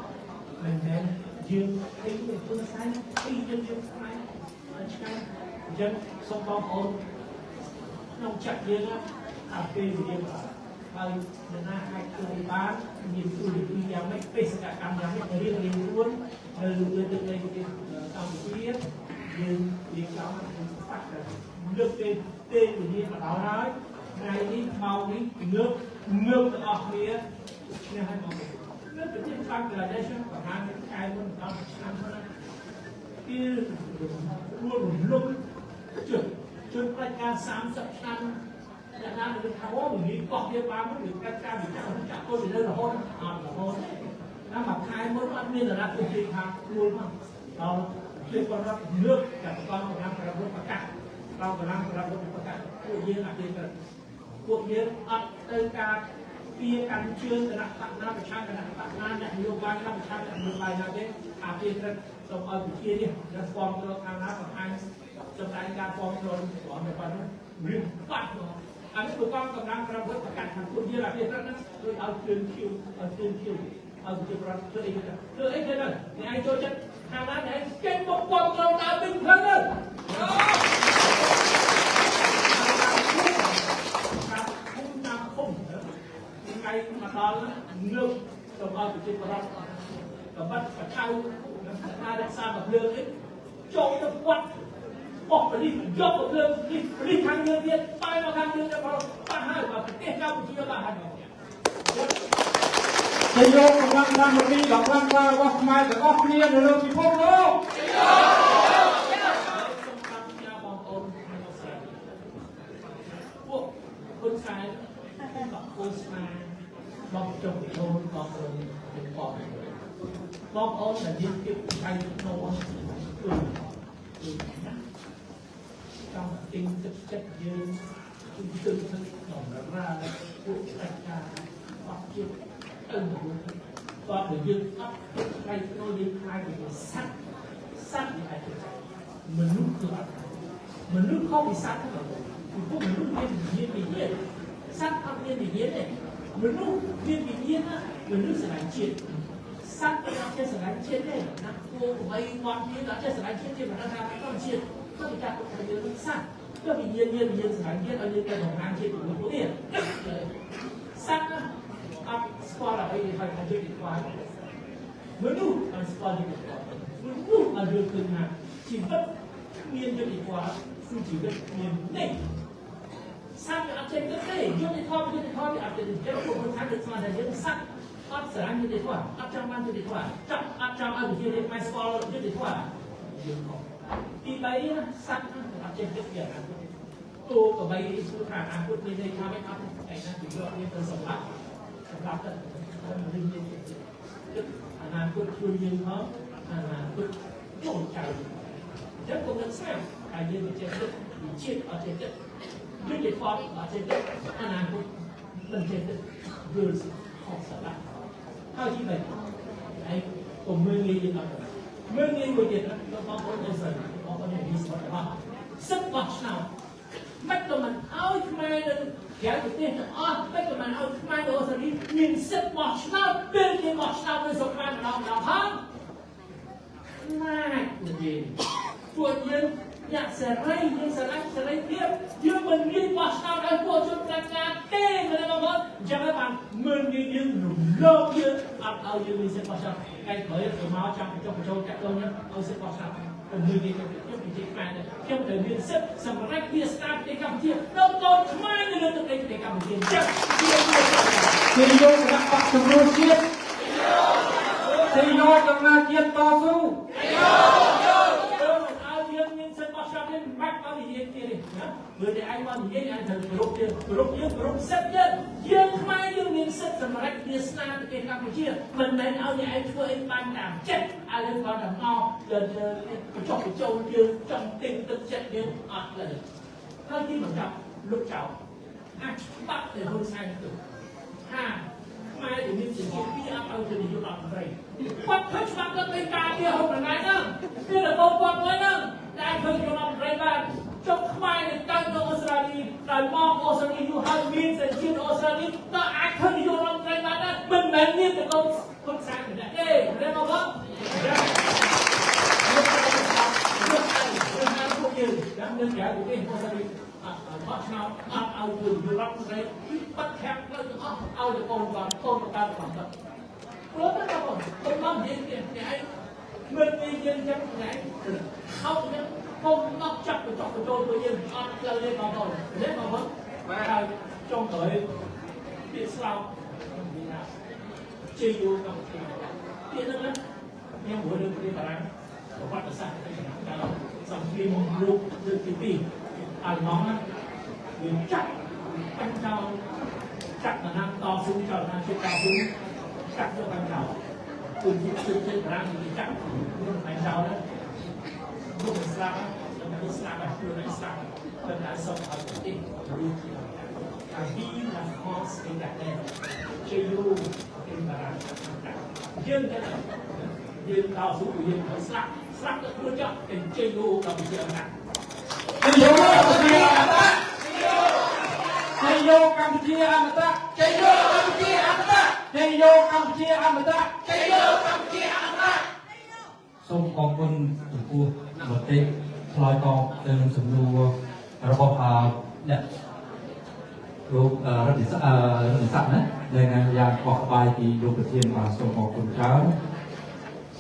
mình nên dương thấy người phương sáng khi nhân dương này ចឹងសូមបងប្អូនក្នុងចាក់យើងអាពេលវេលាហើយអ្នកណាអាចជួយបានមានទូរទស្សន៍យ៉ាងម៉េចបេសកកម្មយ៉ាងម៉េចរៀងខ្លួននៅលើទឹកដីប្រទេសកម្ពុជាយើងរៀបចំបាក់លើកពេលវេលាមកដល់ហើយថ្ងៃនេះម៉ោងនេះងើបទាំងអស់គ្នានេះឲ្យមកលើប្រទេសបង់ក្លាដេសប្រហែលខែមុនដល់ឆ្នាំមុនគឺរួមលុបជនផ្ដាច់ការ30ឆ្នាំអ្នកណាមិនថាអូមិនកោះវាបានឬកាត់ការវិចារចាក់ពលទៅរហូតអត់រហូតណាមួយខែមុនអត់មានរណាត់ទីខាងខ្លួនមកដល់ជាបរិបទលើកจากកងកម្លាំងប្រយុទ្ធប្រកាសដល់កម្លាំងប្រយុទ្ធប្រកាសពួកយើងអត់ទេពួកយើងអត់ទៅការពីកម្មជឿគណៈបកណាប្រឆាំងគណៈបកណាអ្នកនយោបាយណាប្រឆាំងអ្នកនយោបាយណាទេអាពីក្រឹតសូមឲ្យវិជានេះដែលស្គាល់ទៅខាងណាបង្ហាញសម្ដែងការฟ้องរំស្គាល់ទៅប៉ុណ្ណឹងរឿងបាត់មកអានេះពួកកងកម្លាំងប្រយុទ្ធប្រកាសខាងពួកយើងអាពីក្រឹតហ្នឹងដូចឲ្យជឿនជឿឲ្យជឿនជឿឲ្យជាប្រតិធ្វើអីទៅហ្នឹងអ្នកឯងចូលចិត្តខាងណាអ្នកឯងចេញមកបងទៅដើរវិញហ្នឹង ngày mà đó nước đồng bào của trên bờ đông và bắt cả thao hai đặc xa bậc lương ấy cho nó quật bỏ đi dốc bậc lương đi thang lương điện bay vào thang lương cho nó ba hai và tiếp theo của chúng ta hai
thầy vô công an đang một đi gặp quan qua qua mai phải có kia rồi đâu thì không đâu
คนชายกับคนชายบางจงโดนบางคนเป็นปอดบางคนแต่ยิ่งเก็บใจโน้นtrong tinh chất chất dương tương thức nồng ra của đại ca hoặc chuyện ân và để dương ấp tay tôi đi hai cái sắt như vậy mình lúc cửa mình lúc không bị sắt thì cũng mình lúc nhiên bị nhiên sắt không nhiên bị nhiên này mình lúc nhiên bị nhiên á mình lúc sẽ làm chuyện sắt nó sẽ làm chuyện này nó cô của mấy con nhiên nó sẽ làm chuyện mà nó ra cái con chuyện có bị đặt một cái nó sắt có bị nhiên sẽ làm chuyện ở những cái đồng hàng chuyện của mình có tiền sắt á up score là bây giờ phải làm chuyện điện thoại mình lúc ăn score điện thoại mình lúc ăn được từng ngày chỉ bất nhiên cho điện thoạiซึ่งถือเป็นเงินเด็กสร้างอัพเชนก็ได้ยกในท่อไปอัพเชนเจ้าคนคนท้ายเดินมาแต่ยังสร้างอัพสารยืดในท่ออัพจำมันยืดในท่อจับอัพจำอัพยืดในไมสกอร์ยืดในท่อยืดของที่ใบนะสร้างอัพเชนก็เกี่ยวกันตัวกับใบสุดท้ายอัพพูดในทำให้อัพไอ้นั่นถือว่าเป็นสมบัติกันมันดึงยืดอนาคตช่วยยืนเขาอนาคตโจ่งใจเจ้าคนนั้นสร้างai như bị chết đất bị chết ở trên đất biết để con ở trên đất anh làm cũng lần trên đất vừa họ sợ lại how như vậy ấy cùng 10.000 gì đó 10.000 người Việt nó có đơn giản có những lý do là sức bật nào bắt đầu mình áo mai lên kéo được tiền bắt đầu mình áo mai đồ rồi đi nhìn sức bật nào bên cái bật nào bên sọc mai nào không này gì chuột nhiênอยากเสรียังสลายเสรีเทียบยืมมันยืมวัดเอาไอ้พวกชนประการเต้มาเลยมาบอกจะไม่ฟังมันยืมโลกยืมเอายืมมีเส้นประชาใครเคยเอามาจับจับโจจับตัวนี้เอาเส้นประชาผมมือยืมยกจริงๆไปเนี่ยยกแต่ยืมเส้นสมัยเพียสตาร์ในกัมพูชาเราโดนทำไมในเรื่องตัวเองในกัมพูชาจับเพียโยกับปักสมุทรเชียเพียกับนาเกียรต่อสู้người để anh quan gì anh thằng group set nhất dương mai dương miền set sầm rách Việt Nam cái Campuchia mình nên ao nhà anhធ្វើanh ban đảm chết ai lên con đảm ho giờ chọc cái châu dương trong tình tức chết dương ọt là hơi khi mà gặp lúc cháu bắt để hôn sai được mai thì mình chỉ có biết ao thì mình làm vậy bắt hết bắt cái tay ca kia không là ngay nữa kia là câu quan đấy nữa đại thôi cho nóray ban trong mai này tăng ở Australia rồi mong Australia you have been and chiên Australia ta ai thân vô trong tay bạn đó mình mến nhiên được không sai rồi đấy ê đây mà vâng នឹងក្រៅប្រទេសមកស្រីអត់ឆ្នោតអត់ឲ្យយល់រដ្ឋស្រីបាត់ខាងលើទាំងអស់ឲ្យទៅកូនគាត់កូនកើតគាត់ព្រោះតែបងខ្ញុំមកនិយាយនេះឯងមិនមានយើងចឹងថ្ងៃខោនឹងកុំមកចាប់បញ្ចុះបញ្ចូលទៅយើងអត់ផ្លូវទេបងប្អូននេះបងប្អូនហើយចុងក្រោយពាក្យស្លោកជាយូរកម្ពុជាពាក្យហ្នឹងណាខ្ញុំមួយរឿងពីបារាំងប្រវត្តិសាស្ត្រតែដល់សង្គ្រាមលោកលើកទី2អាល្លឺម៉ង់ណាវាចាក់បញ្ចោលចាក់តំណាងតស៊ូចលនាជាតិតស៊ូចាក់យកបញ្ចោលគឺជាបារាំងវាចាក់បញ្ចោលណាលោកស្លាប់លោកស្លាប់ហើយខ្លួនឯងស្លាប់តែតែសុំឲ្យប្រទេសរួចអាពីឡាខសឯកដែរជាយូរពីបារាំងយើងតែយើងតស៊ូយើងស្លាប់ទៅខ្លួនចោលតែជាយូរកម្ពុជាណាជាយូរកម្ពុជាអមតៈជាយូរកម្ពុជាអមតៈជាយូរកម្ពុជាអមតៈជាយូរកម្ពុជាអមតៈជាយូរកម្ពុជាអមតៈ
សូមអរគុណចំពោះមតិឆ្លើយតបទៅនឹងសំណួររបស់អ្នកលោករដ្ឋស័ក្តិណាដែលយ៉ាងបោះក្បាយពីលោកប្រធានបាទសូមអរគុណច្រើន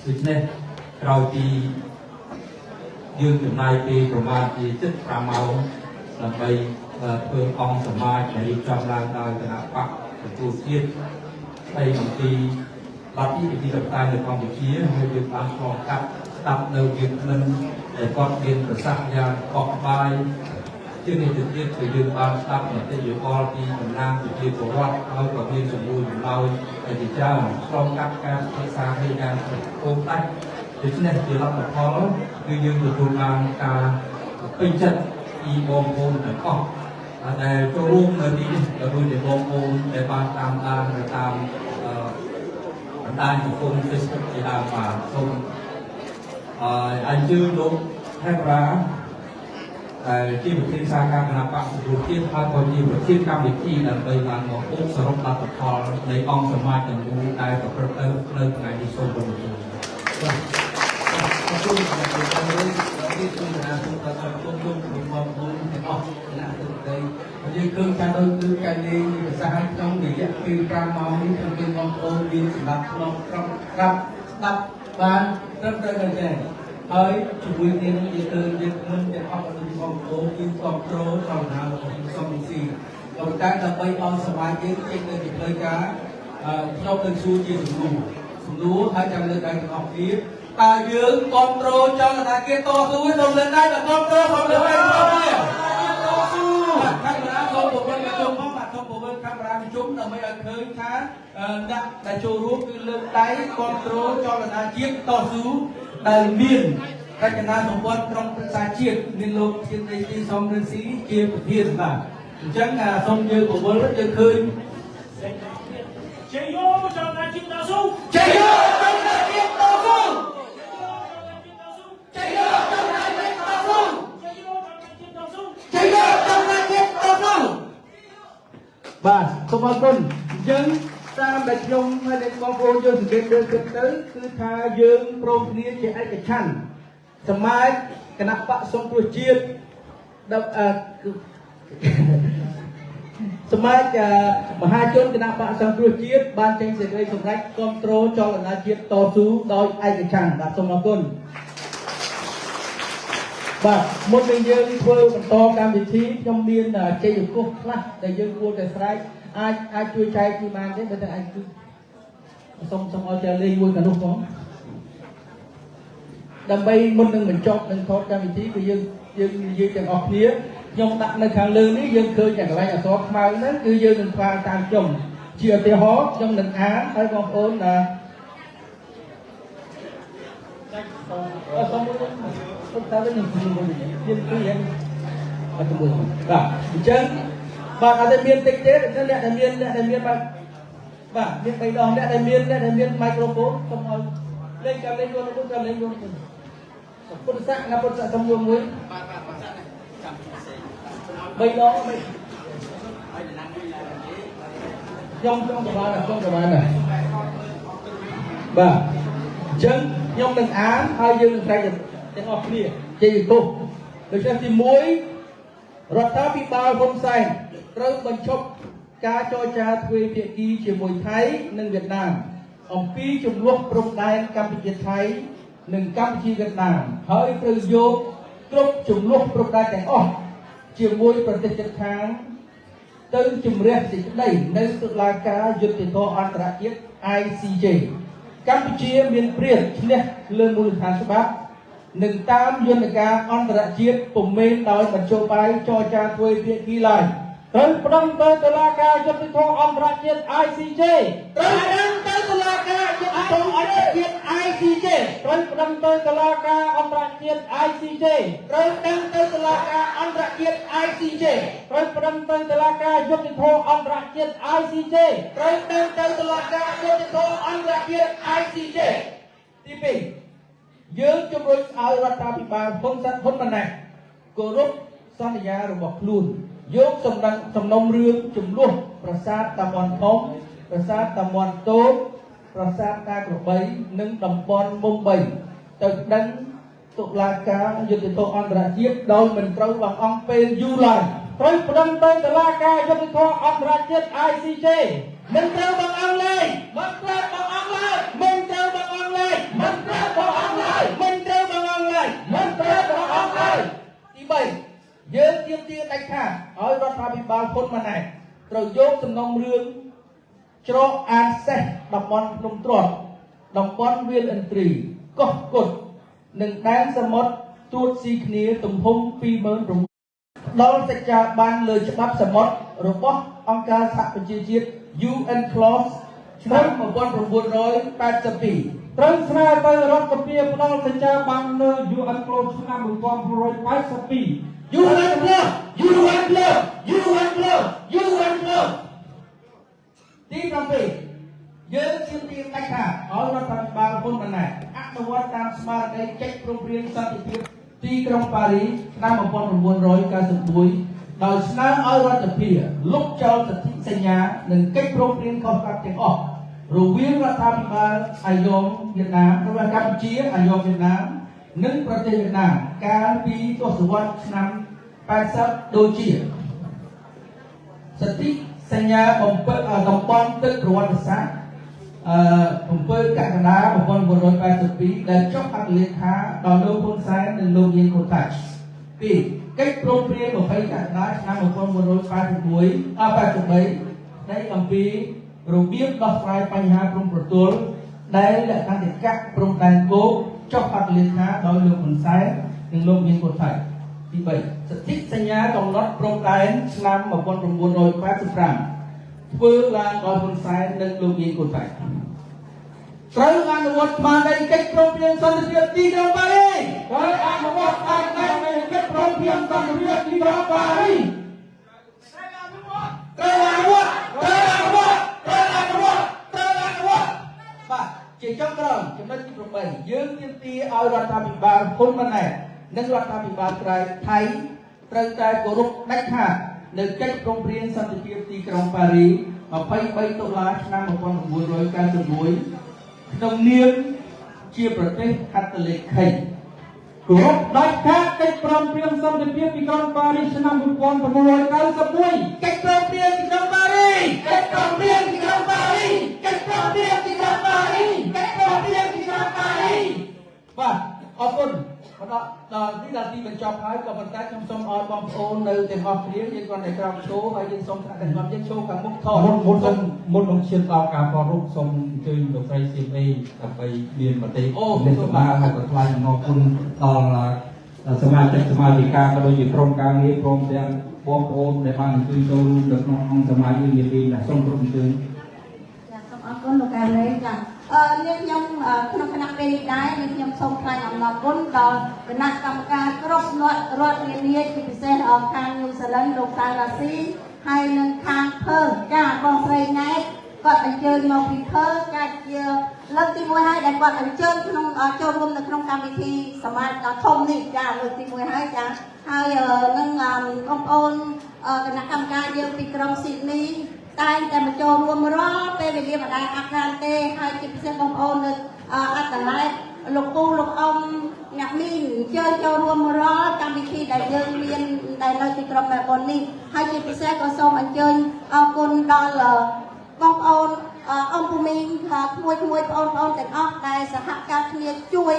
ដូច្នេះក្រោយពីយើងចំណាយពេលប្រមាណជា75ម៉ោងដើម្បីធ្វើអង្គសមាជដែលរៀបចំឡើងដោយគណៈបកទទួលជាតិស្ដីអំពីលទ្ធិប្រជាធិបតេយ្យនៅកម្ពុជាហើយយើងបានឆ្លងកាត់ស្ដាប់នៅយើងមិនដែលគាត់មានប្រសាសន៍យ៉ាងបោះក្បាយជាងនេះទៅទៀតគឺយើងបានស្ដាប់មតិយោបល់ពីតំណាងប្រជាពលរដ្ឋហើយក៏មានសំណួរចម្លើយជាច្រើនឆ្លងកាត់ការសិក្សាគ្នាយ៉ាងគោលដាច់ដូច្នេះជាលទ្ធផលគឺយើងទទួលបានការពេញចិត្តពីបងប្អូនទាំងអស់ដែលចូលរួមនៅទីនេះក៏ដូចជាបងប្អូនដែលបានតាមដាននៅតាមបណ្ដាញសង្គម Facebook ជាដើមបាទសូមអញ្ជើញលោកហេរ៉ាជាប្រធានសាខាគណៈបក្សប្រជាជាតិហើយក៏ជាប្រធានកម្មវិធីដើម្បីបានមកអបសរុបលទ្ធផលនៃអង្គសមាជទាំងមូលដែលប្រព្រឹត្តទៅនៅថ្ងៃនេះសូមរំលឹកបាទអរគុណដល់លោកតាមនេះគឺគណៈសូមតបគុំគុំបងប្អូនទាំងអស់គណៈទូទៅយើងឃើញថាដូចគឺការលេងភាសាក្នុងរយៈពេល5ម៉ោងនេះគឺបងប្អូនមានសម្រាប់ក្នុងក្រុមស្ដាប់បានត្រឹមត្រូវមែនទេហើយជាមួយគ្នានឹងយើងឃើញយើងមិនទាំងអស់របស់បងប្អូនគឺគ្រប់គ្រងចលនារបស់សំស៊ីក៏តែដើម្បីឲ្យសមាជយើងចេញទៅពីផ្លូវការខ្ញុំនឹងសួរជាសំណួរហើយចាំលើកដៃទាំងអស់គ្នាតើយើងគ្រប់គ្រងចលនាគេតស៊ូទៅលើដៃដល់គ្រប់គ្រងទៅលើដៃរបស់គ្នាតស៊ូកាមេរ៉ាសូមពង្រឹងជុំមកបាទសូមពង្រឹងកាមេរ៉ាជុំដើម្បីឲ្យឃើញថាអ្នកដែលចូលរួមគឺលើកដៃគ្រប់គ្រងចលនាជាតិតស៊ូដែលមានរចនាសម្ព័ន្ធក្រុមប្រឹក្សាជាតិមានលោកជាទីទីសំរិទ្ធីជាប្រធានបាទអញ្ចឹងសូមយើងពង្រឹងយើងឃើញជ័យយោចលនាជាតិតស៊ូជ័យយោចលនាជាតិតស៊ូជ័យយោចលនាជាតិតស៊ូជ័យយោចលនាជាតិតស៊ូបាទសូមអរគុណអញ្ចឹងតាមដែលខ្ញុំហើយអ្នកបងប្អូនយើងសង្កេតមើលទៅគឺថាយើងព្រមគ្នាជាឯកច្ឆន្ទសមាជគណៈបក្សសង្គ្រោះជាតិសមាជមហាជនគណៈបក្សសង្គ្រោះជាតិបានចេញសេចក្តីសម្រេចគ្រប់គ្រងចលនាជាតិតស៊ូដោយឯកច្ឆន្ទបាទសូមអរគុណបាទមុននឹងយើងធ្វើបន្តកម្មវិធីខ្ញុំមានជ័យអង្គខ្លះដែលយើងគួរតែស្រែកអាចជួយចែកពីបានទេបើតែអាចសូមឲ្យចាលេងមួយកានោះផងដើម្បីមុននឹងបញ្ចប់នឹងថតកម្មវិធីគឺយើងនិយាយទាំងអស់គ្នាខ្ញុំដាក់នៅខាងលើនេះយើងឃើញតែកន្លែងអក្សរខ្មៅហ្នឹងគឺយើងនឹងផ្សាយតាមខ្ញុំជាឧទាហរណ៍ខ្ញុំនឹងអានឲ្យបងប្អូនសូមតើនឹងយើងគឺយ៉ាងអត់មួយបាទអញ្ចឹងបាទអត់មានតិចទេអ្នកដែលមានបាទមាន3ដងអ្នកដែលមានមីក្រូហ្វូនសូមឲ្យលេងកម្មលេងយកពុទ្ធកម្មលេងយកពុទ្ធសាសនាពុទ្ធសាសនាមួយបាទចាំផ្សេង3ដងខ្ញុំក៏បានបាទអញ្ចឹងខ្ញុំនឹងអានហើយយើងនឹងស្រែកទាំងអស់គ្នាជ័យអង្គ
ដូច្នេះទី1រដ្ឋាភិបាលហ៊ុនសែនត្រូវបញ្ឈប់ការចរចាទ្វេភាគីជាមួយថៃនិងវៀតណាមអំពីចំនួនព្រំដែនកម្ពុជាថៃនិងកម្ពុជាវៀតណាមហើយត្រូវយកគ្រប់ចំនួនព្រំដែនទាំងអស់ជាមួយប្រទេសជិតខាងទៅជំរះសេចក្តីនៅតុលាការយុត្តិធម៌អន្តរជាតិ ICJ កម្ពុជាមានព្រៀបឈ្នះលើមូលដ្ឋានច្បាប់និងតាមយន្តការអន្តរជាតិពុំមែនដោយមធ្យោបាយចរចាទ្វេភាគីឡើយត្រូវប្រឹងទៅតុលាការយុត្តិធម៌អន្តរជាតិ ICJ ត្រូវប្រឹងទៅតុលាការយុត្តិធម៌អន្តរជាតិ ICJ ត្រូវប្រឹងទៅតុលាការអន្តរជាតិ ICJ ត្រូវប្រឹងទៅតុលាការអន្តរជាតិ ICJ ត្រូវប្រឹងទៅតុលាការយុត្តិធម៌អន្តរជាតិ ICJ ត្រូវប្រឹងទៅតុលាការយុត្តិធម៌អន្តរជាតិ ICJ ទី2យើងជំរុញឲ្យរដ្ឋាភិបាលហ៊ុនម៉ាណែតគោរពសន្យារបស់ខ្លួនយកសំណុំរឿងចំនួនប្រាសាទតាមាន់ធំប្រាសាទតាមាន់តូចប្រាសាទតាក្របីនិងតំបន់មុំ3ទៅដឹងតុលាការយុត្តិធម៌អន្តរជាតិដោយមិនត្រូវបង្អង់ពេលយូរឡើយត្រូវប្រឹងទៅតុលាការយុត្តិធម៌អន្តរជាតិ ICJ មិនត្រូវបង្អង់ឡើយមិនត្រូវបង្អង់ឡើយមិនត្រូវបង្អង់ឡើយមិនត្រូវបង្អង់ឡើយមិនត្រូវបង្អង់ឡើយមិនត្រូវបង្អង់ឡើយទី3យើងទាមទារដាច់ខាតឲ្យរដ្ឋាភិបាលហ៊ុនម៉ាណែតត្រូវយកសំណុំរឿងច្រកអានសេះតំបន់ភ្នំទ្រាត់តំបន់វាលឥន្ទ្រីកោះកុដនិងដែនសមុទ្រទួតស៊ីគ្នាទំហំ 29,000 ដល់សេចក្ដីបានលើច្បាប់សមុទ្ររបស់អង្គការសហប្រជាជាតិ UNCLOS ឆ្នាំ 1982 ត្រូវស្នើទៅរដ្ឋសភាផ្ដល់សេចក្ដីបានលើ UNCLOS ឆ្នាំ 1982 UNCLOS ទី7យើងជឿនទានដាច់ខាតឲ្យរដ្ឋាភិបាលហ៊ុនម៉ាណែតអនុវត្តតាមស្មារតីកិច្ចព្រមព្រៀងសន្តិភាពទីក្រុងប៉ារីសឆ្នាំ 1991 ដោយស្នើឲ្យរដ្ឋាភិបាលលុបចោលសន្ធិសញ្ញានិងកិច្ចព្រមព្រៀងខុសច្បាប់ទាំងអស់រវាងរដ្ឋាភិបាលអាយ៉ងវៀតណាមរបស់កម្ពុជាអាយ៉ងវៀតណាមនិងប្រទេសវៀតណាមកាលពីទសវត្សរ៍ឆ្នាំ 80 ដូចជាសន្ធិសញ្ញាតំបន់ទឹកប្រវត្តិសាស្ត្រ7 កក្កដា 1982 ដែលចុះហត្ថលេខាដោយលោកហ៊ុនសែននិងលោកយៀនខូតាច់ 2. កិច្ចព្រមព្រៀង 20 កក្កដា ឆ្នាំ 1983 នៃអំពីរបៀបដោះស្រាយបញ្ហាព្រំប្រទល់ដែលលក្ខន្តិកៈព្រំដែនគោកចុះហត្ថលេខាដោយលោកហ៊ុនសែននិងលោកយៀនខូតាច់ ទី 3 សន្ធិសញ្ញាកំណត់ព្រំដែនឆ្នាំ 1985 ធ្វើឡើងដោយហ៊ុនសែននិងលោកយៀនខូតាច់ ត្រូវអនុវត្តបាននៃកិច្ចព្រមព្រៀងសន្តិភាពទីក្រុងប៉ារីសត្រូវអនុវត្តបាននៃកិច្ចព្រមព្រៀងសន្តិភាពទីក្រុងប៉ារីសបាទជាចុងក្រោយចំណុចទី8យើងទាមទារឲ្យរដ្ឋាភិបាលហ៊ុនម៉ាណែតនិងរដ្ឋាភិបាលថៃត្រូវតែគោរពដាច់ខាតនៅកិច្ចព្រមព្រៀងសន្តិភាពទីក្រុងប៉ារីស 23 តុលា ឆ្នាំ 1991 ក្នុងនាមជាប្រទេសហត្ថលេខីគោរពដាច់ខាតកិច្ចព្រមព្រៀងសន្តិភាពទីក្រុងប៉ារីសឆ្នាំ 1991 កិច្ចព្រមព្រៀងទីក្រុងប៉ារីសកិច្ចព្រមព្រៀងទីក្រុងប៉ារីសកិច្ចព្រមព្រៀងទីក្រុងប៉ារីសកិច្ចព្រមព្រៀងទីក្រុងប៉ារីសបាទអរគុណដល់ទីបញ្ចប់ហើយក៏ប៉ុន្តែខ្ញុំសូមឲ្យបងប្អូននៅទាំងអស់គ្នាយើងគាត់តែក្រោមឈរហើយយើងសូមថាទាំងអស់យើងឈរខាងមុខថតមុននឹងឈានដល់ការថតរូបសូមអញ្ជើញលោកស្រីសៀមអេដើម្បីមានមតិលេខសម្រាប់ហើយក៏ថ្លែងអំណរគុណដល់សមាជិកសមាជិកាក៏ដូចជាក្រុមការងារព្រមទាំងបងប្អូនដែលបានអញ្ជើញចូលរួមនៅក្នុងអង្គសមាជនានាដែលសូមគ្រប់អញ្ជើញ
សូមអរគុណលោកកាលេចានាងខ្ញុំក្នុងគណៈពេលនេះដែរនាងខ្ញុំសូមថ្លែងអំណរគុណដល់គណៈកម្មការគ្រប់រដ្ឋនានាជាពិសេសខាងញូហ្សេឡង់លោកតារ៉ាស៊ីហើយនឹងខាងភើចាបងស្រីណែតគាត់អញ្ជើញមកពីភើចាជាលើកទី1ហើយដែលគាត់អញ្ជើញក្នុងចូលរួមនៅក្នុងកម្មវិធីសមាជធំនេះចាលើកទី1ហើយចាហើយនឹងបងប្អូនគណៈកម្មការយើងពីក្រុងស៊ីដនីតែងតែមកចូលរួមរាល់ពេលវេលាមិនដែលអាប់ខានទេហើយជាពិសេសបងប្អូននៅអាត់តាឡែត លោកពូលោកអ៊ំអ្នកមីងអញ្ជើញចូលរួមរាល់កម្មវិធីដែលយើងមានដែលនៅទីក្រុងមែលប៊ននេះហើយជាពិសេសក៏សូមអញ្ជើញអរគុណដល់បងប្អូនអង្គភូមិក្មួយបងប្អូនទាំងអស់ដែលសហការគ្នាជួយ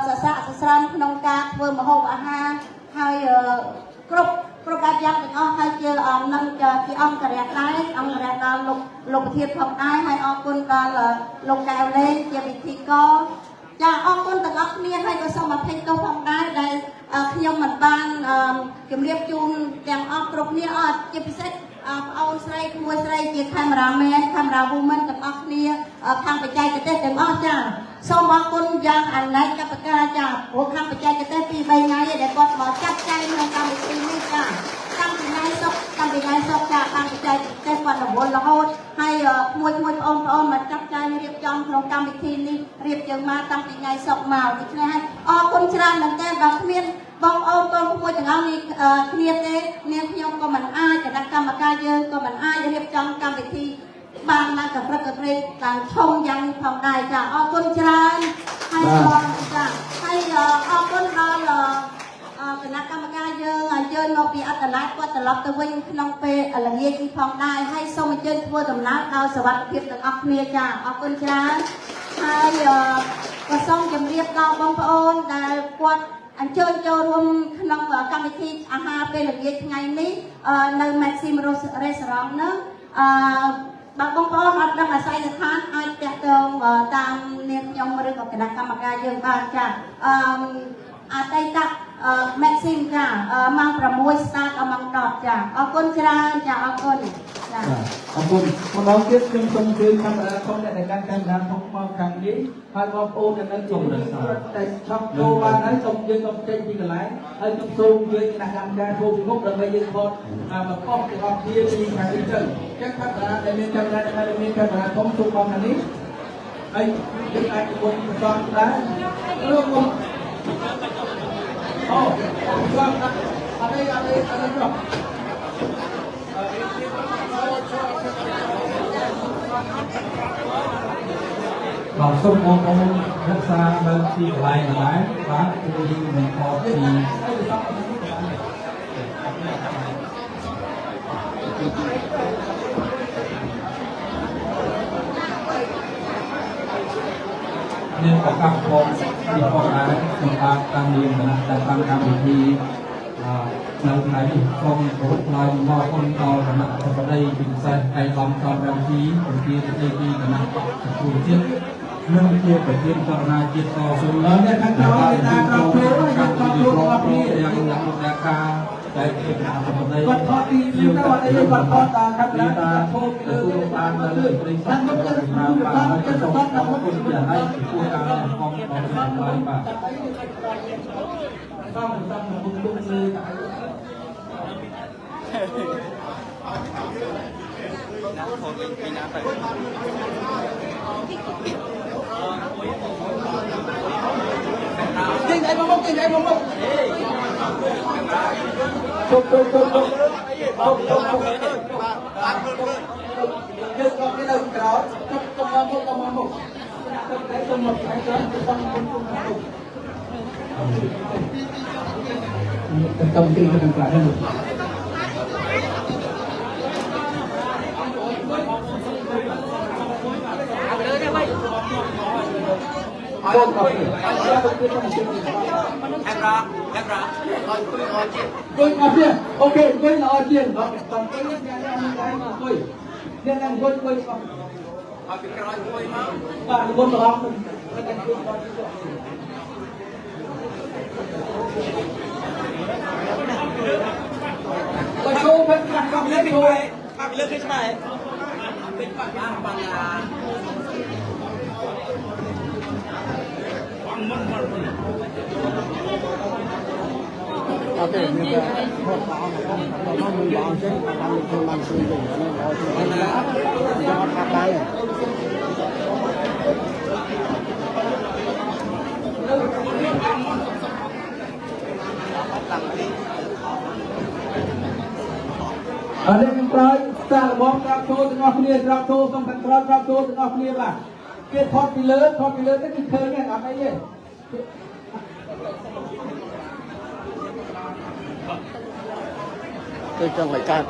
សរស័ក្តិសស្រាំក្នុងការធ្វើម្ហូបអាហារហើយគ្រប់បែបយ៉ាងទាំងអស់ហើយជានឹងជាអង្គរៈដែរអង្គរៈដល់លោកប្រធានផងដែរហើយអរគុណដល់លោកកែវលេងជាពិធីករចាអរគុណទាំងអស់គ្នាហើយក៏សូមអភ័យទោសផងដែរដែលខ្ញុំមិនបានជម្រាបជូនទាំងអស់គ្រប់គ្នាអត់ជាពិសេសប្អូនស្រីក្មួយស្រីជាកាមេរ៉ាមែនកាមេរ៉ាវូមែនទាំងអស់គ្នាខាងបច្ចេកទេសទាំងអស់ចាសូមអរគុណយ៉ាងអនេកប្រការចាព្រោះខាងបច្ចេកទេសពី3ថ្ងៃដែលគាត់មកចាត់ចែងក្នុងកម្មវិធីនេះចាតាំងពីថ្ងៃសុក្រចាខាងបច្ចេកទេសគាត់រវល់រហូតហើយមួយបងប្អូនមកចាត់ចែងរៀបចំក្នុងកម្មវិធីនេះរៀបយើងមកតាំងពីថ្ងៃសុក្រមកដូច្នេះហើយអរគុណច្រើនមែនទែនបើគ្មានបងប្អូនក្មួយទាំងអស់នេះគ្នាទេនាងខ្ញុំក៏មិនអាចគណៈកម្មការយើងក៏មិនអាចរៀបចំកម្មវិធីបានឡើងកព្រឹកកព្រែកឡើងឈុំយ៉ាងនេះផងដែរចាអរគុណច្រើនហើយចាហើយអរគុណដល់គណៈកម្មការយើងអញ្ជើញមកពីអត្តនៈគាត់ត្រឡប់ទៅវិញក្នុងពេលល្ងាចនេះផងដែរហើយសូមអញ្ជើញធ្វើដំណើរដោយសុវត្ថិភាពទាំងអស់គ្នាចាអរគុណច្រើនហើយក៏សូមជម្រាបដល់បងប្អូនដែលគាត់អញ្ជើញចូលរួមក្នុងកម្មវិធីអាហារពេលល្ងាចថ្ងៃនេះនៅ Maxim Restaurant នោះបើបងប្អូនអត់ដឹងអាស័យដ្ឋានអាចទាក់ទងតាមនាងខ្ញុំឬក៏គណៈកម្មការយើងបានចាអតីតMaxim ចាម៉ោង6 start ដល់ម៉ោង10ចាអរគុណច្រើនចាអរគុណចា
អរគុណម្ដងទៀតខ្ញុំសូមជឿកាមេរ៉ាផងអ្នកដែលកាន់កាមេរ៉ាផងមកខាងនេះហើយបងប្អូនដែលនៅទីនេះតែឆប់ចូលបានហើយសូមយើងសូមចេញពីកន្លែងហើយខ្ញុំសូមជួយគណៈកម្មការធ្វើពិភពដើម្បីយើងថតមកបោះទាំងអស់គ្នាពីខាងនេះទៅចឹងកាមេរ៉ាដែលមានកាមេរ៉ាដែលមានកាមេរ៉ាធំទូមកខាងនេះហើយយើងអាចធ្វើបន្តដែរលោកមកអូគាត់អត់ទេចុះបាទសូមបងប្អូនរក្សានៅទីកន្លែងដែរបាទគឺយើងមិនខកពីនេះប្រកាសផងពីផងដែរសម្រាប់តាមនាមដែលតាមកម្មវិធីនៅថ្ងៃនេះសូមគោរពថ្លែងអំណរគុណដល់គណៈប្រតិបត្តិពិសេសឯកឧត្តមសំរងទីប្រធានទីគណៈបកប្រជាជាតិនិងជាប្រធានចលនាជាតិតស៊ូអ្នកខាងក្រោយតាមក្រោយកម្មវិធីរបស់គ្នាយ៉ាងលក្ខណៈការតែជាគណៈប្រតិបត្តិគាត់ថតទីនេះទៅអត់អីគាត់ថតតាមកាមេរ៉ាថតទៅតាមលើព្រៃសាច់របស់យើងបាទហើយសូមអរគុណយ៉ាងហើយចំពោះការខំរបស់យើងបាទសូមតាមមុខមុខលើKinh ấy một Chụp Chụp cái đầu đó Chụp một Đấy chụp một cái đó Công ty cho đừng lại hơn Going up here. Okay, going out here. Okay, còn cái nhất nha anh thôi. Nên anh going up. Ở cái rồi going mà. Bạn going up. Còn show phải cầm lên thôi. Cầm lên cái này. Bên bạn bạn là Ok, như vậy, một họ nó mình bỏ chứ, làm được làm sự gì đó, nó phát đá này. Ở đây chúng tôi, ta là bóng trap thô, từng ngọc nia, trap thô, không thành trap thô, từng ngọc nia là គេថតពីលើទៅគឺឃើញហ្នឹងអត់អីទេ
tôi cho người can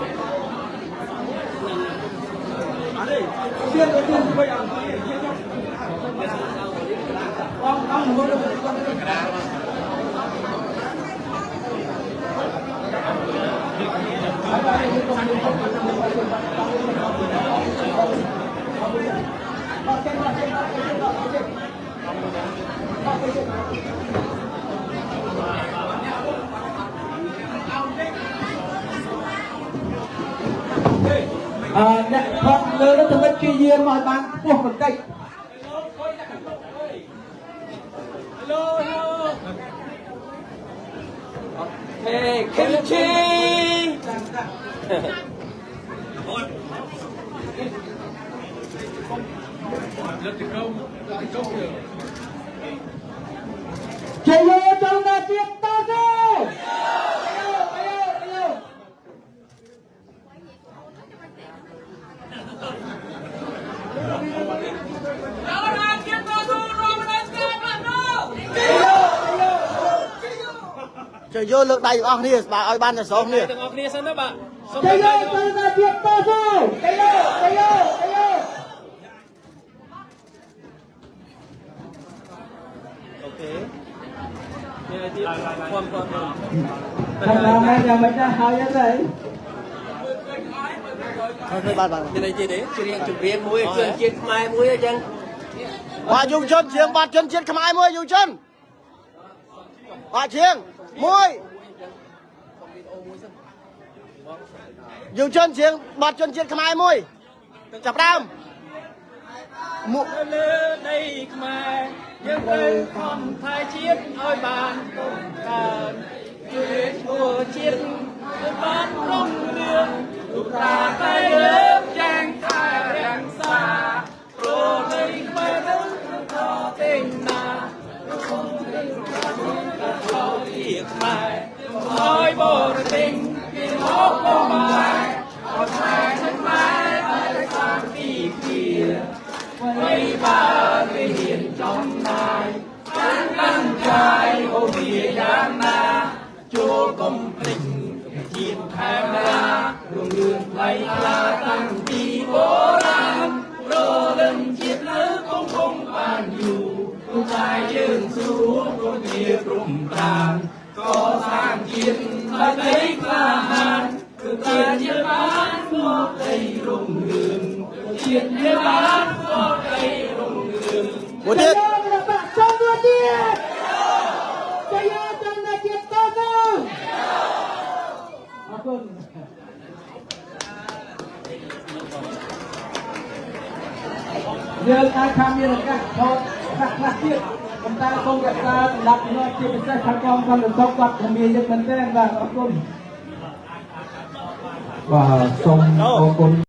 អ្នកថតលើនោះទៅជាយាមឲ្យបានខ្ពស់បន្តិច
Kimchi.
Chạy vô trong là chuyện ta rồi.
chơi vô lượng đầy ong đi bà ơi ban là sống đi
Chạy vô trong là chuyện ta rồi. Chạy vô. Thằng nào ngay nhà mình ra hỏi như vậy.
thôi ban
Cái này gì đấy? Chuyện riêng muối, chuyện mai muối ở chân.
bà dùng chân chiêng bạt chân chiên không ai mua dùng chân bà chiêng môi dùng chân chiêng bạt chân chiên không ai môi chập đam
Đây mà nhưng đây còn thay chiết ơi bạn cùng cần chuyện của chiết bán rong đường lúc ta tay lớp trang khai đằng xa rồi đây phải đứng cho tình mà không tình cho việc mai nói bộ tình thì nó có bài còn hai thân mãi phải sang đi kia mấy ba cái hiền trong này bán căn trai ô bìa giang na chỗ công tình chìm tham la đường lấy la tăng đi bố ram đô lần chiết nước không bàn dù trai dương xuống con kia rụng tàn có sang chiến ta thấy la hàn cứ ta chia bán có cây rụng đường chiết chia bán có cây rụng đường
một tiết
Dương ai tham gia được các thôi các tiết chúng ta không gặp ta đặt nó chỉ biết sẽ thành công trong được tốt vật tham gia dân mình tên và có cùng và xong